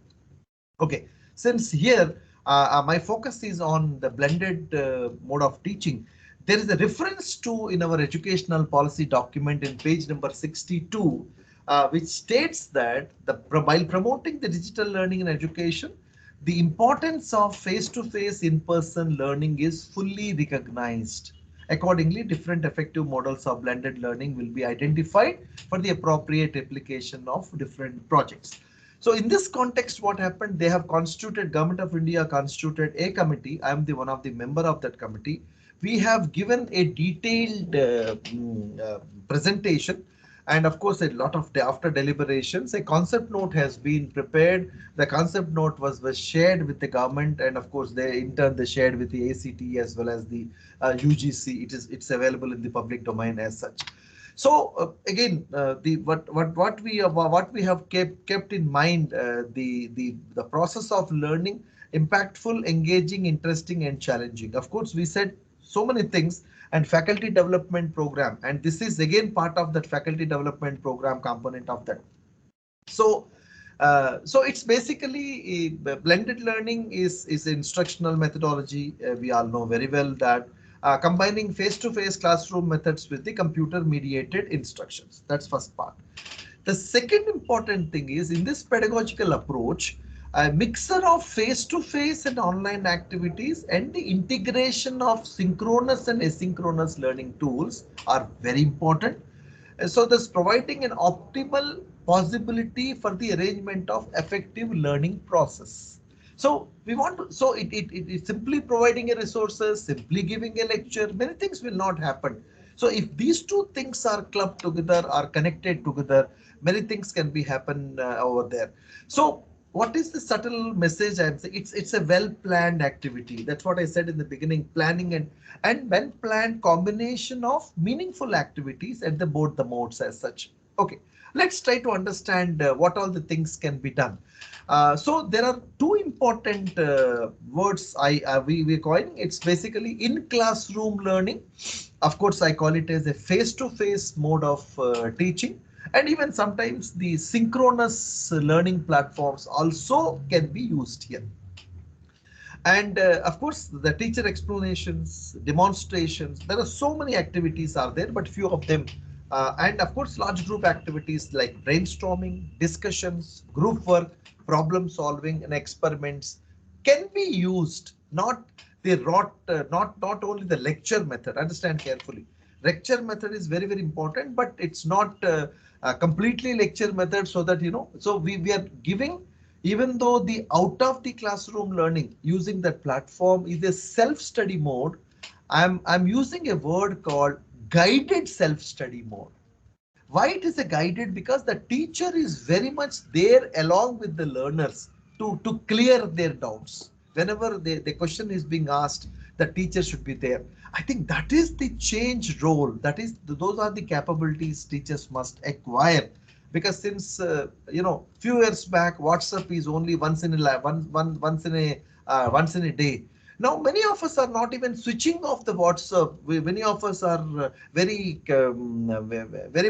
Okay, since here my focus is on the blended mode of teaching, there is a reference to in our educational policy document in page number 62, which states that while promoting the digital learning in education, the importance of face-to-face in-person learning is fully recognized. Accordingly, different effective models of blended learning will be identified for the appropriate application of different projects. So in this context, what happened? They have constituted, Government of India constituted a committee. I am the one of the member of that committee. We have given a detailed presentation, and of course, a lot of after deliberations, a concept note has been prepared. The concept note was shared with the government, and of course, they in turn they shared with the ACT as well as the UGC. It's available in the public domain as such. So again, what we have kept in mind, the process of learning, impactful, engaging, interesting, and challenging. Of course, we said so many things, and faculty development program. And this is again part of that faculty development program component of that. So so it's basically blended learning is instructional methodology. We all know very well that combining face-to-face classroom methods with the computer-mediated instructions. That's first part. The second important thing is in this pedagogical approach, a mixer of face-to-face and online activities and the integration of synchronous and asynchronous learning tools are very important. So thus providing an optimal possibility for the arrangement of effective learning process. So we want to, so it simply providing a resources, simply giving a lecture, many things will not happen. So if these two things are clubbed together, are connected together, many things can be happen over there. So what is the subtle message I'm saying? It's a well-planned activity. That's what I said in the beginning, planning and well-planned combination of meaningful activities at the both the modes as such. Okay, let's try to understand what all the things can be done. So there are two important words we're calling. It's basically in classroom learning. Of course, I call it as a face-to-face mode of teaching. And even sometimes the synchronous learning platforms also can be used here. And of course, the teacher explanations, demonstrations, there are so many activities are there, but few of them. And of course, large group activities like brainstorming, discussions, group work, problem solving, and experiments can be used. Not the not only the lecture method. Understand carefully. Lecture method is very important, but it's not completely lecture method. So that so we are giving, even though the out of the classroom learning using that platform is a self-study mode, I'm using a word called guided self-study mode. Why it is a guided? Because the teacher is very much there along with the learners to clear their doubts. Whenever the question is being asked, the teacher should be there. I think that is the change role. Those are the capabilities teachers must acquire. Because since few years back, WhatsApp is only once in a day. Now, many of us are not even switching off the WhatsApp. Many of us are very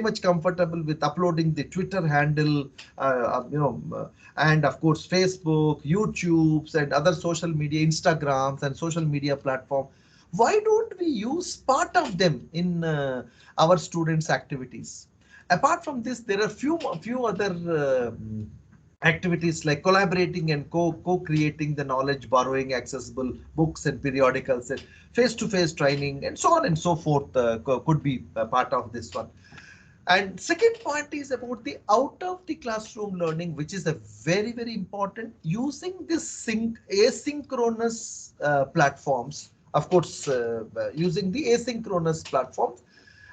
much comfortable with uploading the Twitter handle, and of course, Facebook, YouTubes, and other social media, Instagrams, and social media platform. Why don't we use part of them in our students' activities? Apart from this, there are few other activities like collaborating and co-creating the knowledge, borrowing accessible books and periodicals, and face-to-face training, and so on and so forth could be a part of this one. And second point is about the out of the classroom learning, which is a very important, using this asynchronous platforms. Of course, using the asynchronous platforms.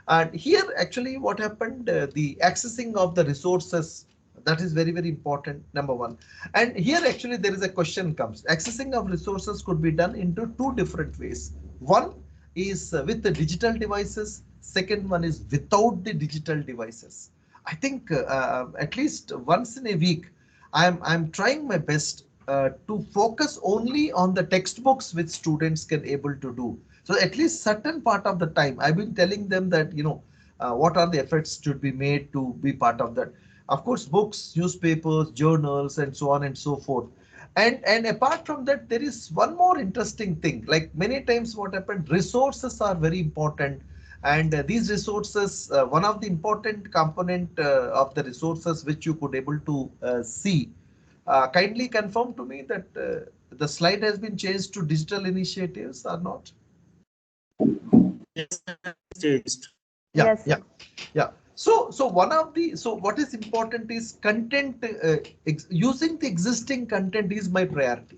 And here actually what happened, the accessing of the resources, that is very important, number one. And here actually there is a question comes. Accessing of resources could be done into two different ways. One is with the digital devices. Second one is without the digital devices. I think at least once in a week, I'm trying my best to focus only on the textbooks which students can able to do. So at least certain part of the time, I've been telling them that, what are the efforts should be made to be part of that. Of course, books, newspapers, journals, and so on and so forth. And apart from that, there is one more interesting thing. Like many times what happened, resources are very important. And these resources, one of the important component of the resources which you could able to see. Kindly confirm to me that the slide has been changed to digital initiatives or not? Changed. Yes, sir. Yeah. So what is important is content. Using the existing content is my priority.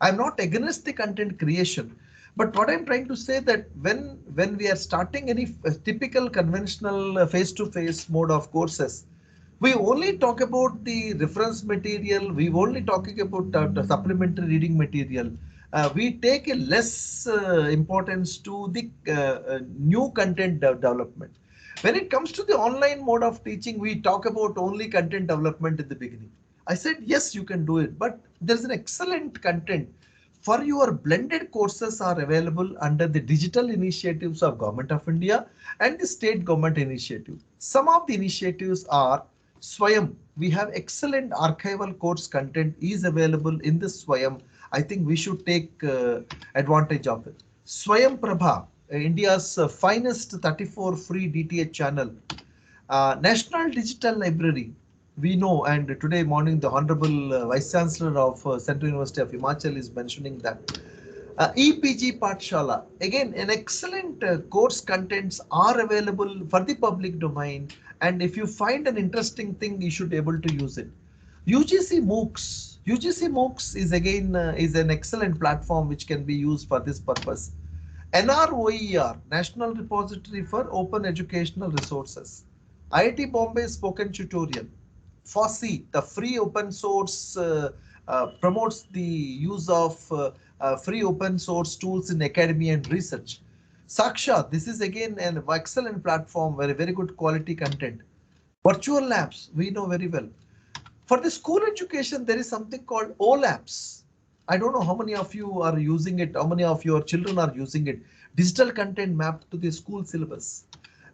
I'm not against the content creation, but what I'm trying to say that when we are starting any typical conventional face-to-face mode of courses, we only talk about the reference material. We only talking about the supplementary reading material. We take a less importance to the new content development. When it comes to the online mode of teaching, we talk about only content development in the beginning. I said, yes, you can do it, but there's an excellent content for your blended courses are available under the digital initiatives of Government of India and the state government initiative. Some of the initiatives are Swayam. We have excellent archival course content is available in the Swayam. I think we should take advantage of it. Swayam Prabha, India's finest 34 free DTH channel. National Digital Library, we know, and today morning the Honorable Vice Chancellor of Central University of Himachal is mentioning that. EPG Pathshala, again an excellent course contents are available for the public domain, and if you find an interesting thing you should be able to use it. UGC MOOCs is again is an excellent platform which can be used for this purpose. NROER, National Repository for Open Educational Resources. IIT Bombay Spoken Tutorial. FOSSEE, the free open source, promotes the use of free open source tools in academia and research. Saksha, this is again an excellent platform, very good quality content. Virtual labs, we know very well. For the school education, there is something called OLabs. I don't know how many of you are using it, how many of your children are using it. Digital content mapped to the school syllabus.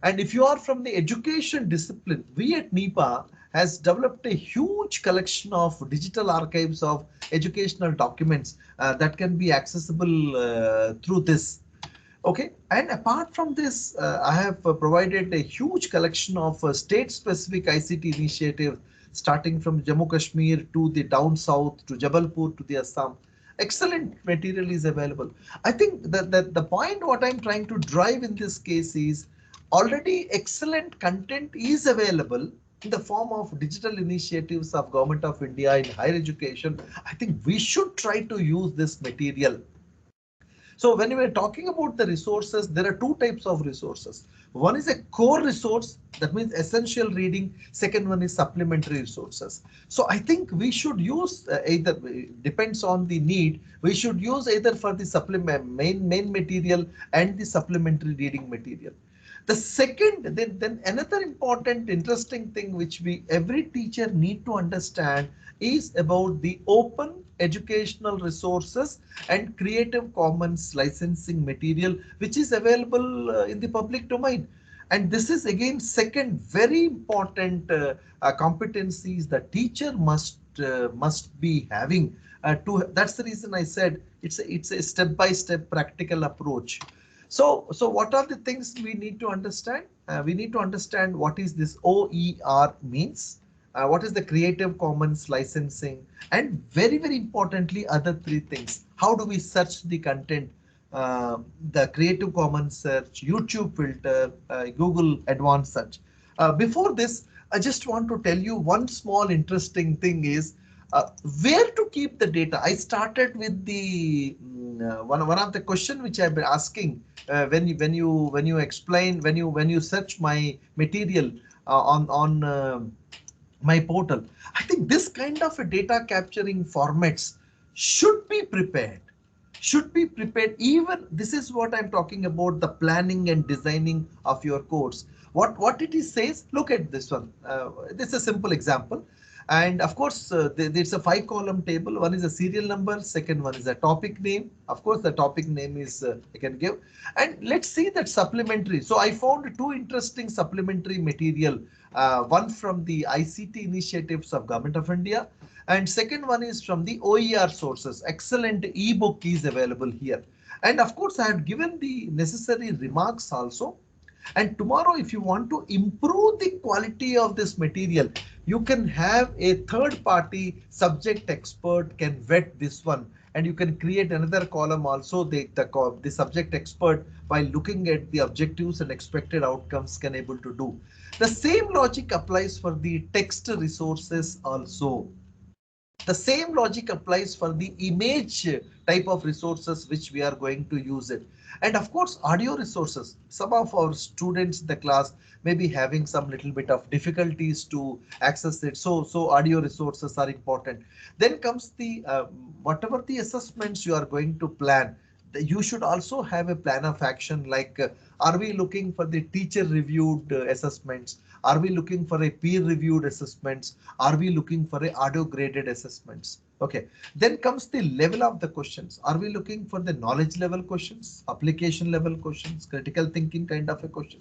And if you are from the education discipline, we at NIPA has developed a huge collection of digital archives of educational documents that can be accessible through this. Okay, and apart from this, I have provided a huge collection of state-specific ICT initiatives starting from Jammu Kashmir to the down south to Jabalpur to the Assam. Excellent material is available. I think that the point what I'm trying to drive in this case is already excellent content is available in the form of digital initiatives of Government of India in higher education. I think we should try to use this material. So when we are talking about the resources, there are two types of resources. One is a core resource, that means essential reading. Second one is supplementary resources. So I think we should use either, depends on the need, we should use either for the supplement main material and the supplementary reading material. The second, then another important interesting thing which every teacher need to understand is about the open educational resources and Creative Commons licensing material which is available in the public domain. And this is again second very important competencies the teacher must be having. That's the reason I said it's a step-by-step practical approach. So what are the things we need to understand? We need to understand what is this OER means, what is the Creative Commons licensing, and very importantly, other three things. How do we search the content? The Creative Commons search, YouTube filter, Google advanced search. Before this, I just want to tell you one small interesting thing is where to keep the data. I started with the one of the question which I've been asking when you explain, when you search my material on my portal. I think this kind of a data capturing formats should be prepared. Even this is what I'm talking about, the planning and designing of your course. What it is says, look at this one. This is a simple example. And of course, there's a 5-column table. One is a serial number. Second one is a topic name. Of course, the topic name is I can give. And let's see that supplementary. So I found two interesting supplementary material. One from the ICT initiatives of Government of India. And second one is from the OER sources. Excellent ebook is available here. And of course, I have given the necessary remarks also. And tomorrow, if you want to improve the quality of this material, you can have a third party subject expert can vet this one, and you can create another column also. The subject expert, by looking at the objectives and expected outcomes, can able to do. The same logic applies for the text resources also. The same logic applies for the image type of resources which we are going to use it. And of course, audio resources. Some of our students in the class may be having some little bit of difficulties to access it. So audio resources are important. Then comes the whatever the assessments you are going to plan, you should also have a plan of action, like are we looking for the teacher reviewed assessments? Are we looking for a peer reviewed assessments? Are we looking for a audio graded assessments? Okay, then comes the level of the questions. Are we looking for the knowledge level questions, application level questions, critical thinking kind of a question,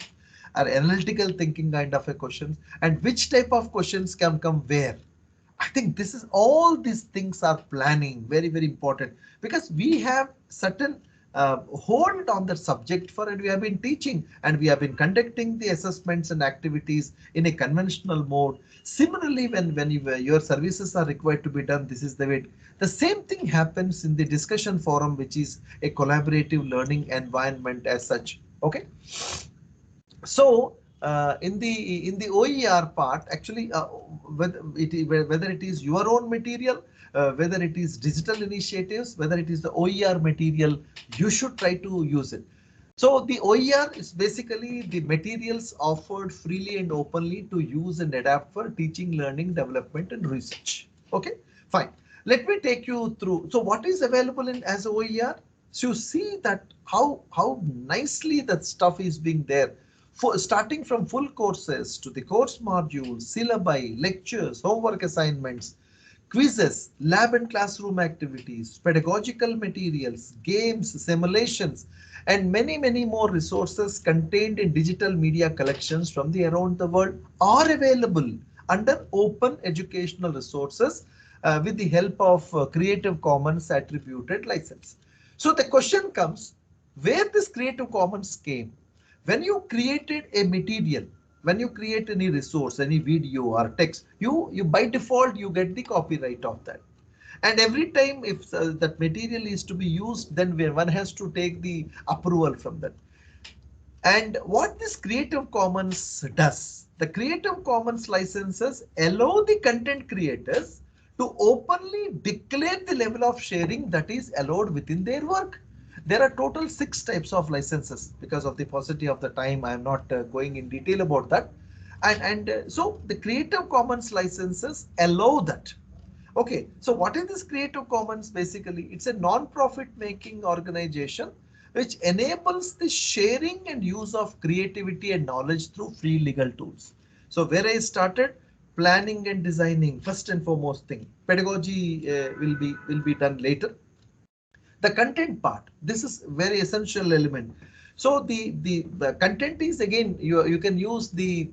or analytical thinking kind of a question, and which type of questions can come where? I think this is all these things are planning very, very important, because we have certain hold on the subject for it. We have been teaching and we have been conducting the assessments and activities in a conventional mode. Similarly, when your services are required to be done, this is the way. The same thing happens in the discussion forum, which is a collaborative learning environment as such. Okay. So in the OER part, actually, whether it is your own material, whether it is digital initiatives, whether it is the OER material, you should try to use it. So the OER is basically the materials offered freely and openly to use and adapt for teaching, learning, development, and research. Okay, fine. Let me take you through. So what is available in as OER? So you see that how nicely that stuff is being there. For starting from full courses to the course modules, syllabi, lectures, homework assignments, quizzes, lab and classroom activities, pedagogical materials, games, simulations, and many, many more resources contained in digital media collections from the around the world are available under open educational resources with the help of Creative Commons attributed license. So the question comes, where this Creative Commons came? When you created a material, when you create any resource, any video or text, you by default you get the copyright of that. And every time if that material is to be used, then one has to take the approval from that. And what this Creative Commons does, the Creative Commons licenses allow the content creators to openly declare the level of sharing that is allowed within their work. There are total 6 types of licenses. Because of the paucity of the time, I am not going in detail about that. So the Creative Commons licenses allow that. Okay, so what is this Creative Commons? Basically, it's a non-profit making organization which enables the sharing and use of creativity and knowledge through free legal tools. So where I started, planning and designing, first and foremost thing. Pedagogy will be done later. The content part, this is very essential element. So the content is, again, you can use the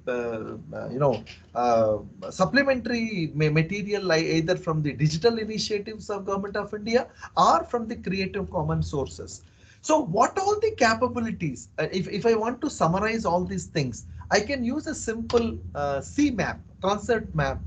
supplementary material either from the digital initiatives of Government of India or from the Creative Commons sources. So what all the capabilities, if I want to summarize all these things, I can use a simple C map, concept map,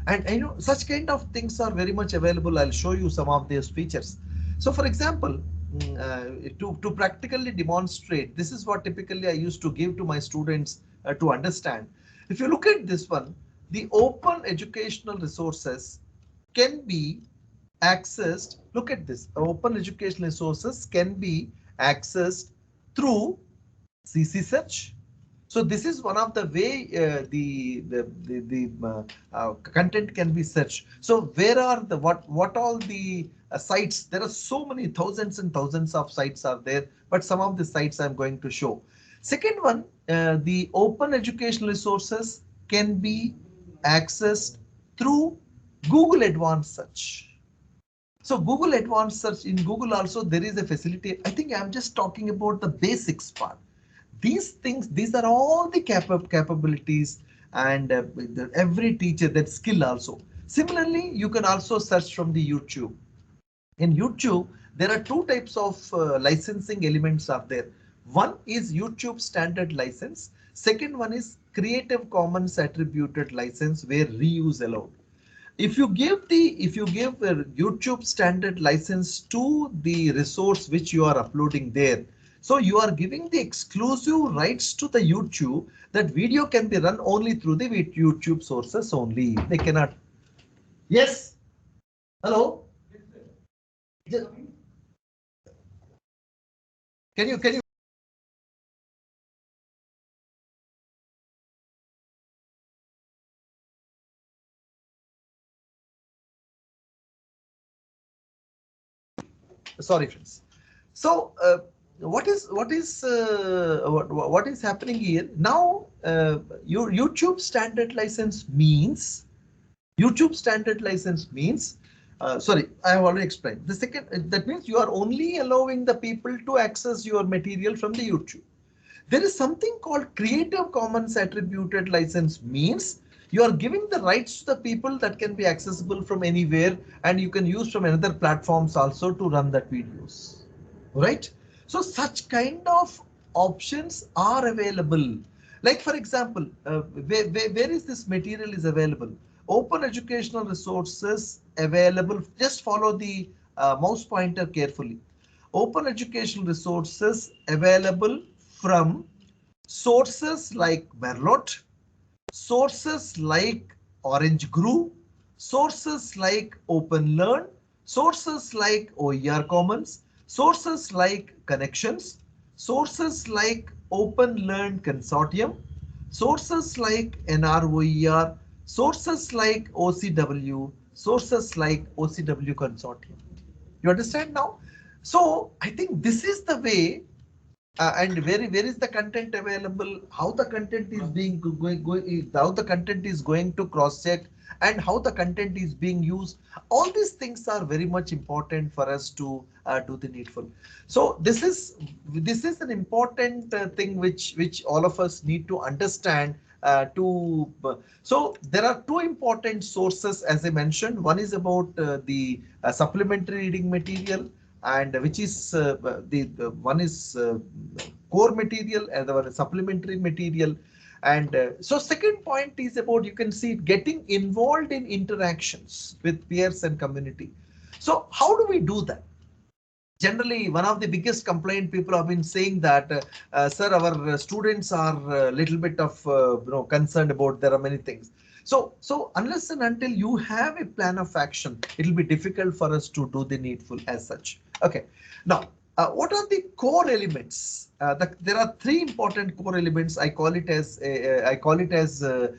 and such kind of things are very much available. I'll show you some of these features. So for example, to practically demonstrate, this is what typically I used to give to my students to understand. If you look at this one, the open educational resources can be accessed. Look at this, open educational resources can be accessed through CC search. So this is one of the way the content can be searched. So where are the what all the sites? There are so many thousands and thousands of sites are there, but some of the sites I'm going to show. Second one, the open educational resources can be accessed through Google Advanced Search. So Google Advanced Search, in Google also there is a facility. I think I'm just talking about the basics part. These things, these are all the capabilities, and every teacher, that skill also. Similarly, you can also search from the YouTube. In YouTube, there are 2 types of licensing elements are there. One is YouTube standard license. Second one is Creative Commons attributed license, where reuse allowed. If you give a YouTube standard license to the resource which you are uploading there, so you are giving the exclusive rights to the YouTube. That video can be run only through the YouTube sources only. They cannot. Yes. Hello. Can you? Sorry, friends. So what is happening here now? Your YouTube standard license means sorry, I have already explained. The second, that means you are only allowing the people to access your material from the YouTube. There is something called Creative Commons attributed license, means you are giving the rights to the people that can be accessible from anywhere, and you can use from another platforms also to run that videos, right? So such kind of options are available. Like for example, where is this material is available? Open educational resources available. Just follow the mouse pointer carefully. Open educational resources available from sources like Merlot, sources like Orange Group, sources like OpenLearn, sources like OER Commons, sources like Connections, sources like OpenLearn Consortium, sources like NROER, sources like OCW, sources like OCW Consortium. You understand now? So I think this is the way, and where is the content available, how the content is being going, how the content is going to cross check, and how the content is being used. All these things are very much important for us to do the needful. So this is an important thing which all of us need to understand. So there are two important sources, as I mentioned. One is about the supplementary reading material, and which is the one is core material and our supplementary material. And so second point is about, you can see, getting involved in interactions with peers and community. So how do we do that? Generally, one of the biggest complaint people have been saying that, sir, our students are a little bit of concerned about, there are many things. So unless and until you have a plan of action, it will be difficult for us to do the needful as such. Okay. Now, what are the core elements? There are three important core elements. I call it as the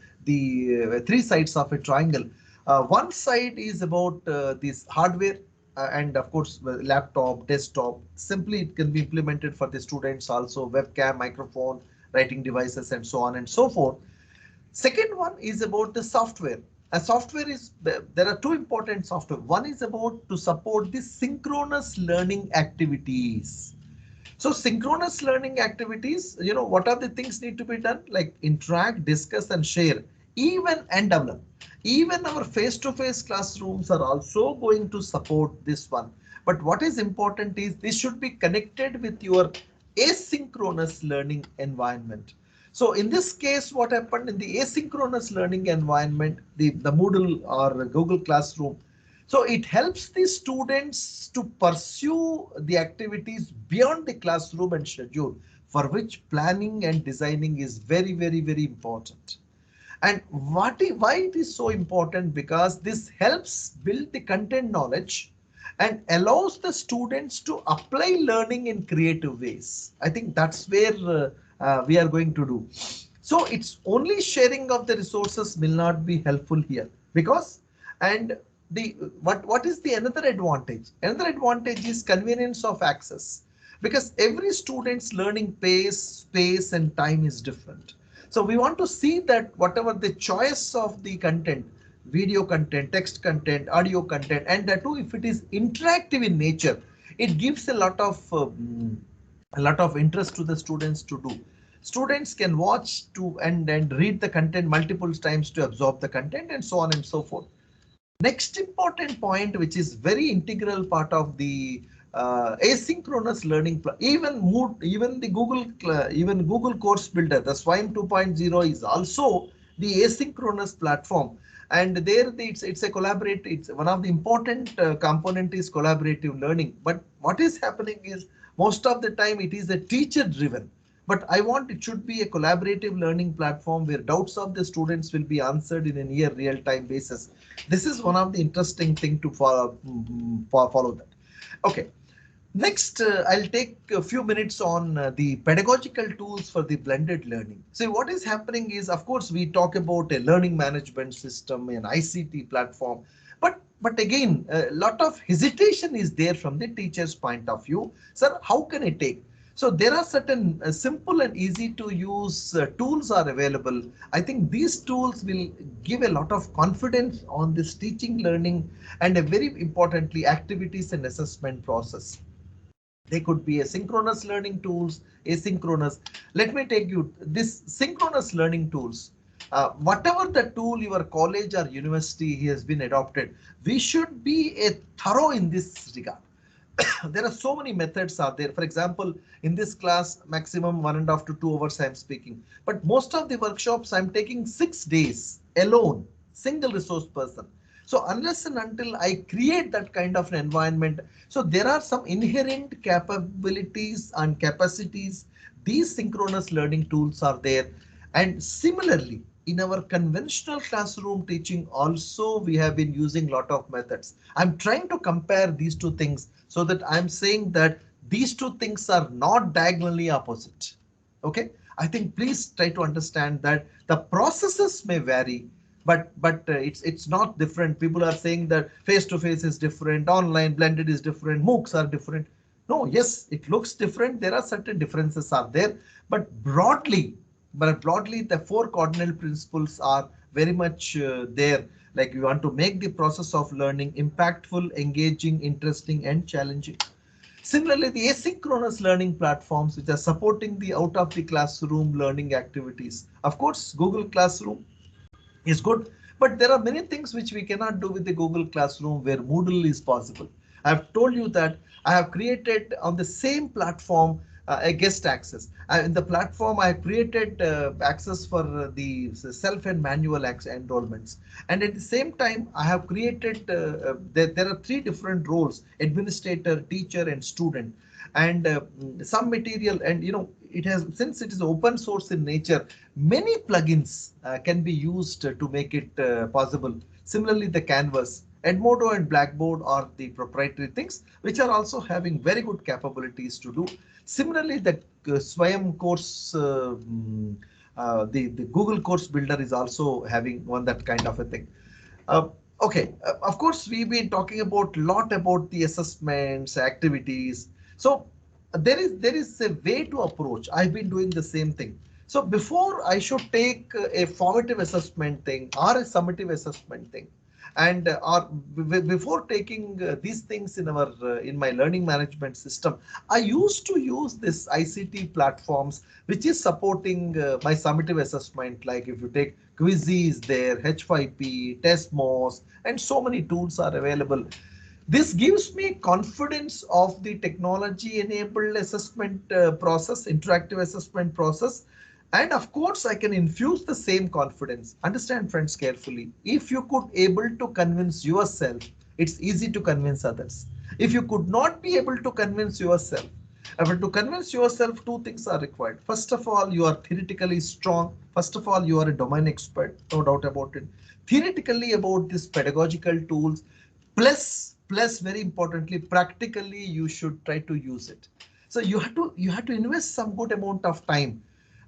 three sides of a triangle. One side is about this hardware, and of course laptop, desktop. Simply it can be implemented for the students also, webcam, microphone, writing devices, and so on and so forth. Second one is about the software. A software is, there are two important software. One is about to support the synchronous learning activities. So synchronous learning activities, what are the things need to be done? Like interact, discuss, and share, even and develop. Even our face-to-face classrooms are also going to support this one. But what is important is this should be connected with your asynchronous learning environment. So in this case, what happened in the asynchronous learning environment, the Moodle or Google Classroom, so it helps the students to pursue the activities beyond the classroom and schedule, for which planning and designing is very, very, very important. And why it is so important? Because this helps build the content knowledge and allows the students to apply learning in creative ways. I think that's where we are going to do. So it's only sharing of the resources will not be helpful here, because, and what is the another advantage? Another advantage is convenience of access, because every student's learning pace, space, and time is different. So we want to see that whatever the choice of the content, video content, text content, audio content, and that too, if it is interactive in nature, it gives a lot of interest to the students to do. Students can watch to and read the content multiple times to absorb the content, and so on and so forth. Next important point, which is very integral part of the asynchronous learning, even the Google Course Builder, the Swine 2.0 is also the asynchronous platform, and there it's a collaborate. It's one of the important component is collaborative learning. But what is happening is most of the time it is a teacher driven. But I want it should be a collaborative learning platform where doubts of the students will be answered in a near real-time basis. This is one of the interesting thing to follow that. Okay. Next, I'll take a few minutes on the pedagogical tools for the blended learning. So what is happening is, of course, we talk about a learning management system, an ICT platform, but again, a lot of hesitation is there from the teacher's point of view. Sir, how can I take? So there are certain simple and easy to use tools are available. I think these tools will give a lot of confidence on this teaching, learning, and a very importantly activities and assessment process. They could be asynchronous learning tools, asynchronous. Let me take you this synchronous learning tools. Whatever the tool your college or university has been adopted, we should be a thorough in this regard. There are so many methods are there. For example, in this class, maximum 1.5 to 2 hours I'm speaking. But most of the workshops I'm taking 6 days alone, single resource person. So unless and until I create that kind of an environment, so there are some inherent capabilities and capacities. These synchronous learning tools are there. And similarly, in our conventional classroom teaching also, we have been using a lot of methods. I'm trying to compare these two things so that I'm saying that these two things are not diagonally opposite. Okay, I think please try to understand that the processes may vary, but it's not different. People are saying that face to face is different, online blended is different, MOOCs are different. No, yes, it looks different. There are certain differences are there, but broadly, the four cardinal principles are very much there. Like you want to make the process of learning impactful, engaging, interesting, and challenging. Similarly, the asynchronous learning platforms which are supporting the out of the classroom learning activities. Of course, Google Classroom is good, but there are many things which we cannot do with the Google Classroom where Moodle is possible. I have told you that I have created on the same platform a guest access. In the platform, I have created access for the self and manual enrollments. And at the same time, I have created, there are 3 different roles: administrator, teacher, and student. And some material, and it has, since it is open source in nature, many plugins can be used to make it possible. Similarly, the Canvas, Edmodo and Blackboard are the proprietary things which are also having very good capabilities to do. Similarly, the Swayam course, the Google Course Builder is also having one that kind of a thing. Okay, of course, we've been talking about lot about the assessments, activities. So there is a way to approach. I've been doing the same thing. So before I should take a formative assessment thing or a summative assessment thing, and before taking these things in my learning management system, I used to use this ICT platforms which is supporting my summative assessment. Like if you take Quizy is there, H5P, Testmos, and so many tools are available. This gives me confidence of the technology enabled assessment process, interactive assessment process. And of course, I can infuse the same confidence. Understand, friends, carefully. If you could able to convince yourself, it's easy to convince others. If you could not be able to convince yourself, to convince yourself, 2 things are required. First of all, you are theoretically strong. First of all, you are a domain expert, no doubt about it. Theoretically about these pedagogical tools, plus very importantly, practically you should try to use it. So you have to invest some good amount of time.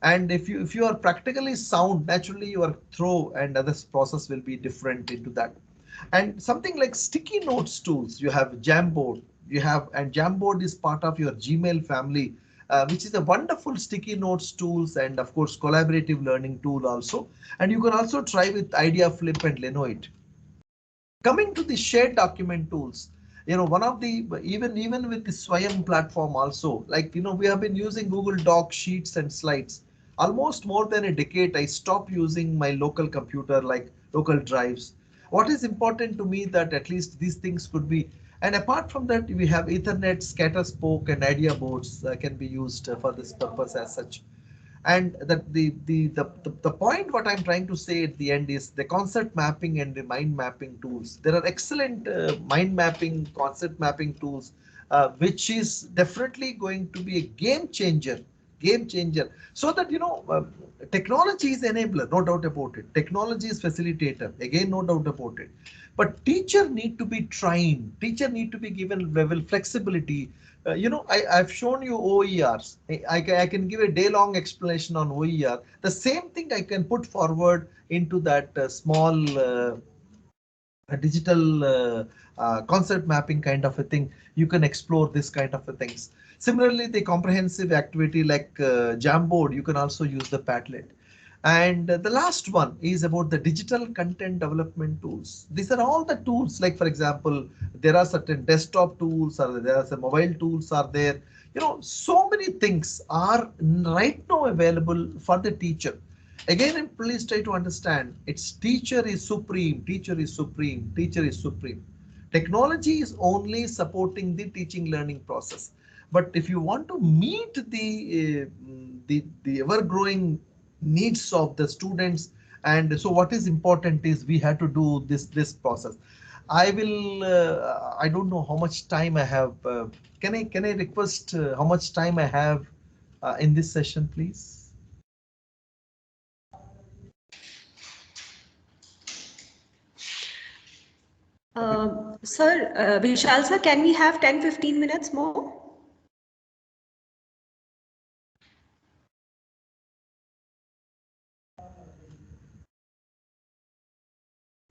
And if you are practically sound, naturally your throw and other process will be different into that. And something like sticky notes tools, you have Jamboard, and Jamboard is part of your Gmail family, which is a wonderful sticky notes tools, and of course collaborative learning tool also. And you can also try with Idea Flip and Lenoit. Coming to the shared document tools, one of the, even with the Swayam platform also, like we have been using Google Doc, Sheets, and Slides. Almost more than a decade, I stopped using my local computer, like local drives. What is important to me that at least these things could be, and apart from that, we have Ethernet, scatter spoke, and idea boards can be used for this purpose as such. And that the point what I'm trying to say at the end is the concept mapping and the mind mapping tools. There are excellent mind mapping, concept mapping tools, which is definitely going to be a game changer, so that technology is enabler, no doubt about it. Technology is facilitator, again, no doubt about it. But teacher need to be trained, teacher need to be given level flexibility. I've shown you OERs. I can give a day-long explanation on OER. The same thing I can put forward into that small digital concept mapping kind of a thing. You can explore this kind of a things. Similarly, the comprehensive activity like Jamboard, you can also use the Padlet. And the last one is about the digital content development tools. These are all the tools, like for example, there are certain desktop tools, or there are some mobile tools are there. You know, so many things are right now available for the teacher. Again, please try to understand, it's teacher is supreme, teacher is supreme, teacher is supreme. Technology is only supporting the teaching learning process. But if you want to meet the ever growing needs of the students, and so what is important is we have to do this process. I don't know how much time I have. Can I request how much time I have in this session, please? Sir, Vishal sir, can we have 10-15 minutes more?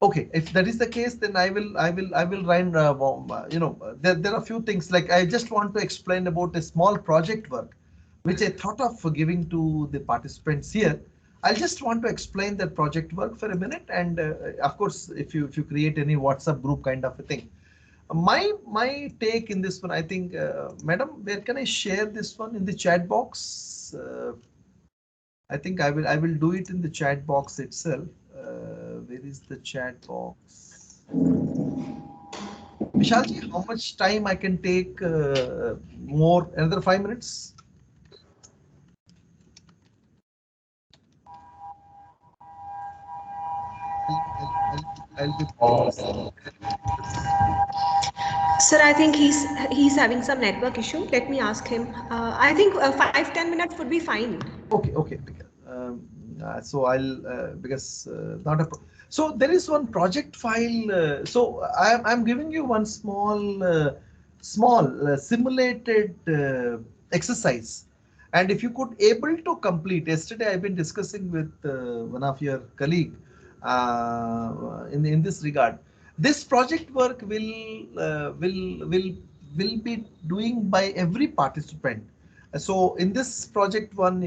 Okay, if that is the case, then I will run. There are a few things, like I just want to explain about a small project work, which I thought of giving to the participants here. I just want to explain that project work for a minute, and of course, if you create any WhatsApp group kind of a thing. My take in this one, I think, madam, where can I share this one in the chat box? I think I will do it in the chat box itself. Where is the chat box? Vishalji, how much time I can take? More, another 5 minutes? I'll be Sir, I think he's having some network issue. Let me ask him. I think 5-10 minutes would be fine. Okay. So I'll because not a so there is one project file. So I'm giving you one small simulated exercise, and if you could able to complete. Yesterday I've been discussing with one of your colleague in this regard. This project work will be doing by every participant. So in this project one,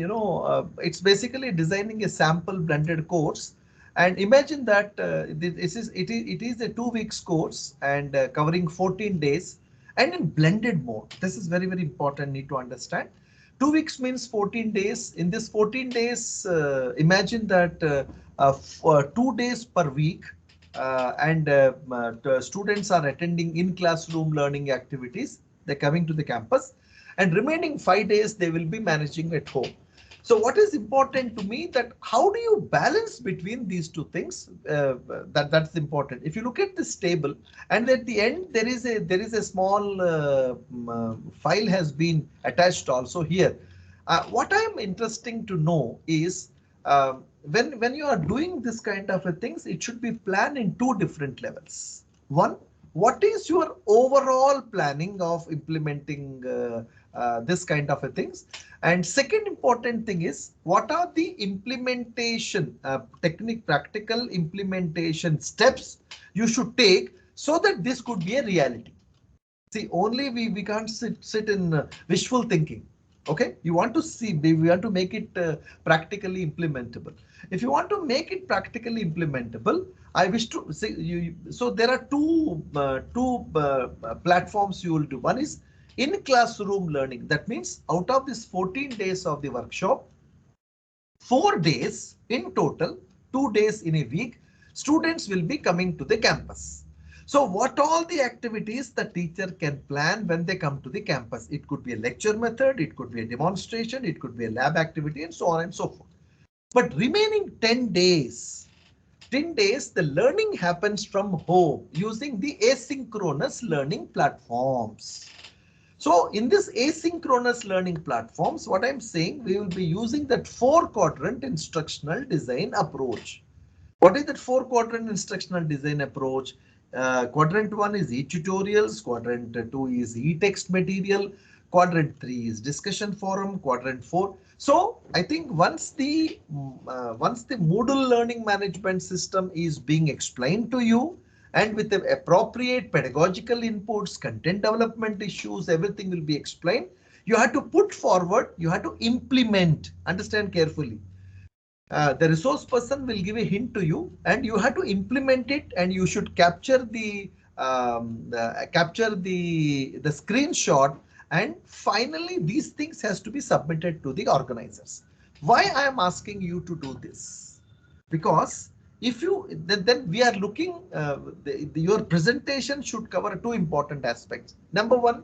it's basically designing a sample blended course. And imagine that it is a 2 weeks course, and covering 14 days and in blended mode. This is very, very important, need to understand. 2 weeks means 14 days. In this 14 days, imagine that 2 days per week, and the students are attending in classroom learning activities. They're coming to the campus, and remaining 5 days they will be managing at home. So what is important to me, that how do you balance between these two things? That's important. If you look at this table, and at the end there is a small file has been attached also here. What I am interesting to know is, when you are doing this kind of a things, it should be planned in two different levels. One, what is your overall planning of implementing this kind of a things? And second important thing is, what are the implementation practical implementation steps you should take so that this could be a reality? See, only we can't sit in wishful thinking. Okay, you want to see, we want to make it practically implementable. If you want to make it practically implementable, I wish to say you. So there are two platforms you will do. One is in classroom learning. That means out of this 14 days of the workshop, 4 days in total, 2 days in a week, students will be coming to the campus. So what all the activities the teacher can plan when they come to the campus? It could be a lecture method, it could be a demonstration, it could be a lab activity, and so on and so forth. But remaining 10 days, the learning happens from home using the asynchronous learning platforms. So in this asynchronous learning platforms, what I'm saying, we will be using that 4-quadrant instructional design approach. What is that 4-quadrant instructional design approach? Quadrant 1 is e-tutorials, quadrant 2 is e-text material, quadrant 3 is discussion forum, quadrant 4. So I think once the Moodle learning management system is being explained to you, and with the appropriate pedagogical inputs, content development issues, everything will be explained. You have to put forward, you have to implement. Understand carefully. The resource person will give a hint to you, and you have to implement it, and you should capture the screenshot, and finally these things has to be submitted to the organizers. Why I am asking you to do this? Because if you then we are looking, your presentation should cover two important aspects. Number one,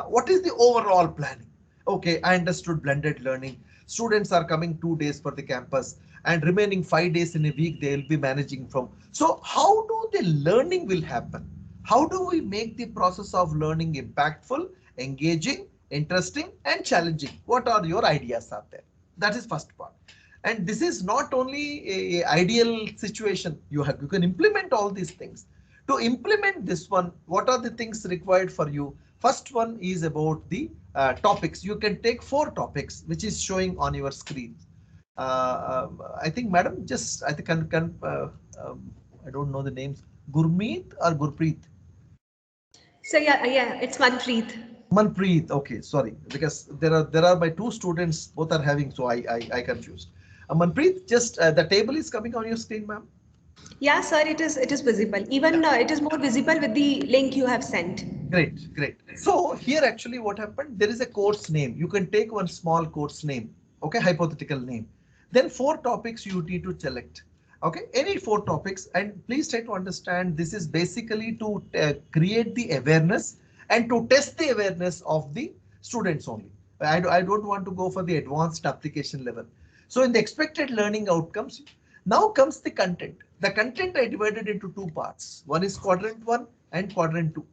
what is the overall planning? Okay, I understood blended learning. Students are coming 2 days for the campus, and remaining 5 days in a week they will be managing from. So how do the learning will happen? How do we make the process of learning impactful, engaging, interesting, and challenging? What are your ideas out there? That is first part. And this is not only a ideal situation. You can implement all these things. To implement this one, what are the things required for you? First one is about the topics. You can take 4 topics, which is showing on your screen. I think, madam, just I think I don't know the names. Gurmeet or Gurpreet? So yeah, it's Manpreet. Manpreet. Okay, sorry, because there are my 2 students, both are having, so I confused. Manpreet, just the table is coming on your screen, ma'am. Yeah, sir, it is visible. Even it is more visible with the link you have sent. Great, great. So here actually what happened, there is a course name. You can take one small course name, okay, hypothetical name. Then 4 topics you need to select. Okay, any 4 topics, and please try to understand this is basically to create the awareness and to test the awareness of the students only. I don't want to go for the advanced application level. So in the expected learning outcomes, now comes the content. The content I divided into 2 parts. One is quadrant 1 and quadrant 2.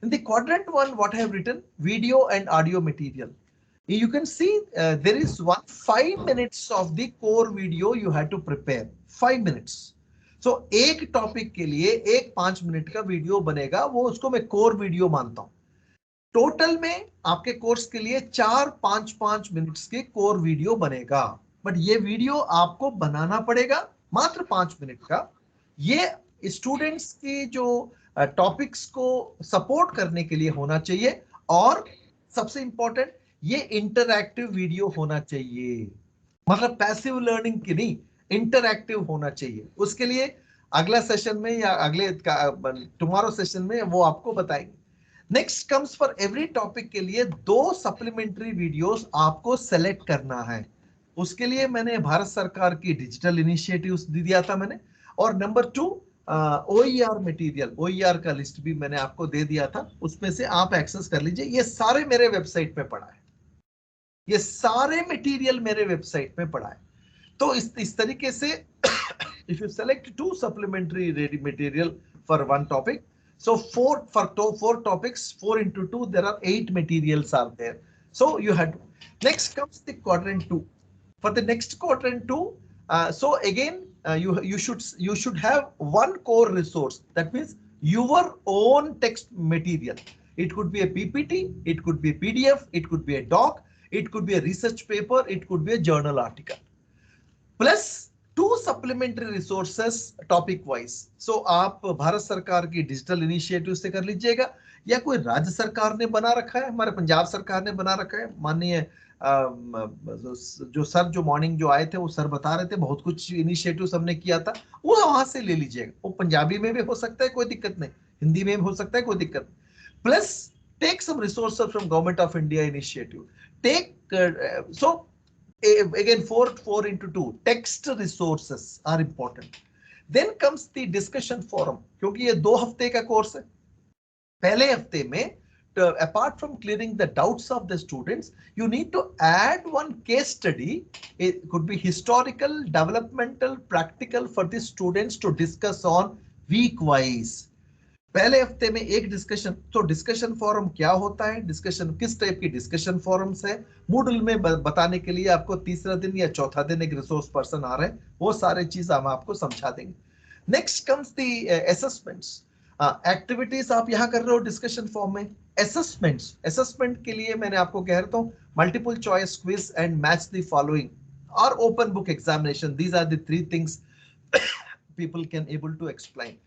In the quadrant 1, what I have written, video and audio material. You can see there is 5 minutes of the core video you have to prepare. 5 minutes. So एक topic के लिए एक 5 minute का video बनेगा, वो उसको मैं core video मानता हूं. टोटल में आपके कोर्स के लिए 4-5 मिनट्स के कोर वीडियो बनेगा, बट ये वीडियो आपको बनाना पड़ेगा मात्र 5 मिनट का. ये स्टूडेंट्स की जो टॉपिक्स को सपोर्ट करने के लिए होना चाहिए, और सबसे इंपॉर्टेंट ये इंटरैक्टिव वीडियो होना चाहिए. मतलब पैसिव लर्निंग की नहीं, इंटरैक्टिव होना चाहिए. उसके लिए अगला सेशन में या अगले टुमारो सेशन में वो आपको बताएंगे. Next comes for every topic के लिए 2 सप्लीमेंट्री वीडियोस आपको सेलेक्ट करना है. उसके लिए मैंने भारत सरकार की डिजिटल इनिशिएटिव्स दिया था मैंने. और नंबर 2, OER मटेरियल, OER का लिस्ट भी मैंने आपको दे दिया था, उसमें से आप एक्सेस कर लीजिए. ये सारे मेरे वेबसाइट पे पड़ा है, ये सारे मटेरियल मेरे वेबसाइट पे पड़ा है. तो इस तरीके से if you select 2 supplementary ready material for 1 topic, so 4 topics, 4 into 2, there are 8 materials are there. So you had to. Next comes the quadrant 2. For the next quadrant 2, so again you should have 1 core resource. That means your own text material. It could be a PPT, it could be a PDF, it could be a doc, it could be a research paper, it could be a journal article. Plus 2 supplementary resources topic wise. So आप भारत सरकार की digital initiative से कर लीजिएगा, या कोई राज्य सरकार ने बना रखा है, हमारे पंजाब सरकार ने बना रखा है. माननीय जो सर जो मॉर्निंग जो आए थे वो सर बता रहे थे बहुत कुछ इनिशिएटिव हमने किया था, वो वहां से ले लीजिएगा. वो पंजाबी में भी हो सकता है, कोई दिक्कत नहीं, हिंदी में भी हो सकता है, कोई दिक्कत नहीं. Plus take some resources from Government of India initiative. Take so again 4 into 2 text resources are important. Then comes the discussion forum, क्योंकि ये 2 हफ्ते का कोर्स है. पहले हफ्ते में apart from clearing the doubts of the students, you need to add 1 case study. It could be historical, developmental, practical for the students to discuss on week wise. पहले हफ्ते में एक डिस्कशन. तो डिस्कशन फोरम क्या होता है, discussion किस type की डिस्कशन फोरम्स है, मूडल में बताने के लिए आपको तीसरा दिन या चौथा दिन एक रिसोर्स पर्सन आ रहे हैं, वो सारे चीज हम आपको समझा देंगे. Next comes the assessments. Activities आप यहाँ कर रहे हो डिस्कशन फॉर्म में. असेसमेंट के लिए मैंने आपको कह रहा हूँ multiple choice quiz and match the following और open book examination. These are the 3 things people can able to explain.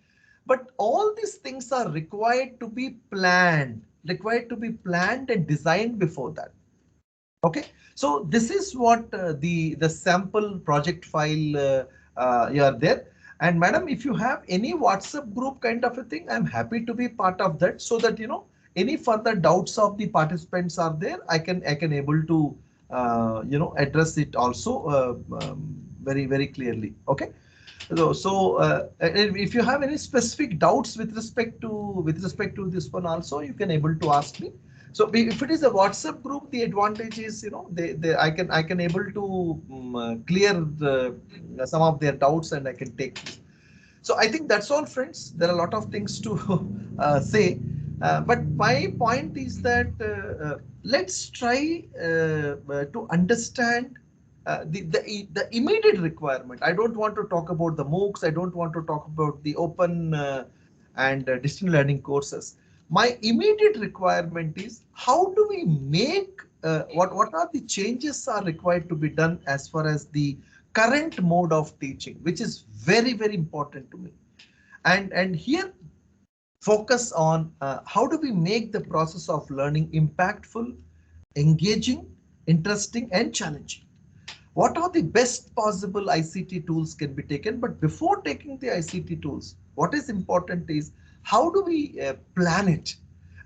But all these things are required to be planned and designed before that. Okay, so this is what the sample project file you are there. And madam, if you have any WhatsApp group kind of a thing, I'm happy to be part of that, so that any further doubts of the participants are there, I can able to address it also very clearly. Okay. So if you have any specific doubts with respect to this one also, you can able to ask me. So if it is a WhatsApp group, the advantage is I can able to clear some of their doubts, and I can take. So I think that's all, friends. There are a lot of things to say, but my point is that let's try to understand the immediate requirement. I don't want to talk about the MOOCs. I don't want to talk about the open and distance learning courses. My immediate requirement is, how do we make what are the changes are required to be done as far as the current mode of teaching, which is very important to me. And here focus on how do we make the process of learning impactful, engaging, interesting, and challenging. What are the best possible ICT tools can be taken? But before taking the ICT tools, what is important is, how do we plan it?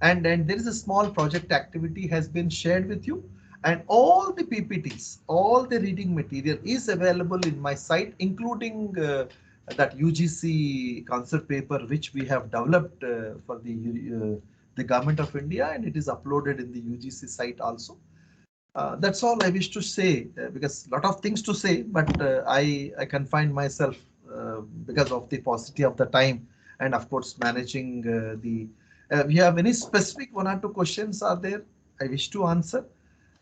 And there is a small project activity has been shared with you, and all the PPTs, all the reading material is available in my site, including that UGC concept paper which we have developed for the Government of India, and it is uploaded in the UGC site also. That's all I wish to say, because a lot of things to say, but I confine myself because of the paucity of the time, and of course managing the. If you have any specific one or two questions are there, I wish to answer.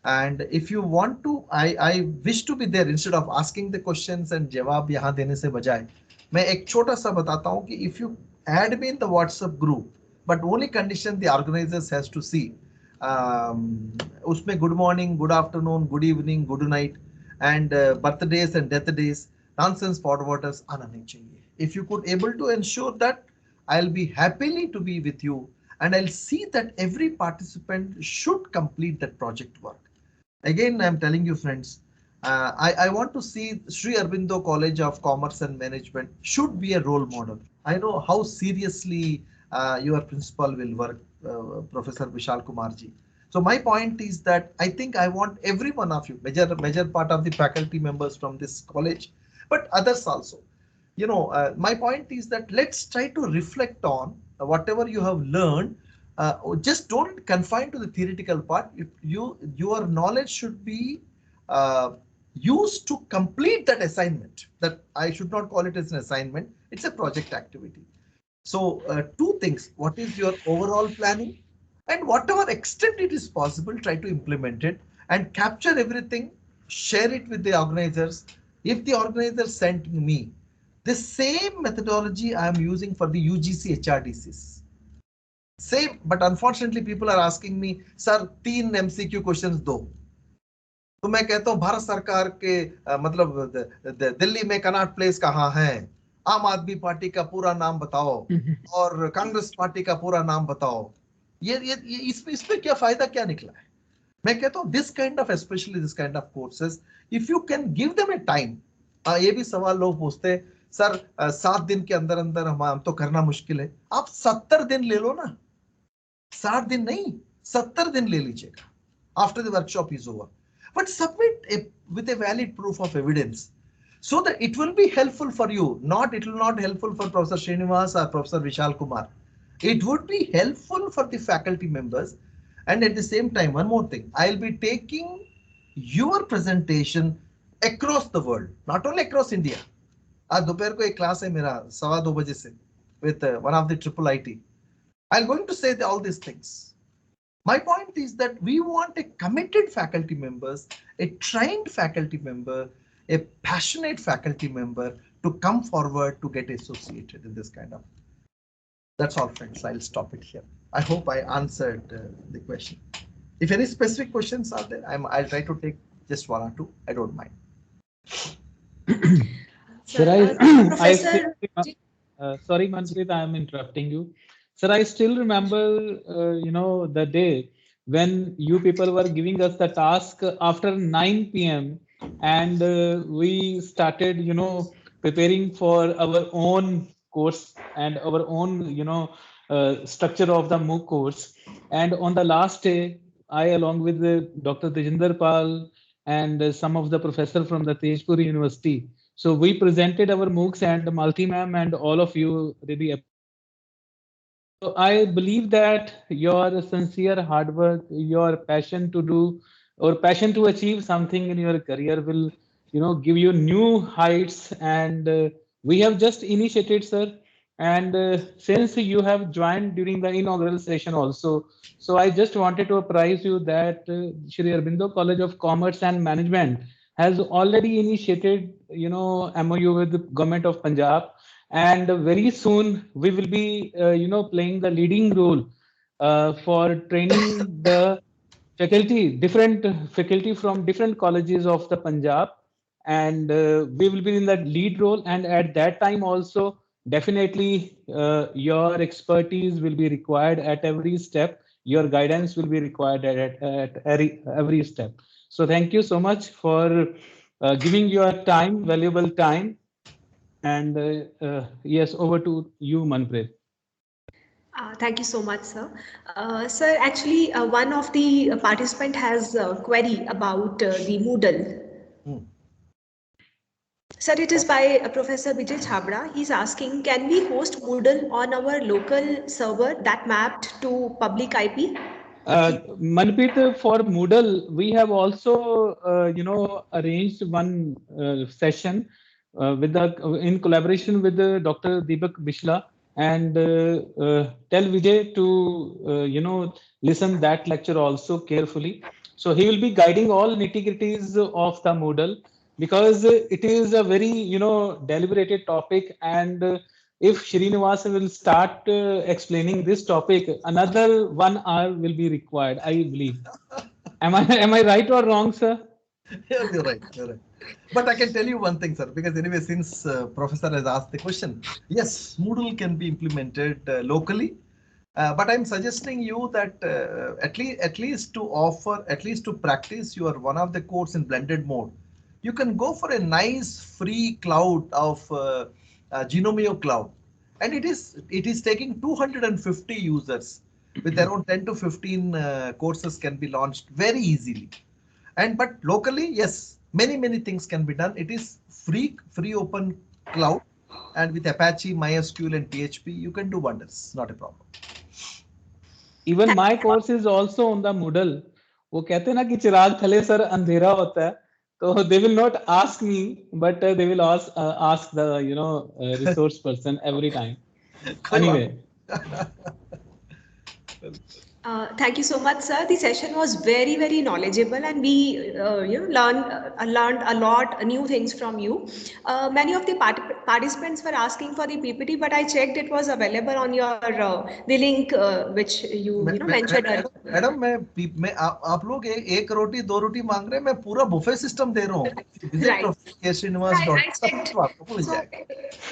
And if you want to, I wish to be there instead of asking the questions and जवाब यहाँ देने से बजाय मैं एक छोटा सा बताता हूँ कि if you add me in the WhatsApp group, but only condition the organizers has to see. उसमें good morning, good afternoon, good evening, good night, and birthdays and death days, nonsense forwarders आना नहीं चाहिए. If you could able to ensure that, I'll be happily to be with you, and I'll see that every participant should complete that project work. Again, I'm telling you, friends, I want to see Sri Aurobindo College of Commerce and Management should be a role model. I know how seriously your principal will work, Professor Vishal Kumarji. So my point is that I think I want every one of you, major part of the faculty members from this college, but others also. My point is that let's try to reflect on whatever you have learned. Just don't confine to the theoretical part. Your knowledge should be used to complete that assignment. That I should not call it as an assignment. It's a project activity. So two things: what is your overall planning, and whatever extent it is possible, try to implement it and capture everything. Share it with the organizers. If the organizer sent me the same methodology I am using for the UGC HRDCs. Same, but unfortunately people are asking me, sir, 3 MCQ questions दो. तो मैं कहता हूँ भारत सरकार के मतलब दिल्ली में Connaught place कहाँ है, आम आदमी पार्टी का पूरा नाम बताओ और कांग्रेस पार्टी का पूरा नाम बताओ. ये इसमें क्या फायदा क्या निकला है? मैं कहता हूँ this kind of, especially this kind of courses, if you can give them a time. ये भी सवाल लोग पूछते हैं, सर 7 दिन के अंदर अंदर हम तो करना मुश्किल है. आप 70 दिन ले लो ना, 60 दिन नहीं, 70 दिन ले लीजिएगा after the workshop is over. But submit with a valid proof of evidence, so that it will be helpful for you. It will not helpful for Professor Srinivas or Professor Vishal Kumar. It would be helpful for the faculty members. And at the same time, one more thing, I'll be taking your presentation across the world, not only across India. आज दोपहर को एक class है मेरा 2:15 बजे से with one of the triple IT. I'm going to say all these things. My point is that we want a committed faculty members, a trained faculty member, a passionate faculty member to come forward to get associated in this kind of. That's all, friends. I'll stop it here. I hope I answered the question. If any specific questions are there, I'll try to take just one or two. I don't mind. Sir, Professor. Sorry, Manpreet, I am interrupting you. Sir, I still remember, the day when you people were giving us the task after 9 p.m. and we started, preparing for our own course and our own, structure of the MOOC course. And on the last day, I, along with Dr. Tejinder Pal and some of the professor from the Tejpur University, so we presented our MOOCs, and Malti ma'am and all of you really. So I believe that your sincere hard work, your passion to do or passion to achieve something in your career will, give you new heights. And we have just initiated, sir. And since you have joined during the inaugural session also, so I just wanted to apprise you that Shri Aurobindo College of Commerce and Management has already initiated, MOU with the government of Punjab, and very soon we will be playing the leading role for training the different faculty from different colleges of the Punjab, and we will be in that lead role. And at that time also, definitely your expertise will be required at every step. Your guidance will be required at every step. So thank you so much for giving your time, valuable time. And yes, over to you, Manpreet. Thank you so much, sir. Sir, actually, one of the participant has a query about the Moodle. Sir, it is by Professor Vijay Chabra. He's asking, can we host Moodle on our local server that mapped to public IP? Manpreet, for Moodle, we have also, arranged one session with in collaboration with Dr. Deepak Bishla, and tell Vijay to, listen that lecture also carefully. So he will be guiding all nitty-gritties of the Moodle, because it is a very, deliberated topic. And if Srinivas will start explaining this topic, another 1 hour will be required, I believe. Am I right or wrong, sir? Yes, you're right. You're right. But I can tell you one thing, sir, because anyway, since Professor has asked the question, yes, Moodle can be implemented locally. But I'm suggesting you that at least to practice your one of the course in blended mode, you can go for a nice free cloud of Genomio cloud, and it is taking 250 users with around 10 to 15 courses can be launched very easily. And but locally, yes, many things can be done. It is free open cloud, and with Apache, MySQL, and PHP, you can do wonders. Not a problem. Even my course is also on the Moodle. वो कहते हैं ना कि चिराग थले sir अंधेरा होता है, तो they will not ask me, but they will ask the resource person every time. Anyway. Thank you so much, sir. The session was very knowledgeable, and we learned a lot new things from you. Many of the participants were asking for the PPT, but I checked it was available on your the link which you mentioned earlier. Madam मैं आप लोग एक रोटी दो रोटी मांग रहे हैं, मैं पूरा बुफे सिस्टम दे रहा हूँ.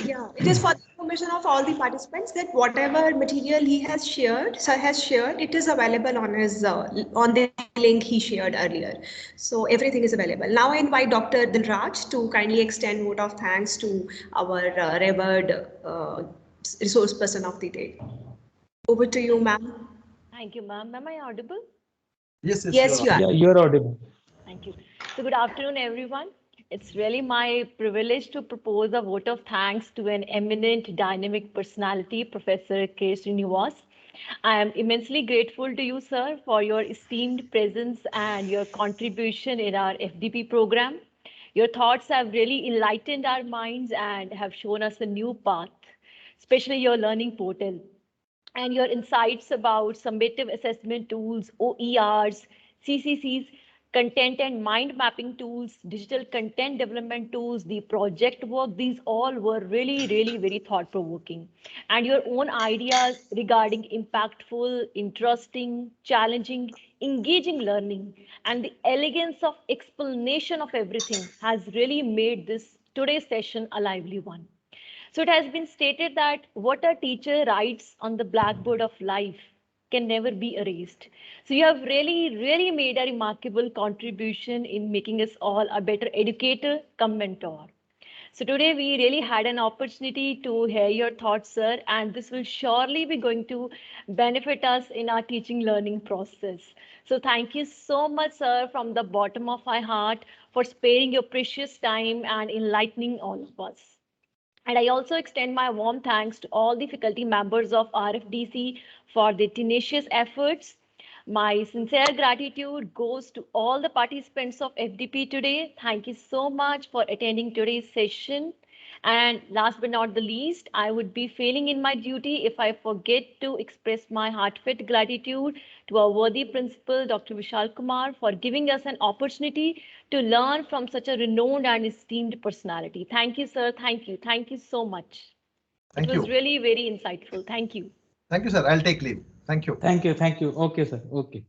Yeah, it is for the information of all the participants that whatever material he has shared, sir has shared, it is available on his on the link he shared earlier. So everything is available. Now I invite Dr. Dilraj to kindly extend vote of thanks to our revered resource person of the day. Over to you, ma'am. Thank you, ma'am. Am I audible? Yes, you are. Yeah, you're audible. Thank you. So good afternoon, everyone. It's really my privilege to propose a vote of thanks to an eminent dynamic personality, Professor K. Srinivas. I am immensely grateful to you, sir, for your esteemed presence and your contribution in our FDP program. Your thoughts have really enlightened our minds and have shown us a new path, especially your learning portal. And your insights about summative assessment tools, OERs, CCCs, content and mind mapping tools, digital content development tools, the project work, these all were really very thought provoking. And your own ideas regarding impactful, interesting, challenging, engaging learning, and the elegance of explanation of everything has really made this today's session a lively one. So it has been stated that what a teacher writes on the blackboard of life can never be erased. So you have really made a remarkable contribution in making us all a better educator come mentor. So today we really had an opportunity to hear your thoughts, sir, and this will surely be going to benefit us in our teaching learning process. So thank you so much, sir, from the bottom of my heart for sparing your precious time and enlightening all of us. And I also extend my warm thanks to all the faculty members of RFDC for their tenacious efforts. My sincere gratitude goes to all the participants of FDP today. Thank you so much for attending today's session. And last but not the least, I would be failing in my duty if I forget to express my heartfelt gratitude to our worthy principal, Dr. Vishal Kumar, for giving us an opportunity to learn from such a renowned and esteemed personality. Thank you, sir. Thank you. Thank you so much. Thank It was you. really very insightful. Thank you. Thank you, sir. I'll take leave. Thank you. Thank you. Thank you. Okay, sir. Okay.